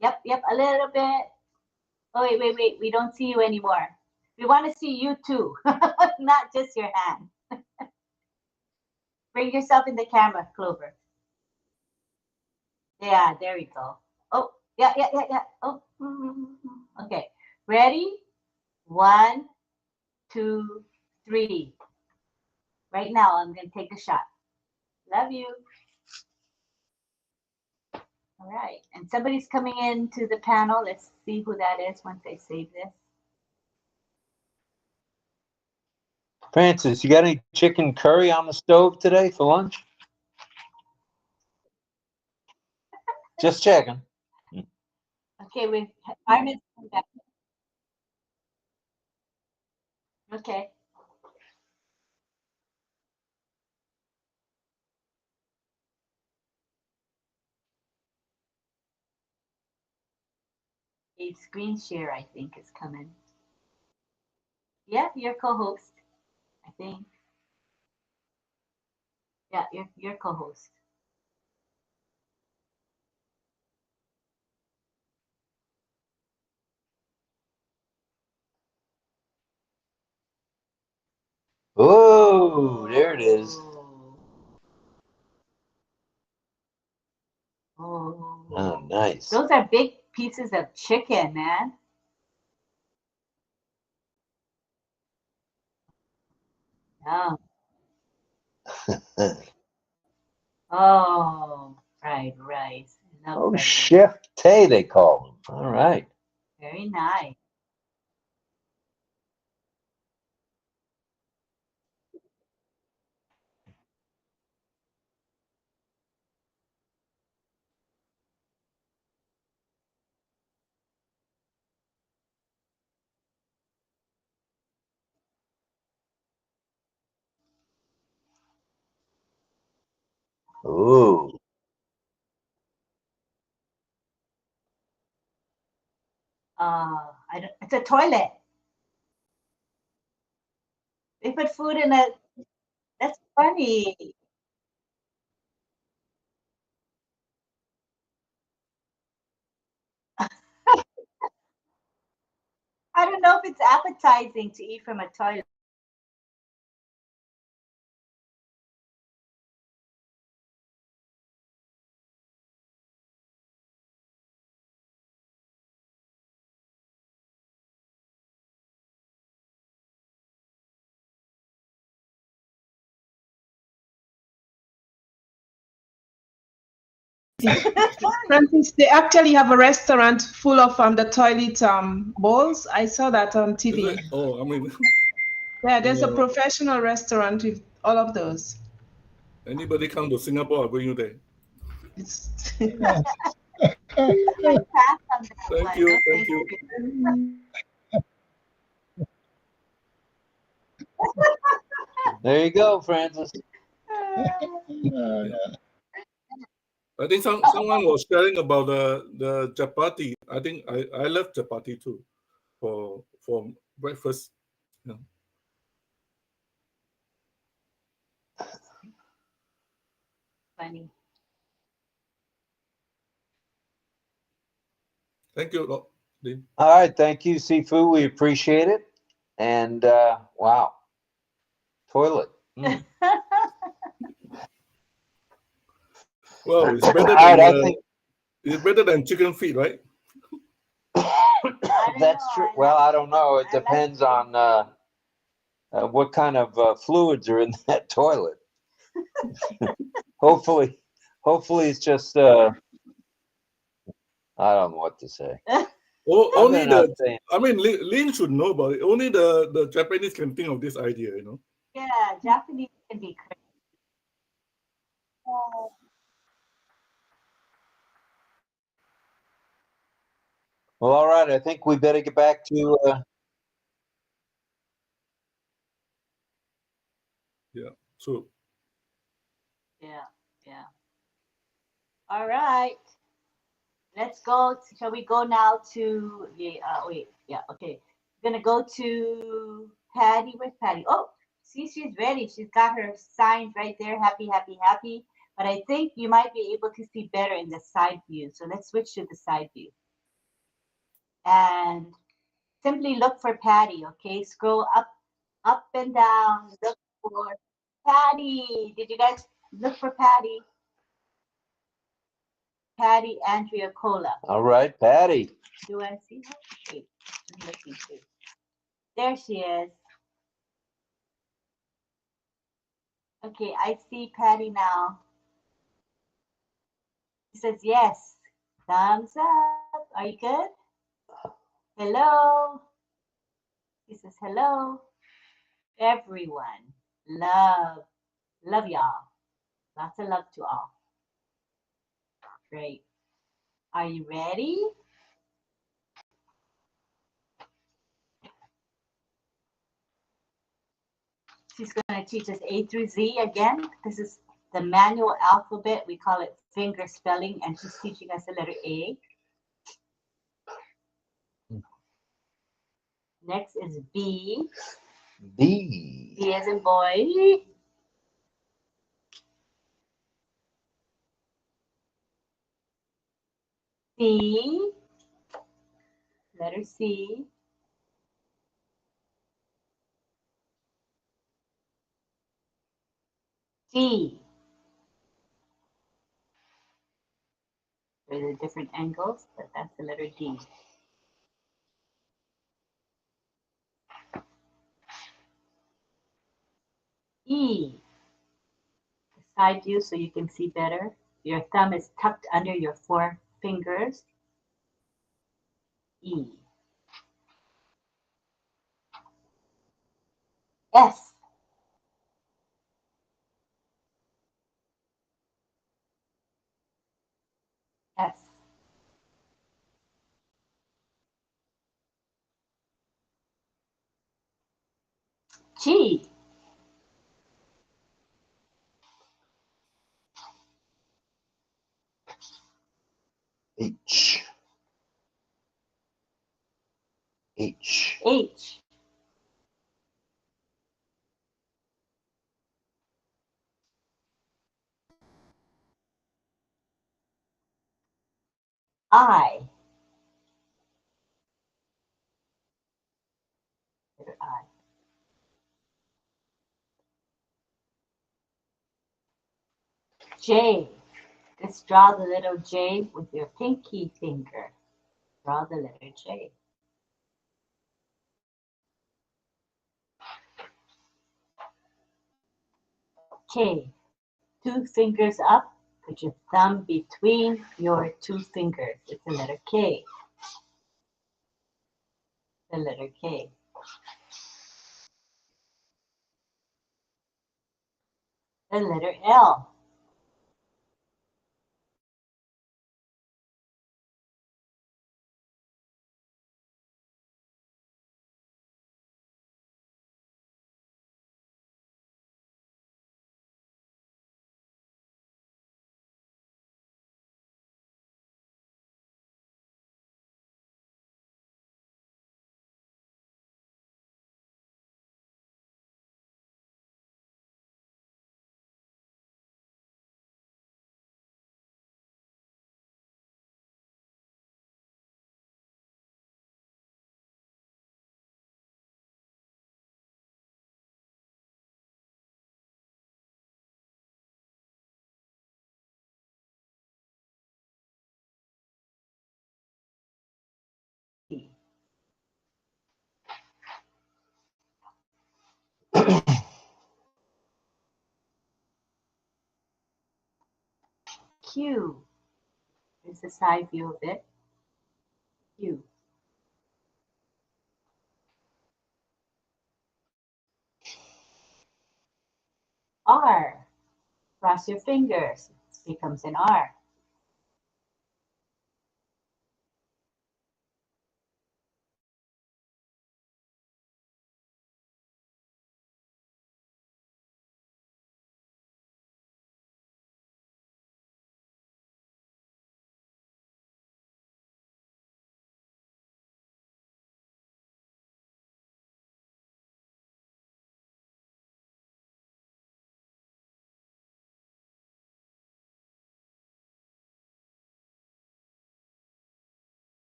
Yep, yep, a little bit. Oh, wait. We don't see you anymore. We want to see you too, not just your hand. Bring yourself in the camera, Clover. Yeah, there we go. Oh, yeah. Oh, okay. Ready? 1, 2, 3. Right now, I'm going to take a shot. Love you. All right. And somebody's coming into the panel. Let's see who that is once I save this. Francis, you got any chicken curry on the stove today for lunch? Just checking. Okay, Armin's coming back. Okay. A screen share, I think, is coming. Yeah, your co-host, I think. Yeah, your co-host. Oh, there it is. Oh, nice. Those are big pieces of chicken, man. Oh. Oh, fried rice. Oh, Chef Tay, they call him. All right. Very nice. Ooh. It's a toilet. They put food in a. That's funny. I don't know if it's appetizing to eat from a toilet. Francis, they actually have a restaurant full of the toilet bowls. I saw that on TV. Oh, I mean, Yeah, there's a professional restaurant with all of those. anybody come to Singapore, I'll bring you there. Thank you. Thank you. There you go, Francis. I think someone was sharing about the chapati. I think I love chapati too for breakfast. Yeah. Funny. Thank you, Lynn. All right, thank you, Sifu. We appreciate it. And wow, toilet. Mm. Well, it's better All than right, I think it's better than chicken feet, right? that's true. Well, I don't know. It depends on what kind of fluids are in that toilet. hopefully it's just I don't know what to say. Only I mean, Lynn should know about it. Only the Japanese can think of this idea, you know. Yeah, Japanese can be crazy. Well, all right. I think we better get back to. Yeah. So. Yeah. All right. Let's go. Shall we go now to the? Wait. Yeah. Okay. We're gonna go to Patty. Where's Patty? Oh, see, she's ready. She's got her signs right there. Happy, happy, happy. But I think you might be able to see better in the side view. So let's switch to the side view. And simply look for Patty, okay? Scroll up and down. Look for Patty. Did you guys look for Patty? Patty Andrea Cola. All right, Patty. Do I see her? Wait, I'm looking too. There she is. Okay, I see Patty now. She says yes. Thumbs up. Are you good? Hello. He says hello. Everyone. Love y'all. Lots of love to all. Great. Are you ready? She's going to teach us A through Z again. This is the manual alphabet. We call it finger spelling, and she's teaching us the letter A. Next is B. B. B as in boy. C. Letter C. D. There's different angles, but that's the letter D. E. Side view so you can see better. Your thumb is tucked under your four fingers. E. S. S. G. H. H. H. I. Letter I. J. Just draw the little J with your pinky finger. Draw the letter J. K. Two fingers up Put your thumb between your two fingers. It's the letter K. The letter K. The letter L. Q is the side view of it. Q. R. Cross your fingers. It becomes an R.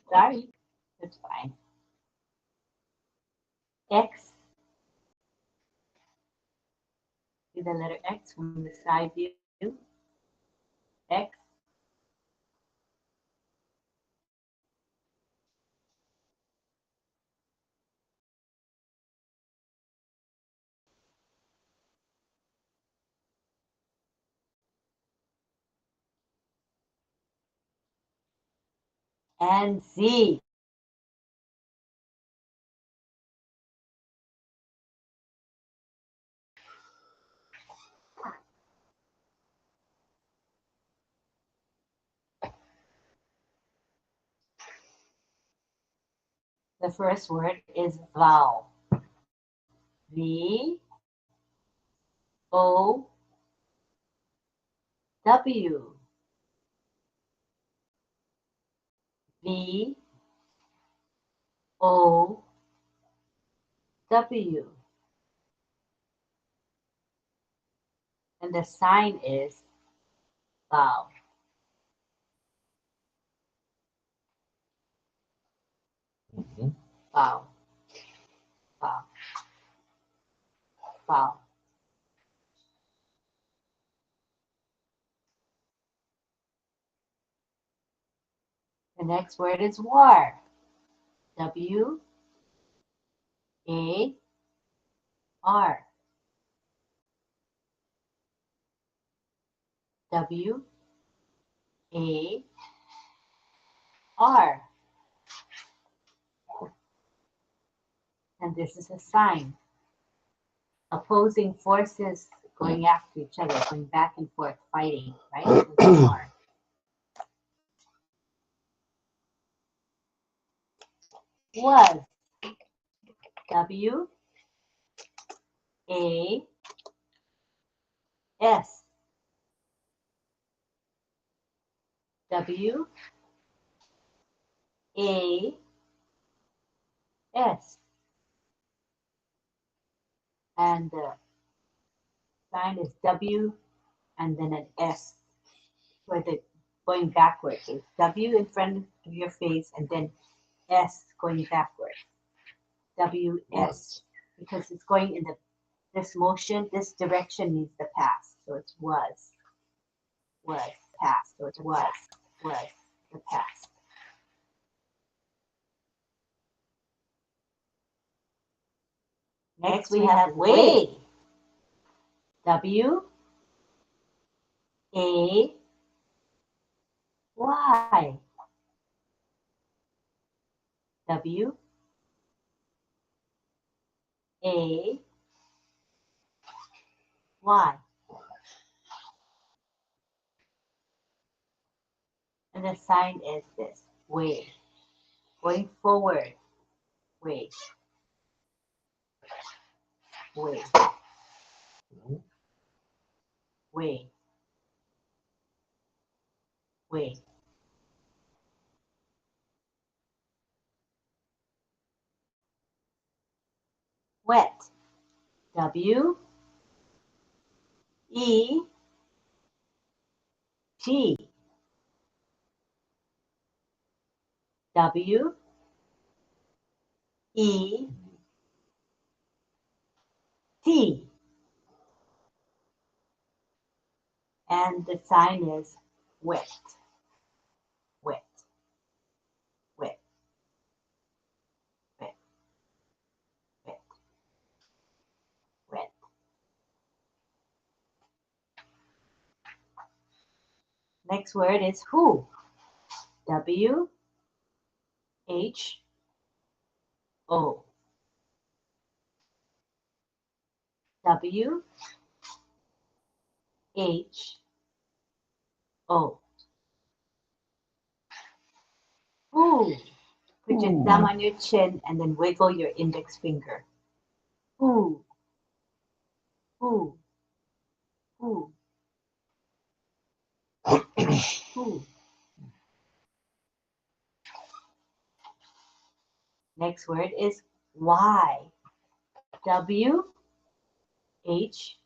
Sorry, that's fine. X. See the letter X from the side view. X. And Z. The first word is vowel. V O W. V O W. And the sign is vowel. Vowel. Vowel. Vowel. The next word is war. W A R. W A R. And this is a sign. Opposing forces going after each other, going back and forth, fighting, right? War. Was. W A S. W A S. And the sign is W and then an S where the going backwards. So it's W in front of your face and then S going backwards. WS. Because it's going in this motion, this direction means the past. So it's was, past. So it was, the past. Next we have way. W A Y. W A Y. And the sign is this, way. Going forward, way. Way. Way. Way. Wet. W E T. W E T. And the sign is wet. Wet. Wet. Wet. Wet. Wet. Next word is who. W H O. W H O. Who. Put your thumb on your chin and then wiggle your index finger. Who. Who. Who. Who. Next word is why. W H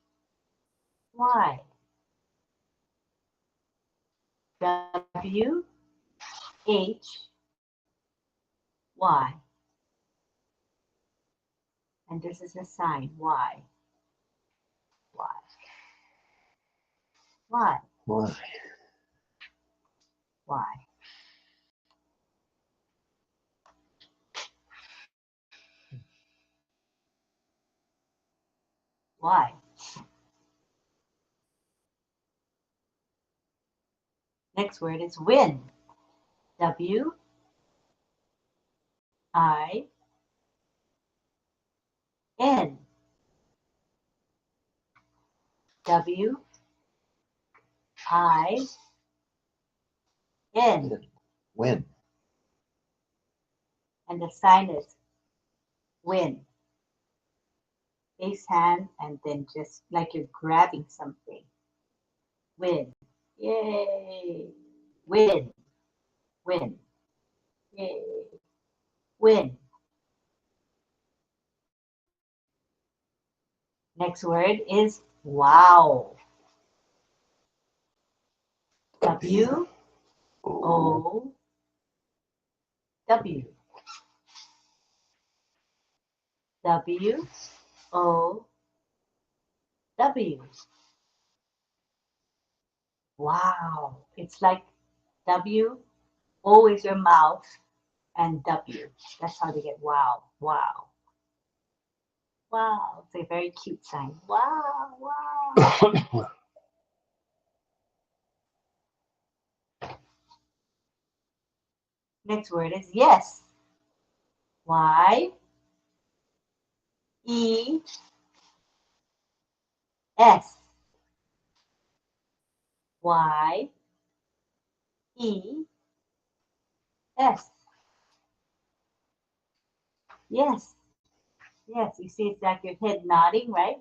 Y. W H Y. And this is a sign. Why? Why? Why? Why? Why? Why? Next word is win. W I N. W I N. Win. And the sign is win. Face hand and then just like you're grabbing something. Win. Yay. Win. Win. Yay. Win. Next word is wow. W O W. W O W. Wow. It's like W, O is your mouth, and W. That's how they get wow. Wow. Wow. It's a very cute sign. Wow. Wow. Next word is yes. Y E S. Y E S. Yes. Yes. You see it's like your head nodding, right?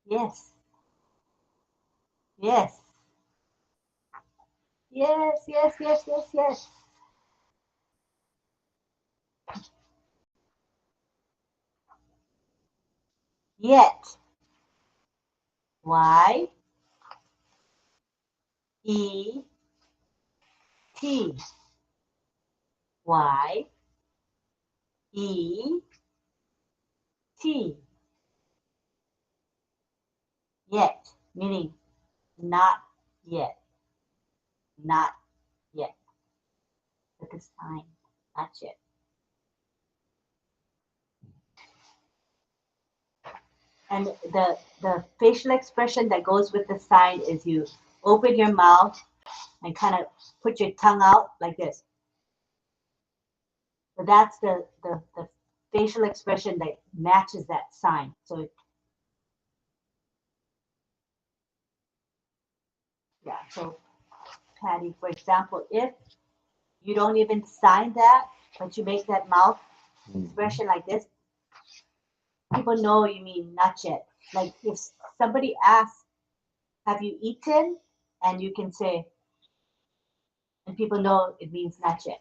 Yes. Yes. Yes, yes, yes, yes, yes. Yet. Y, E, T. Y, E, T. Yet, meaning not yet. Not yet. At this time, not yet. And the facial expression that goes with the sign is you open your mouth and kind of put your tongue out like this. So that's the facial expression that matches that sign. So yeah, so Patty, for example, if you don't even sign that, but you make that mouth expression like this, people know you mean not yet. Like if somebody asks, have you eaten? And you can say, and people know it means not yet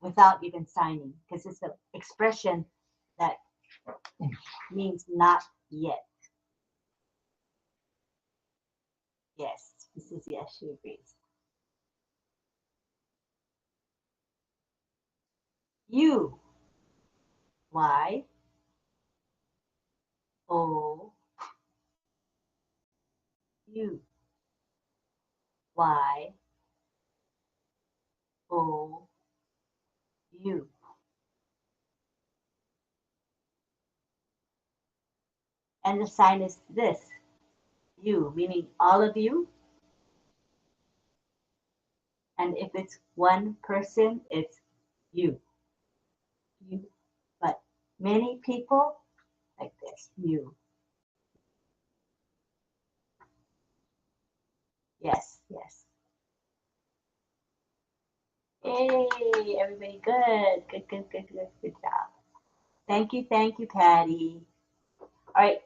without even signing, because it's an expression that means not yet. Yes, this is yes, she agrees. You, Y, O, U, Y, O, U. And the sign is this, you, meaning all of you. And if it's one person, it's you. You. But many people, like this, you. Yes, yes. Hey, everybody, good, good, good, good, good, good job. Thank you, Patty. All right,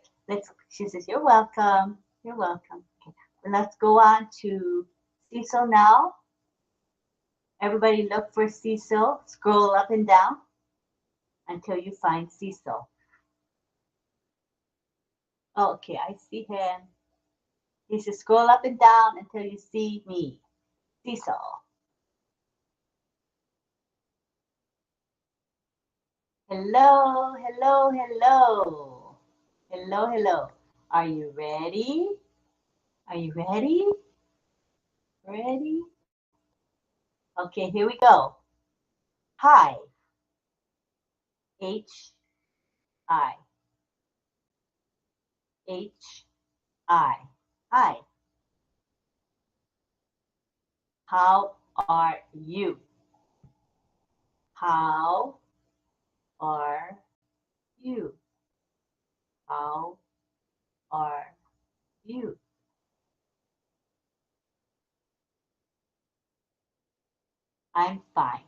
she says, you're welcome, you're welcome. Okay, let's go on to Cecil now. Everybody look for Cecil, scroll up and down until you find Cecil. Oh, okay, I see him. He says, scroll up and down until you see me, Cecil. Hello, hello, hello. Hello, hello. Are you ready? Are you ready? Ready? Okay, here we go. Hi. H-I. H-I. Hi. How are you? How are you? How are you? I'm fine.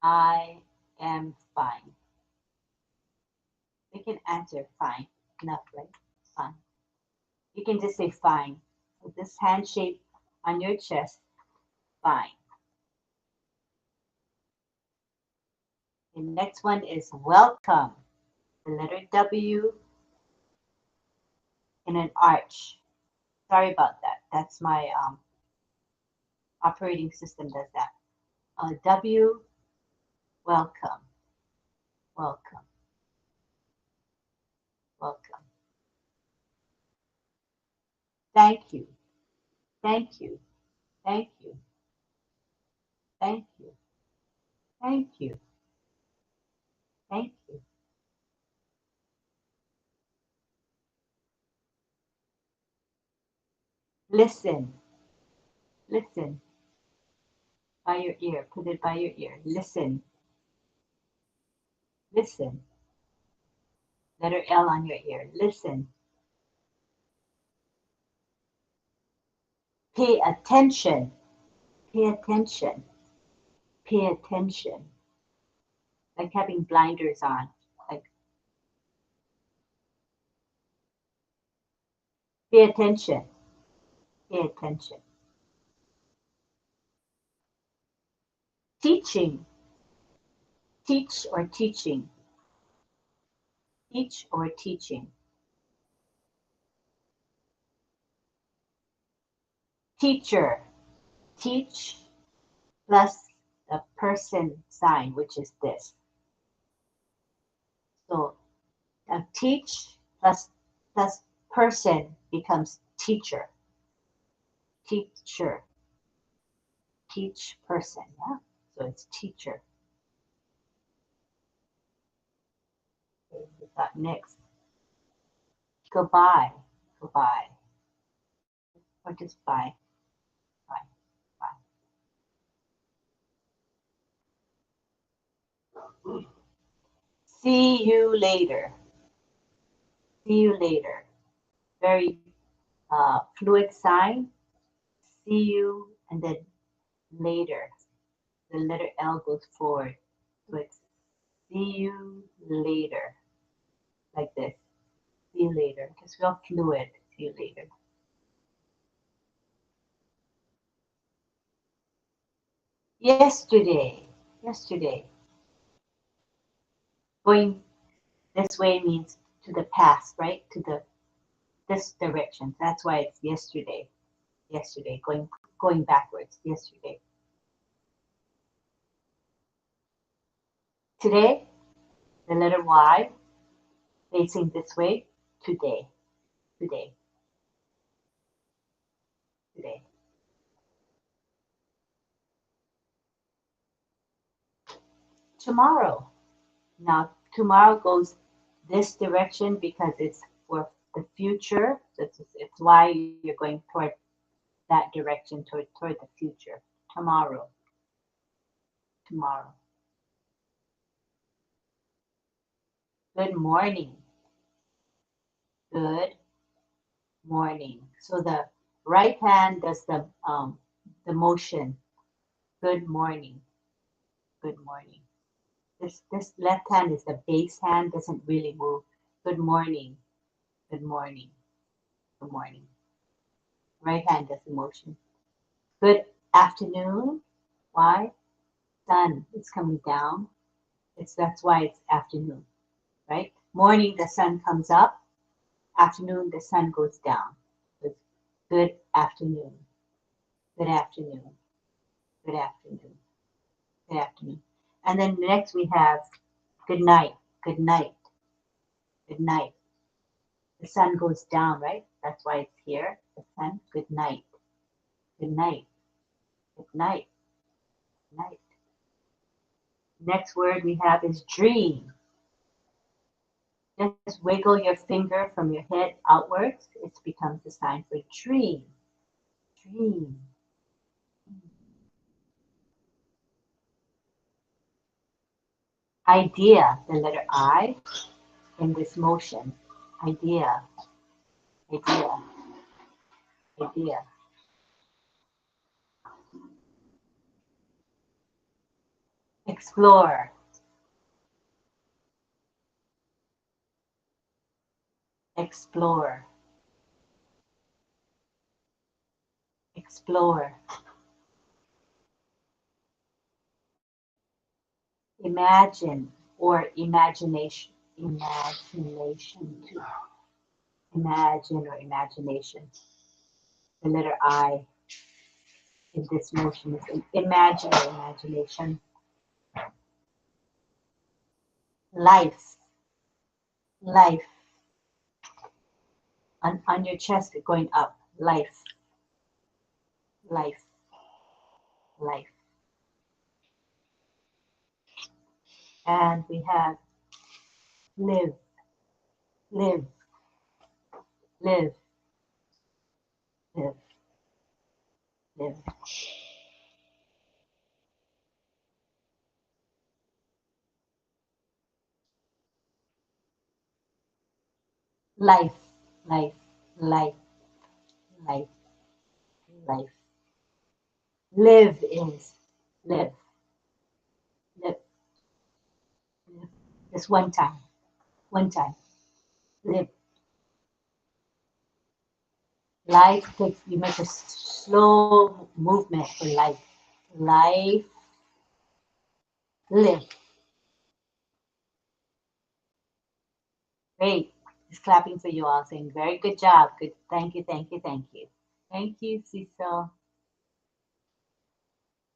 I am fine. We can answer fine. Enough, right? Fine. You can just say fine. With this hand shape on your chest, fine. The next one is welcome. The letter W in an arch. Sorry about that. That's my operating system does that. W, welcome. Welcome. Welcome. Thank you. Thank you. Thank you. Thank you. Thank you. Thank you. Listen. Listen. By your ear. Put it by your ear. Listen. Listen. Letter L on your ear. Listen. Pay attention. Pay attention. Pay attention. Like having blinders on. Like pay attention. Pay attention. Teaching. Teach or teaching. Teach or teaching. Teacher. Teach plus the person sign, which is this. So teach plus person becomes teacher. Teacher. Teach person, yeah? So it's teacher. Okay, we got next. Goodbye. Goodbye. What is bye? Bye. Bye. See you later. See you later. Very fluid sign. See you and then later. The letter L goes forward. So it's see you later. Like this. See you later. Because we're all fluid. See you later. Yesterday. Yesterday. Going this way means to the past, right? To this direction. That's why it's yesterday. Yesterday. Going backwards. Yesterday. Today, the letter Y facing this way. Today. Today. Today. Tomorrow. Now, tomorrow goes this direction because it's for the future. So it's why you're going toward that direction, toward the future. Tomorrow. Tomorrow. Good morning. Good morning. So the right hand does the motion. Good morning. Good morning. This left hand is the base hand, doesn't really move. Good morning. Good morning. Good morning. Right hand does the motion. Good afternoon. Why? Sun is coming down. That's why it's afternoon, right? Morning, the sun comes up. Afternoon, the sun goes down. It's good afternoon. Good afternoon. Good afternoon. Good afternoon. And then next we have good night. Good night. Good night. The sun goes down, right? That's why it's here. The sun. Good night. Good night. Good night. Good night. Next word we have is dream. Just wiggle your finger from your head outwards. It becomes a sign for dream. Dream. Idea, the letter I in this motion. Idea. Idea. Idea. Explore. Explore. Explore. Imagine or imagination. Imagination too. Imagine or imagination. The letter I in this motion is imagine or imagination. Life. Life. On your chest, going up. Life. Life. Life. And we have live. Live. Live. Live. Live. Life. Life. Life. Life. Life. Live is live. Live. Live. Just one time. One time. Live. Life takes, you make a slow movement for life. Life. Live. Great. Just clapping for you all, saying very good job. Good. Thank you. Thank you. Thank you. Thank you, Cecil.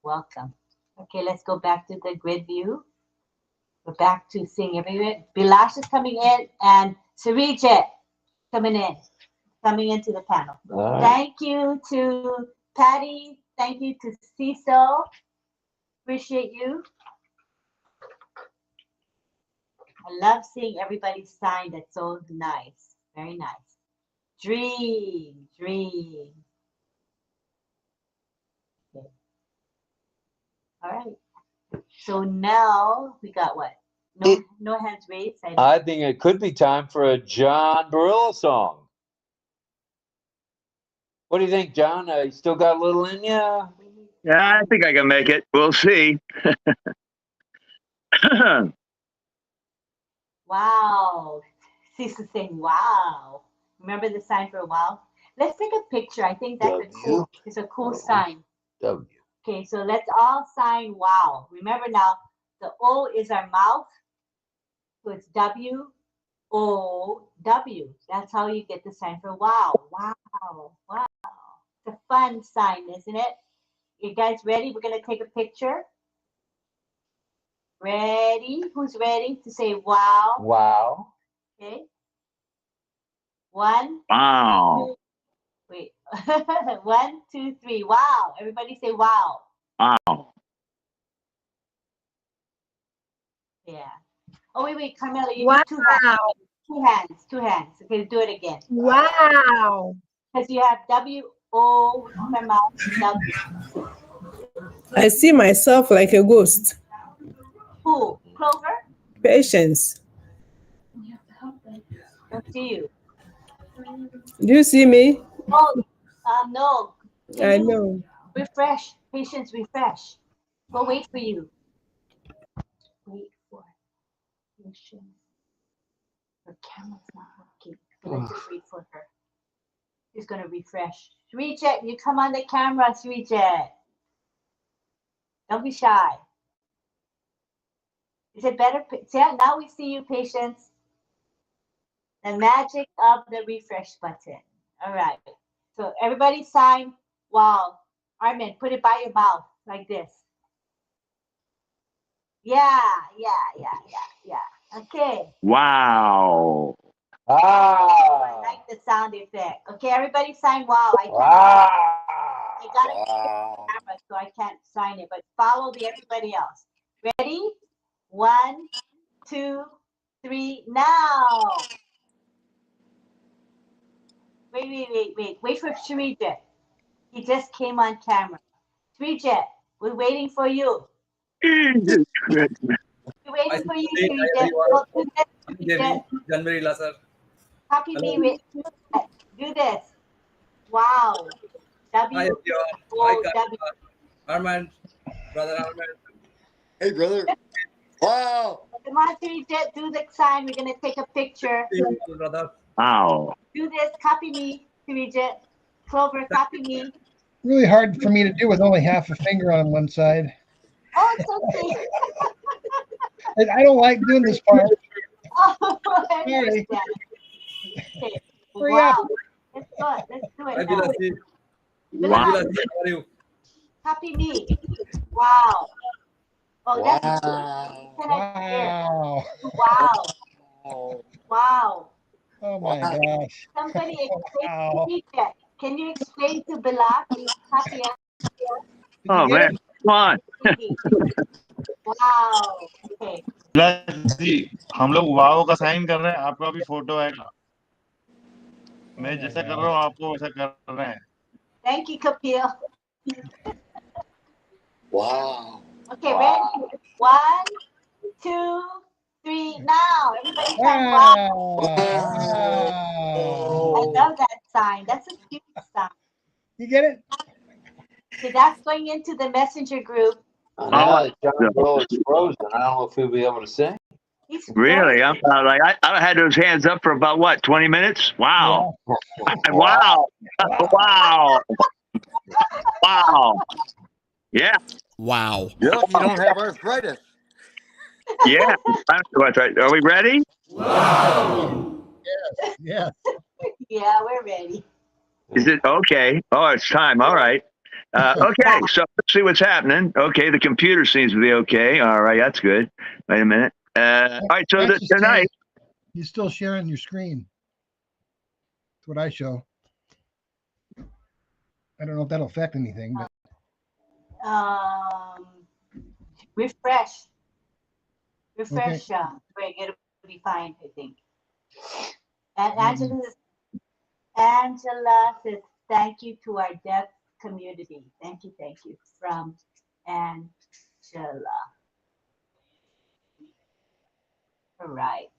Welcome. Okay, let's go back to the grid view. We're back to seeing everyone. Bilash is coming in and Sarijit coming into the panel. Right. Thank you to Patty. Thank you to Cecil. Appreciate you. I love seeing everybody sign. That's so nice. Very nice. Dream. Okay. All right. So now we got what? No hands raised. I think it could be time for a John Barillo song. What do you think, John? You still got a little in you? Yeah, I think I can make it. We'll see. Wow. Cecil saying wow. Remember the sign for wow? Let's take a picture. I think that's it's a cool sign. W. Okay, so let's all sign wow. Remember now, the O is our mouth. So it's W-O-W. That's how you get the sign for wow. Wow. It's a fun sign, isn't it? You guys ready? We're going to take a picture. Ready? Who's ready to say wow? Wow. Okay. 1, Wow. 2, wait. 1, 2, 3. Wow. Everybody say wow. Wow. Yeah. Oh, wait, Carmela, you Wow. need 2 hands. 2 hands. 2 hands. Okay, do it again. Wow. Because you have W-O for mouth, W. I see myself like a ghost. Who? Clover? Patience. Don't see you. Do you see me? Oh, no. I know. Refresh. Patience, refresh. We'll wait for you. Wait for patience. Her camera's not working. So let's just wait for her. She's going to refresh. Srijet, you come on the camera, Srijet. Don't be shy. Is it better? Yeah, now we see you, Patience. The magic of the refresh button. All right. So everybody sign. Wow. Armin, put it by your mouth like this. Yeah. Okay. Wow. I like the sound effect. Okay, everybody sign wow. I got it on camera, so I can't sign it, but follow everybody else. Ready? 1, 2, 3, now. Wait for Srijet. He just came on camera. Srijet, we're waiting for you. Jesus Christ. We're waiting for you, Srijet. Copy me. Do this. Wow. W. Armand, brother Armand. Hey, brother. Wow. Come on, Srijet, do the sign. We're going to take a picture. Brother. Wow. Do this. Copy me, Srijet. Clover, copy me. Really hard for me to do with only half a finger on one side. Oh, it's okay. I don't like doing this part. Oh, Sorry. Okay. Hurry Wow. up. Let's do it. Hi, Now. Bilasi. Wow. Bilasi, how are you? Copy me. Wow. Oh, that's Wow. Wow. Oh my gosh. Somebody explain Wow. to me that. Can you explain to Bilal? Copy it. Oh, man. Come on. Wow. Okay. जी हम लोग वाव का sign कर रहे हैं, आपका भी photo आएगा। मैं जैसा कर रहा हूँ आपको वैसा कर रहे हैं। Thank you, Kapil. Wow. Okay, ready? 1, 2, 3, now. Everybody sign wow. I love that sign. That's a cute sign. You get it? Okay, that's going into the messenger group. John Barillo is frozen. I don't know if he'll be able to sing. Really? I'm like, I had those hands up for about what, 20 minutes? Wow. Yeah. Wow. Wow. Wow. Yeah. Wow. You're lucky you don't have arthritis. Yeah. That's right. Are we ready? Wow. Yes. Yeah, we're ready. Is it okay? Oh, it's time. All right. Okay, so let's see what's happening. Okay, the computer seems to be okay. All right, that's good. Wait a minute. All right, so tonight. You're still sharing your screen. That's what I show. I don't know if that'll affect anything, but Refresh. Okay. Greg, it'll be fine, I think. And Angela says, thank you to our deaf community. Thank you. From Angela. All right.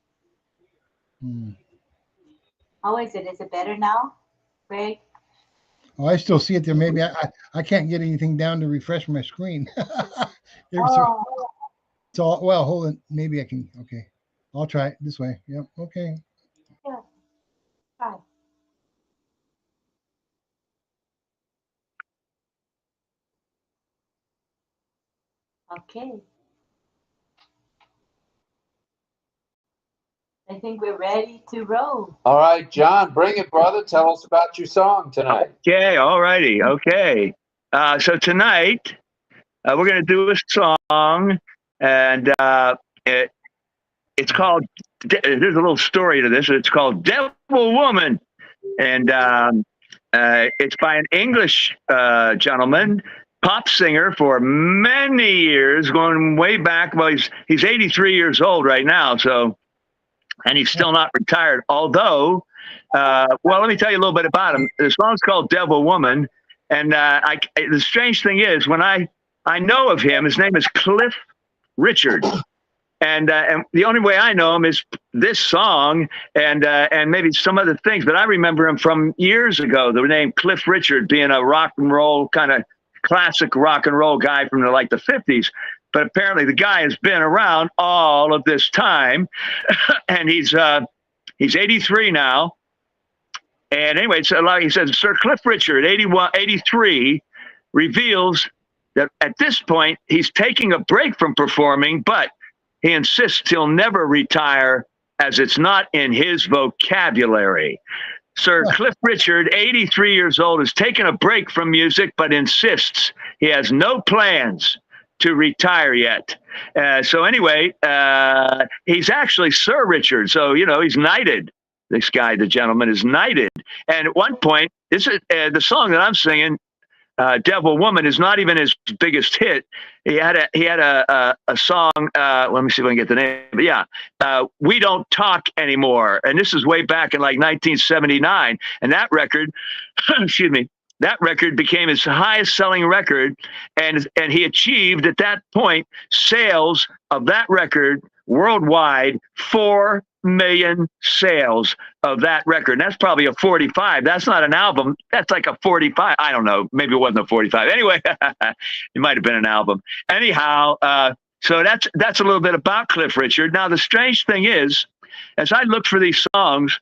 How is it? Is it better now, Greg? Oh, I still see it there. Maybe I can't get anything down to refresh my screen. It's all, well, hold on. Maybe I can. Okay. I'll try it this way. Yep. Okay. Yeah. Try. Okay. I think we're ready to roll. All right, John, bring it, brother. Tell us about your song tonight. Okay, all righty. Okay. So tonight, we're going to do a song, and it's called, there's a little story to this. It's called Devil Woman. And it's by an English gentleman, pop singer for many years, going way back. Well, he's 83 years old right now, so, and he's still not retired. Although, well, let me tell you a little bit about him. The song's called Devil Woman, and the strange thing is, when I know of him, his name is Cliff Richard. And the only way I know him is this song and maybe some other things. But I remember him from years ago, the name Cliff Richard, being a rock and roll kind of classic rock and roll guy from the 50s. But apparently the guy has been around all of this time. And he's 83 now. And anyway, so he says, Sir Cliff Richard, 83, reveals that at this point, he's taking a break from performing, but he insists he'll never retire as it's not in his vocabulary. Sir Cliff Richard, 83 years old, has taken a break from music, but insists he has no plans to retire yet. So anyway, he's actually Sir Richard. So, he's knighted. This guy, the gentleman, is knighted. And at one point, this is the song that I'm singing, Devil Woman, is not even his biggest hit. He had a song, let me see if I can get the name, but yeah, We Don't Talk Anymore. And this is way back in 1979. And that record, excuse me, that record became his highest selling record. And he achieved at that point sales of that record worldwide, 4 million sales of that record. And that's probably a 45. That's not an album. That's like a 45. I don't know. Maybe it wasn't a 45. Anyway, it might have been an album. Anyhow, so that's a little bit about Cliff Richard. Now, the strange thing is, as I look for these songs,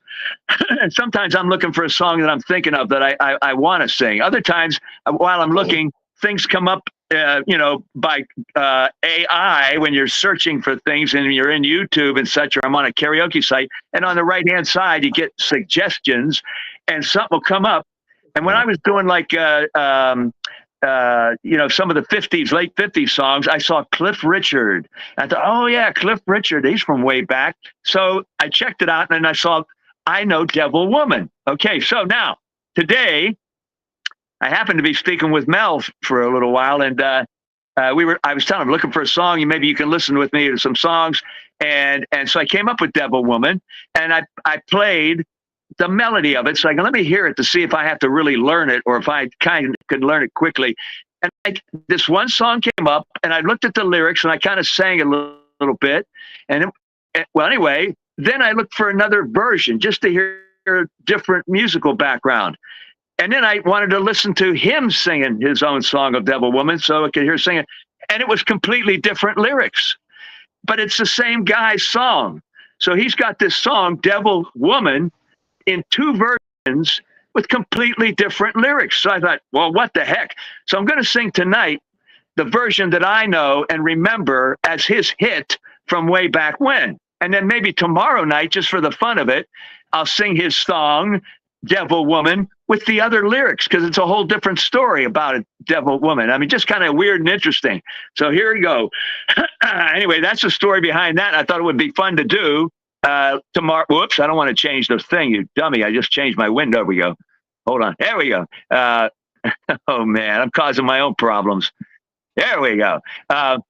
and sometimes I'm looking for a song that I'm thinking of that I want to sing. Other times, while I'm looking, things come up by AI when you're searching for things and you're in YouTube and such, or I'm on a karaoke site, and on the right-hand side, you get suggestions and something will come up. And when I was doing some of the 50s, late 50s songs, I saw Cliff Richard. I thought, oh yeah, Cliff Richard, he's from way back. So I checked it out and then I saw, I Know Devil Woman. Okay, so now, today, I happened to be speaking with Mel for a little while, and I was telling him, looking for a song, maybe you can listen with me to some songs. And so I came up with Devil Woman, and I played the melody of it. So I can let me hear it to see if I have to really learn it or if I kind of could learn it quickly. And this one song came up, and I looked at the lyrics, and I kind of sang a little bit. Well, anyway, then I looked for another version just to hear a different musical background. And then I wanted to listen to him singing his own song of Devil Woman so I could hear singing. And it was completely different lyrics. But it's the same guy's song. So he's got this song, Devil Woman, in 2 versions with completely different lyrics. So I thought, well, what the heck? So I'm going to sing tonight the version that I know and remember as his hit from way back when. And then maybe tomorrow night, just for the fun of it, I'll sing his song, Devil Woman, with the other lyrics because it's a whole different story about a devil woman. I mean, just kind of weird and interesting. So here we go. Anyway, that's the story behind that. I thought it would be fun to do tomorrow. Whoops, I don't want to change the thing, you dummy. I just changed my window. We go. Hold on. There we go. Oh, man, I'm causing my own problems. There we go. And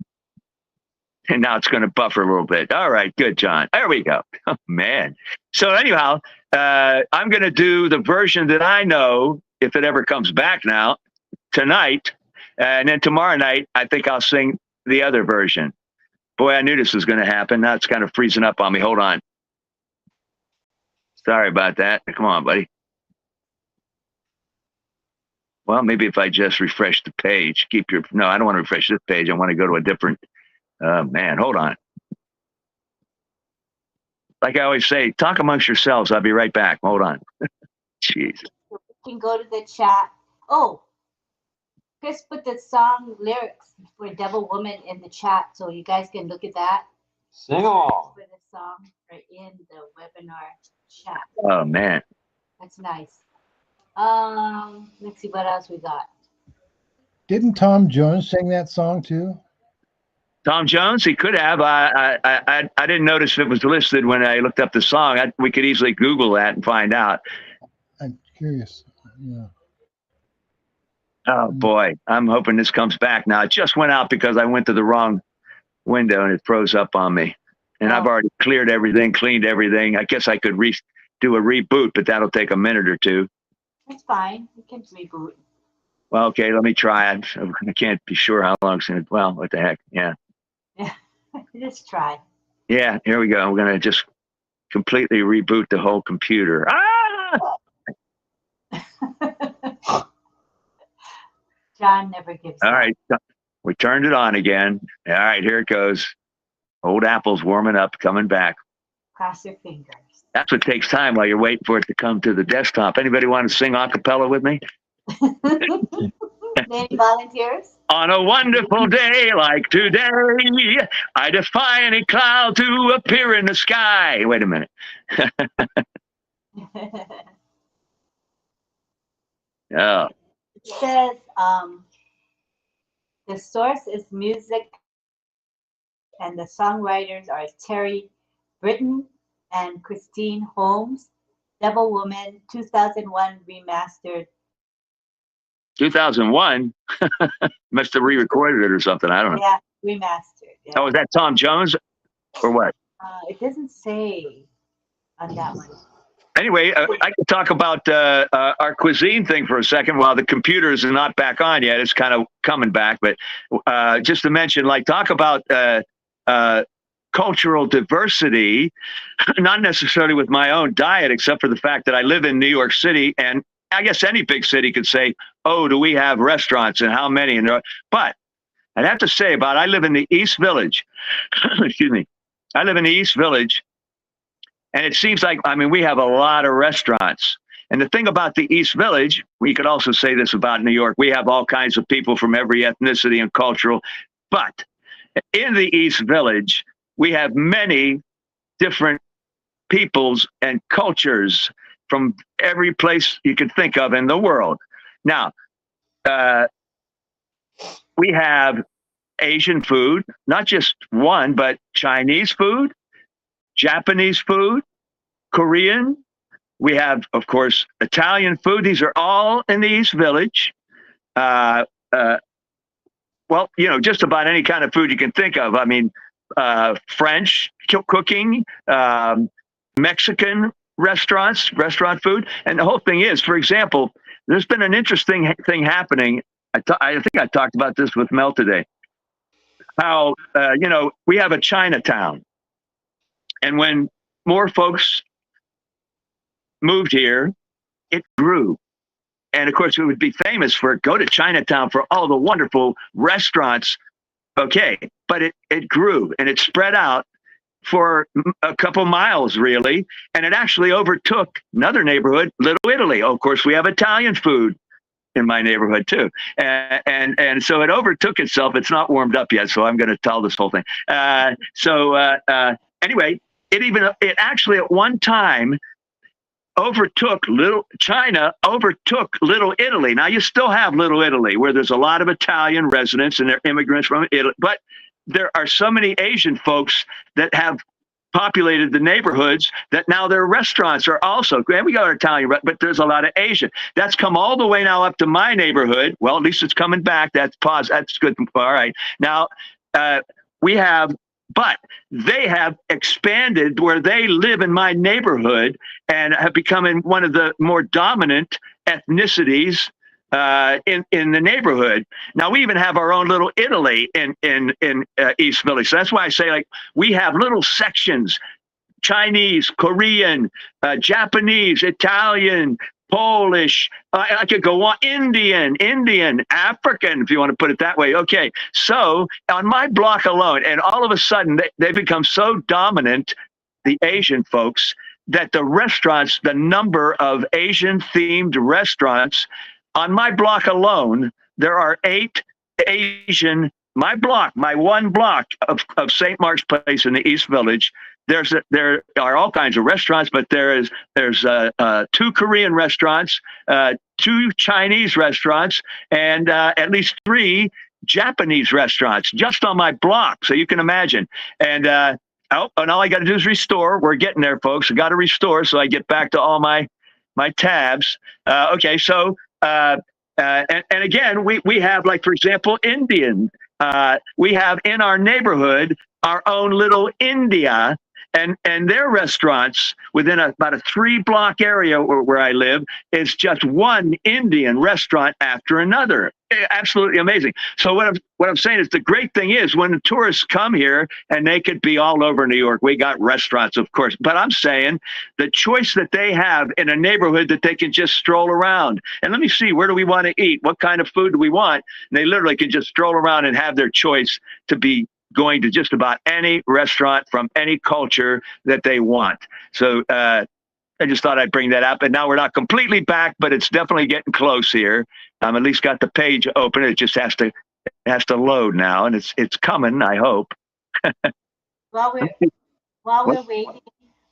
now it's going to buffer a little bit. All right, good, John. There we go. Oh, man. So anyhow, I'm going to do the version that I know, if it ever comes back now, tonight. And then tomorrow night, I think I'll sing the other version. Boy, I knew this was going to happen. Now it's kind of freezing up on me. Hold on. Sorry about that. Come on, buddy. Well, maybe if I just refresh the page, no, I don't want to refresh this page. I want to go to a different, man, hold on. Like I always say, talk amongst yourselves. I'll be right back. Hold on. Jeez. You can go to the chat. Oh, Chris put the song lyrics for Devil Woman in the chat, so you guys can look at that. Sing along. For the song right in the webinar chat. Oh, man. That's nice. Let's see what else we got. Didn't Tom Jones sing that song too? Tom Jones, he could have. I didn't notice it was listed when I looked up the song. We could easily Google that and find out. I'm curious. Yeah. Oh boy, I'm hoping this comes back now. It just went out because I went to the wrong window and it froze up on me. And I've already cleared everything, cleaned everything. I guess I could do a reboot, but that'll take a minute or two. It's fine. We can reboot. Well, okay, let me try it. I can't be sure how long it's going to. Well, what the heck? Yeah. Yeah. Just try. Yeah, here we go. We're going to just completely reboot the whole computer. John never gives All up. right. We turned it on again. All right, here it goes. Old Apple's warming up, coming back. Cross your fingers. That's what takes time while you're waiting for it to come to the desktop. Anybody want to sing a cappella with me? Any volunteers? On a wonderful day like today, I defy any cloud to appear in the sky. Wait a minute. Oh. It says the source is music and the songwriters are Terry Britton and Christine Holmes. Devil Woman 2001 remastered. 2001? Must have re-recorded it or something. I don't know. Yeah, remastered. Yeah. Oh, is that Tom Jones or what? It doesn't say on that one. Anyway, I could talk about our cuisine thing for a second while the computer is not back on yet. It's kind of coming back. But just to mention, talk about cultural diversity, not necessarily with my own diet, except for the fact that I live in New York City. And I guess any big city could say, oh, do we have restaurants and how many? But I'd have to say I live in the East Village. Excuse me. I live in the East Village. And it seems like, we have a lot of restaurants. And the thing about the East Village, we could also say this about New York, we have all kinds of people from every ethnicity and cultural. But in the East Village, we have many different peoples and cultures from every place you could think of in the world. Now, we have Asian food, not just one, but Chinese food, Japanese food, Korean. We have, of course, Italian food. These are all in the East Village. Well, just about any kind of food you can think of. French cooking, Mexican restaurant food. And the whole thing is, for example, there's been an interesting thing happening. I think I talked about this with Mel today. How, we have a Chinatown. And when more folks moved here, it grew. And of course, it would be famous for go to Chinatown for all the wonderful restaurants. Okay, but it grew and it spread out for a couple miles, really. And it actually overtook another neighborhood, Little Italy. Oh, of course, we have Italian food in my neighborhood, too. And so it overtook itself. It's not warmed up yet, so I'm going to tell this whole thing. Anyway, it actually at one time China overtook Little Italy. Now you still have Little Italy, where there's a lot of Italian residents and they're immigrants from Italy, but there are so many Asian folks that have populated the neighborhoods that now their restaurants are also, and we got Italian, but there's a lot of Asian. That's come all the way now up to my neighborhood. Well, at least it's coming back. That's good. All right. Now but they have expanded where they live in my neighborhood and have become one of the more dominant ethnicities in the neighborhood. Now we even have our own little Italy in East Village. So that's why I say, like, we have little sections: Chinese, Korean, Japanese, Italian, Polish. I could go on. Indian, African, if you want to put it that way. Okay, so on my block alone, and all of a sudden they become so dominant, the Asian folks, that the number of Asian-themed restaurants on my block alone, there are 8 Asian. My one block of St. Mark's Place in the East Village. There are all kinds of restaurants, but there's 2 Korean restaurants, 2 Chinese restaurants, and at least 3 Japanese restaurants just on my block. So you can imagine. And all I got to do is restore. We're getting there, folks. I got to restore so I get back to all my tabs. Okay, so and again, we have, like, for example, Indian. We have in our neighborhood our own little India, and their restaurants within about a 3-block area where I live is just one Indian restaurant after another. Absolutely amazing. So what I'm saying is, the great thing is when the tourists come here, and they could be all over New York, we got restaurants, of course, but I'm saying the choice that they have in a neighborhood that they can just stroll around and let me see, where do we want to eat? What kind of food do we want? And they literally can just stroll around and have their choice to be going to just about any restaurant from any culture that they want. So I just thought I'd bring that up. And now we're not completely back, but it's definitely getting close here. At least got the page open. It just has to load now, and it's coming, I hope. While we're waiting,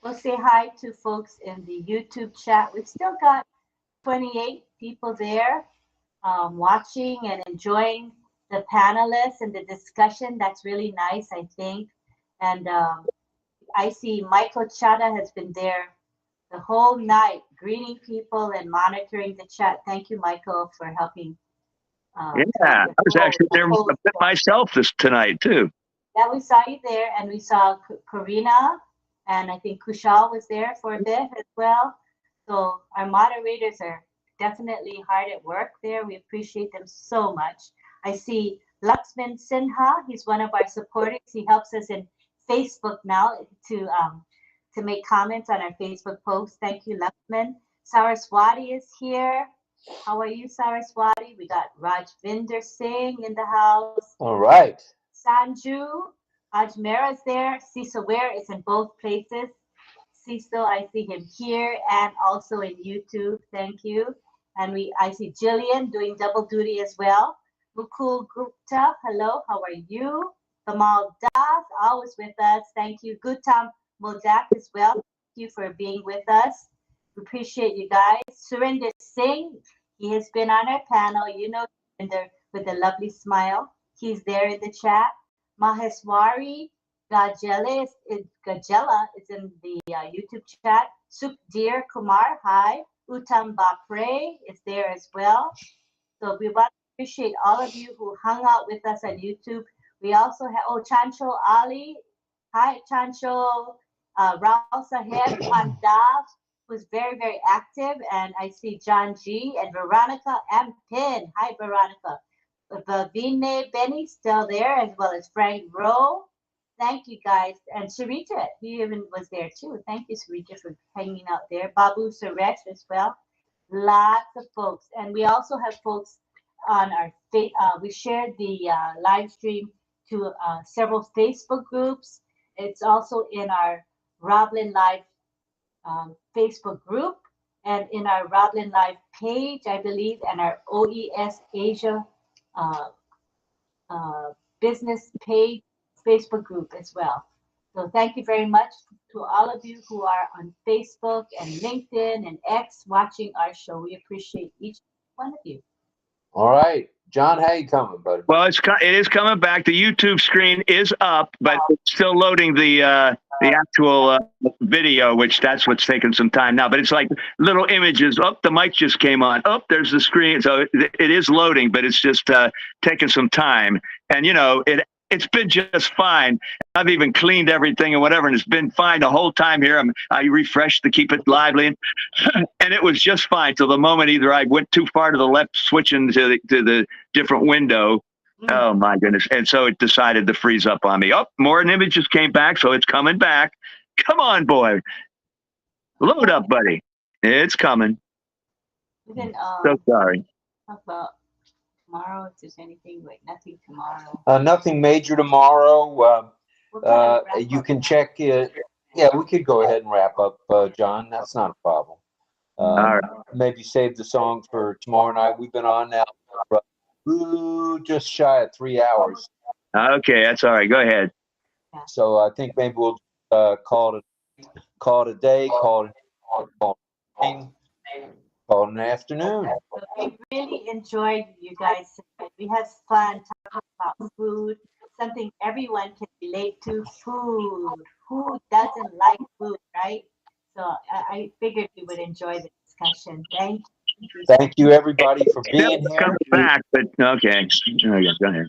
we'll say hi to folks in the YouTube chat. We've still got 28 people there watching and enjoying the panelists and the discussion. That's really nice, I think. And I see Michael Chada has been there the whole night, greeting people and monitoring the chat. Thank you, Michael, for helping. I was actually there myself tonight too. Yeah, we saw you there, and we saw Karina, and I think Kushal was there for a bit as well. So our moderators are definitely hard at work there. We appreciate them so much. I see Laxman Sinha. He's one of our supporters. He helps us in Facebook now to make comments on our Facebook posts. Thank you, Laxman. Saraswati is here. How are you, Saraswati? We got Rajvinder Singh in the house. All right. Sanju, Ajmera's there. Cecil Ware is in both places. Cecil, I see him here and also in YouTube. Thank you. And I see Jillian doing double duty as well. Mukul Gupta, hello, how are you? Kamal Das, always with us. Thank you. Gutam Modak as well. Thank you for being with us. We appreciate you guys. Surinder Singh, he has been on our panel. You know, with a lovely smile. He's there in the chat. Maheswari Gajela is in the YouTube chat. Sukhdeer Kumar, hi. Uttam Bapre is there as well. So we want to appreciate all of you who hung out with us on YouTube. We also have, Chancho Ali. Hi, Chancho. Raul Saheb Pandav, who's very, very active. And I see John G. and Veronica M. Pin. Hi, Veronica. Vavine Benny still there, as well as Frank Rowe. Thank you, guys. And Sarita, he even was there too. Thank you, Sarita, for hanging out there. Babu Suresh as well. Lots of folks. And we also have folks on our we shared the live stream to several Facebook groups. It's also in our RobLynn Live Facebook group and in our RobLynn Live page, I believe, and our OES Asia business page Facebook group as well. So thank you very much to all of you who are on Facebook and LinkedIn and X watching our show. We appreciate each one of you. All right, John, how you coming, buddy? Well, it is coming back. The YouTube screen is up, but it's still loading the actual video, which that's what's taking some time now. But it's like little images. Oh, the mic just came on. Oh, there's the screen. So it is loading, but it's just taking some time. And it's been just fine. I've even cleaned everything and whatever, and it's been fine the whole time here. I refreshed to keep it lively, and it was just fine till the moment either I went too far to the left, switching to the different window. Oh my goodness! And so it decided to freeze up on me. Oh, more images came back, so it's coming back. Come on, boy, load up, buddy. It's coming. Then, so sorry. Talk about tomorrow. If there's anything, like nothing tomorrow. Nothing major tomorrow. You can check it. Yeah, we could go ahead and wrap up, John. That's not a problem. All right. Maybe save the song for tomorrow night. We've been on now for just shy of 3 hours. Okay, that's all right. Go ahead. So I think maybe we'll call it a day, call it an afternoon. We really enjoyed you guys. We had fun talking about food, something everyone can relate to. Food. Who doesn't like food, right? So I figured we would enjoy the discussion. Thank you. Thank you, everybody, for being here. Come back, but okay. Go ahead.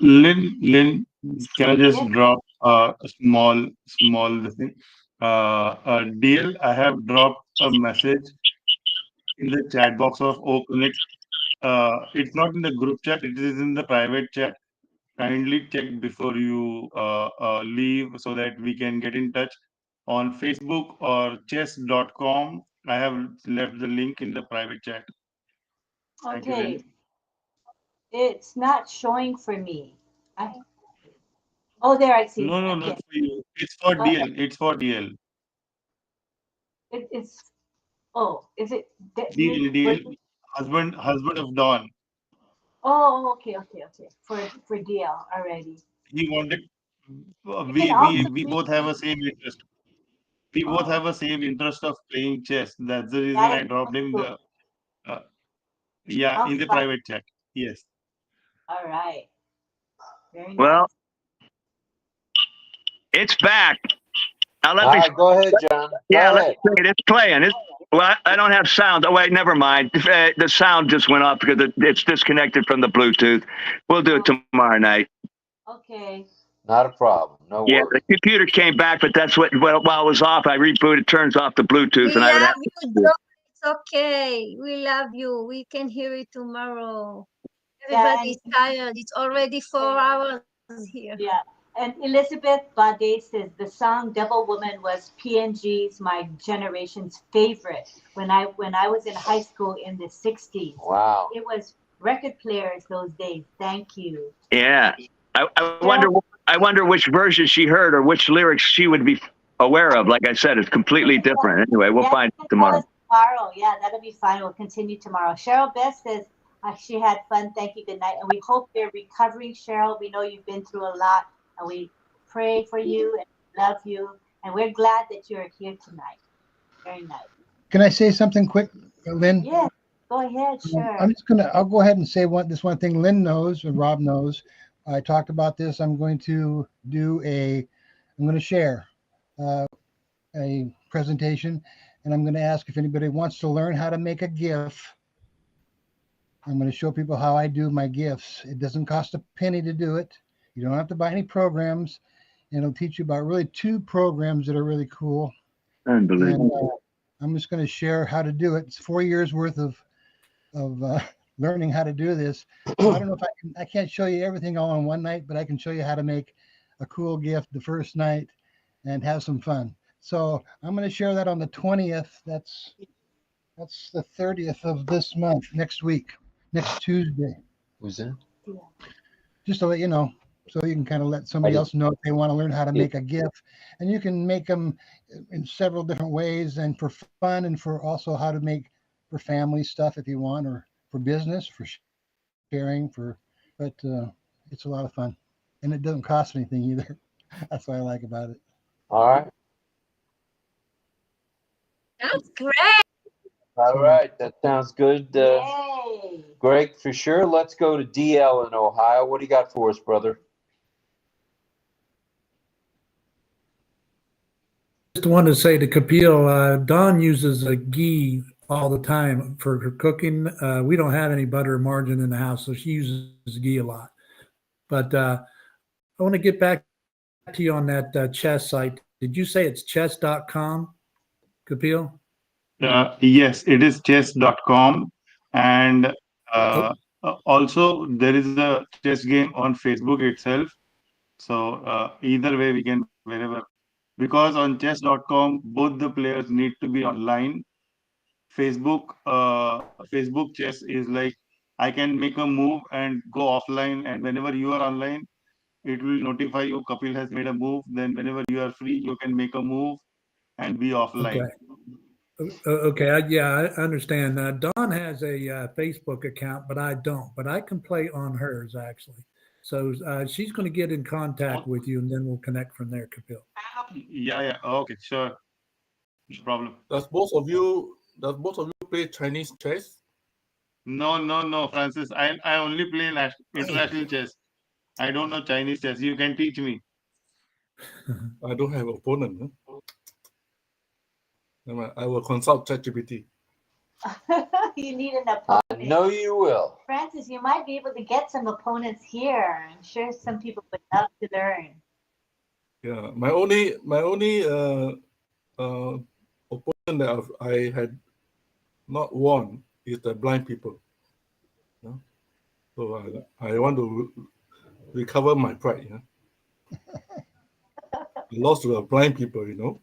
Lynn, can I just drop a small thing? DL, I have dropped a message in the chat box of OpenX. It's not in the group chat, it is in the private chat. Kindly check before you leave so that we can get in touch on Facebook or chess.com. I have left the link in the private chat. Thank you, Okay. Lynn. It's not showing for me. Oh, there I see. No, Okay. not for you. It's for DL. It's for DL. It's is it DL, husband of Dawn. Oh, okay. For DL already. He wanted. also We both have a same interest. We both have a same interest of playing chess. That's the reason I dropped him the. In the private chat. Yes. All right. Very Well, nice. it's back. Now All right, go ahead, John. Yeah, Go let's ahead. see it. It's playing. Well, I don't have sound. Oh, wait, never mind. The sound just went off because it's disconnected from the Bluetooth. We'll do it tomorrow night. Okay. Not a problem. No Yeah, worries. the computer came back, but that's while it was off, I rebooted, turns off the Bluetooth, We and I would love have you, Joe. It's okay. We love you. We can hear it tomorrow. Everybody's tired. It's already 4 hours here. Yeah. And Elizabeth Bade says the song "Devil Woman" was PNG's, my generation's favorite when I was in high school in the 60s. Wow. It was record players those days. Thank you. Yeah, I wonder which version she heard or which lyrics she would be aware of. Like I said, it's completely different. Anyway, we'll find it tomorrow. Tomorrow, yeah, that'll be fine. We'll continue tomorrow. Cheryl Best says she had fun. Thank you. Good night. And we hope you're recovering, Cheryl. We know you've been through a lot, and we pray for you and love you. And we're glad that you're here tonight. Very nice. Can I say something quick, Lynn? Yes, go ahead. Sure. I'll go ahead and say this one thing Lynn knows and Rob knows. I talked about this. I'm going to share a presentation, and I'm going to ask if anybody wants to learn how to make a GIF. I'm going to show people how I do my GIFs. It doesn't cost a penny to do it. You don't have to buy any programs, and it'll teach you about really 2 programs that are really cool. Unbelievable. And I'm just going to share how to do it. It's 4 years worth of learning how to do this. I don't know if I can't show you everything all in one night, but I can show you how to make a cool gift the first night and have some fun. So I'm going to share that on the 20th. That's the 30th of this month, next Tuesday. Who's that? Just to let you know, so you can kind of let somebody else know if they want to learn how to make a GIF. And you can make them in several different ways, and for fun, and for also how to make for family stuff if you want, or for business, for sharing, but it's a lot of fun, and it doesn't cost anything either. That's what I like about it. All right. That's great. All right. That sounds good. Yay. Greg, for sure. Let's go to DL in Ohio. What do you got for us, brother? Just wanted to say to Kapil, Dawn uses a ghee all the time for her cooking. We don't have any butter or margarine in the house, so she uses ghee a lot. But I want to get back to you on that chess site. Did you say it's chess.com, Kapil? Yes, it is chess.com. And also, there is a chess game on Facebook itself. So either way, we can wherever. Because on chess.com, both the players need to be online. Facebook chess is like I can make a move and go offline, and whenever you are online, it will notify you Kapil has made a move. Then whenever you are free, you can make a move and be offline. Okay. Yeah, I understand. Dawn has a Facebook account, but I don't. But I can play on hers actually. So she's going to get in contact with you, and then we'll connect from there, Kapil. Yeah. Okay, sure. No problem. Does both of you play Chinese chess? No, Francis. I only play international chess. I don't know Chinese chess. You can teach me. I don't have opponent. Huh? Never mind, I will consult ChatGPT. You need an opponent. I know you will. Francis, you might be able to get some opponents here. I'm sure some people would love to learn. Yeah, my only opponent that I had not won is the blind people. Yeah? So I want to recover my pride. Yeah? I lost to the blind people, you know.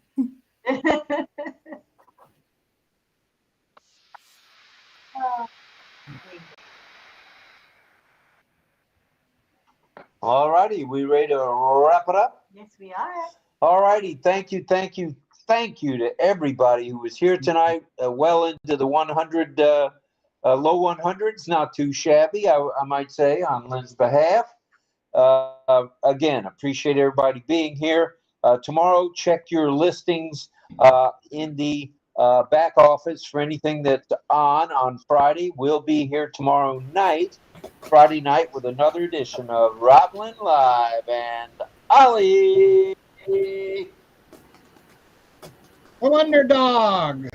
All righty. We ready to wrap it up? Yes, we are. All righty. Thank you to everybody who was here tonight. Well into the 100, low 100s. Not too shabby, I might say, on Lynn's behalf. Again, appreciate everybody being here. Tomorrow, check your listings in the back office for anything that's on Friday. We'll be here tomorrow night, Friday night, with another edition of RobLynn Live and Ollie. An underdog.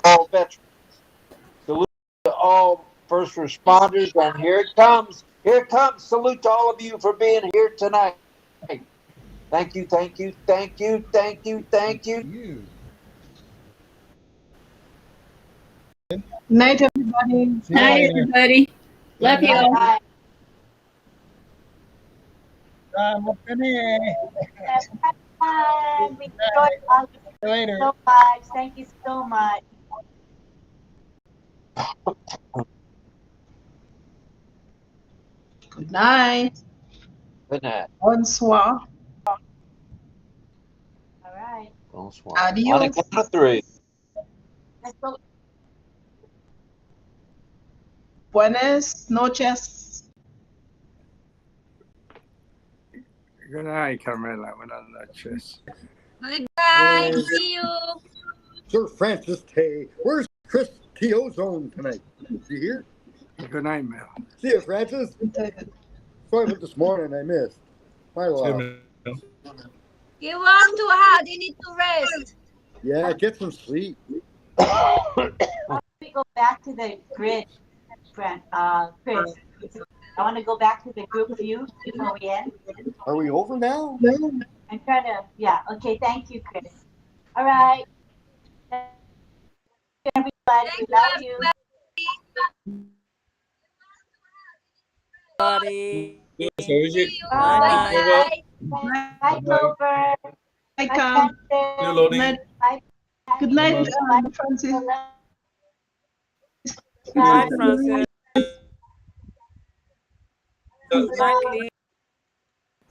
All veterans. Salute to all first responders, and here it comes. Here it comes. Salute to all of you for being here tonight. Thank you. Night, everybody. Night, everybody. Love you all. Bye. We enjoyed all of you Later. so much. Thank you so much. Good night. Good night. Bonsoir. All right. Bonsoir. Adios. On the count of three. Let's go. Buenas noches. Good night, Carmela. Buenas noches. Bye-bye. See you. Sir Francis Tay. Where's Chris T.O.'s tonight? Is he here? Good night, Mel. See you, Francis. Sorry about this morning I missed. My love. You want to hard, you need to rest. Yeah, get some sleep. We go back to the grid, Chris. I want to go back to the group view before we end. Are we over now? I'm trying to, yeah. Okay, thank you, Chris. All right. Thank you, everybody. Love you. Buddy. Bye. Bye, Clover. Bye, Cam. Good night. Bye. Good night, Francis. Good night, Francis. Good night, Lee.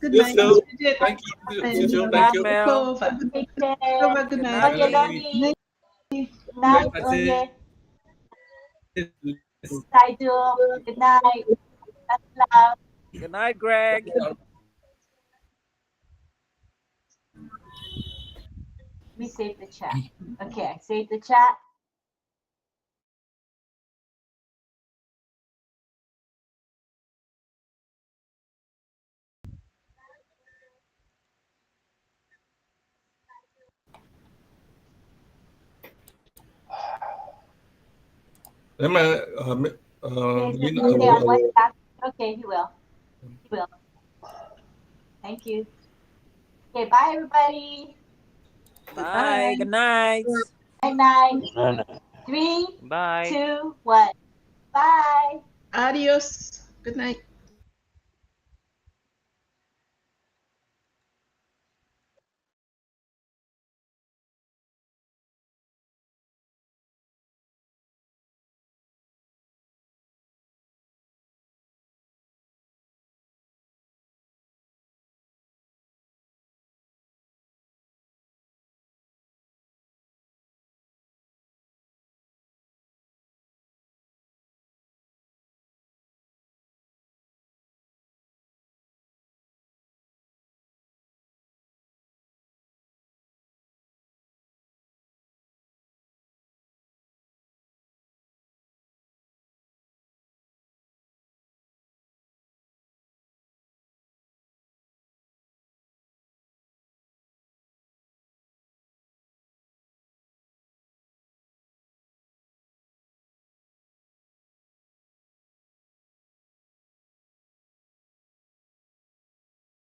Good Yes, night. sir. Thank you. Thank you. Clover. Clover, good night. Night. Bye, Doom. Good night. Love. Good night, Greg. Let me save the chat. Okay, I saved the chat. Okay, he will. He will. Thank you. Okay, bye, everybody. Bye. Good night. Good night. 3, Bye. 2, 1. Bye. Adios. Good night.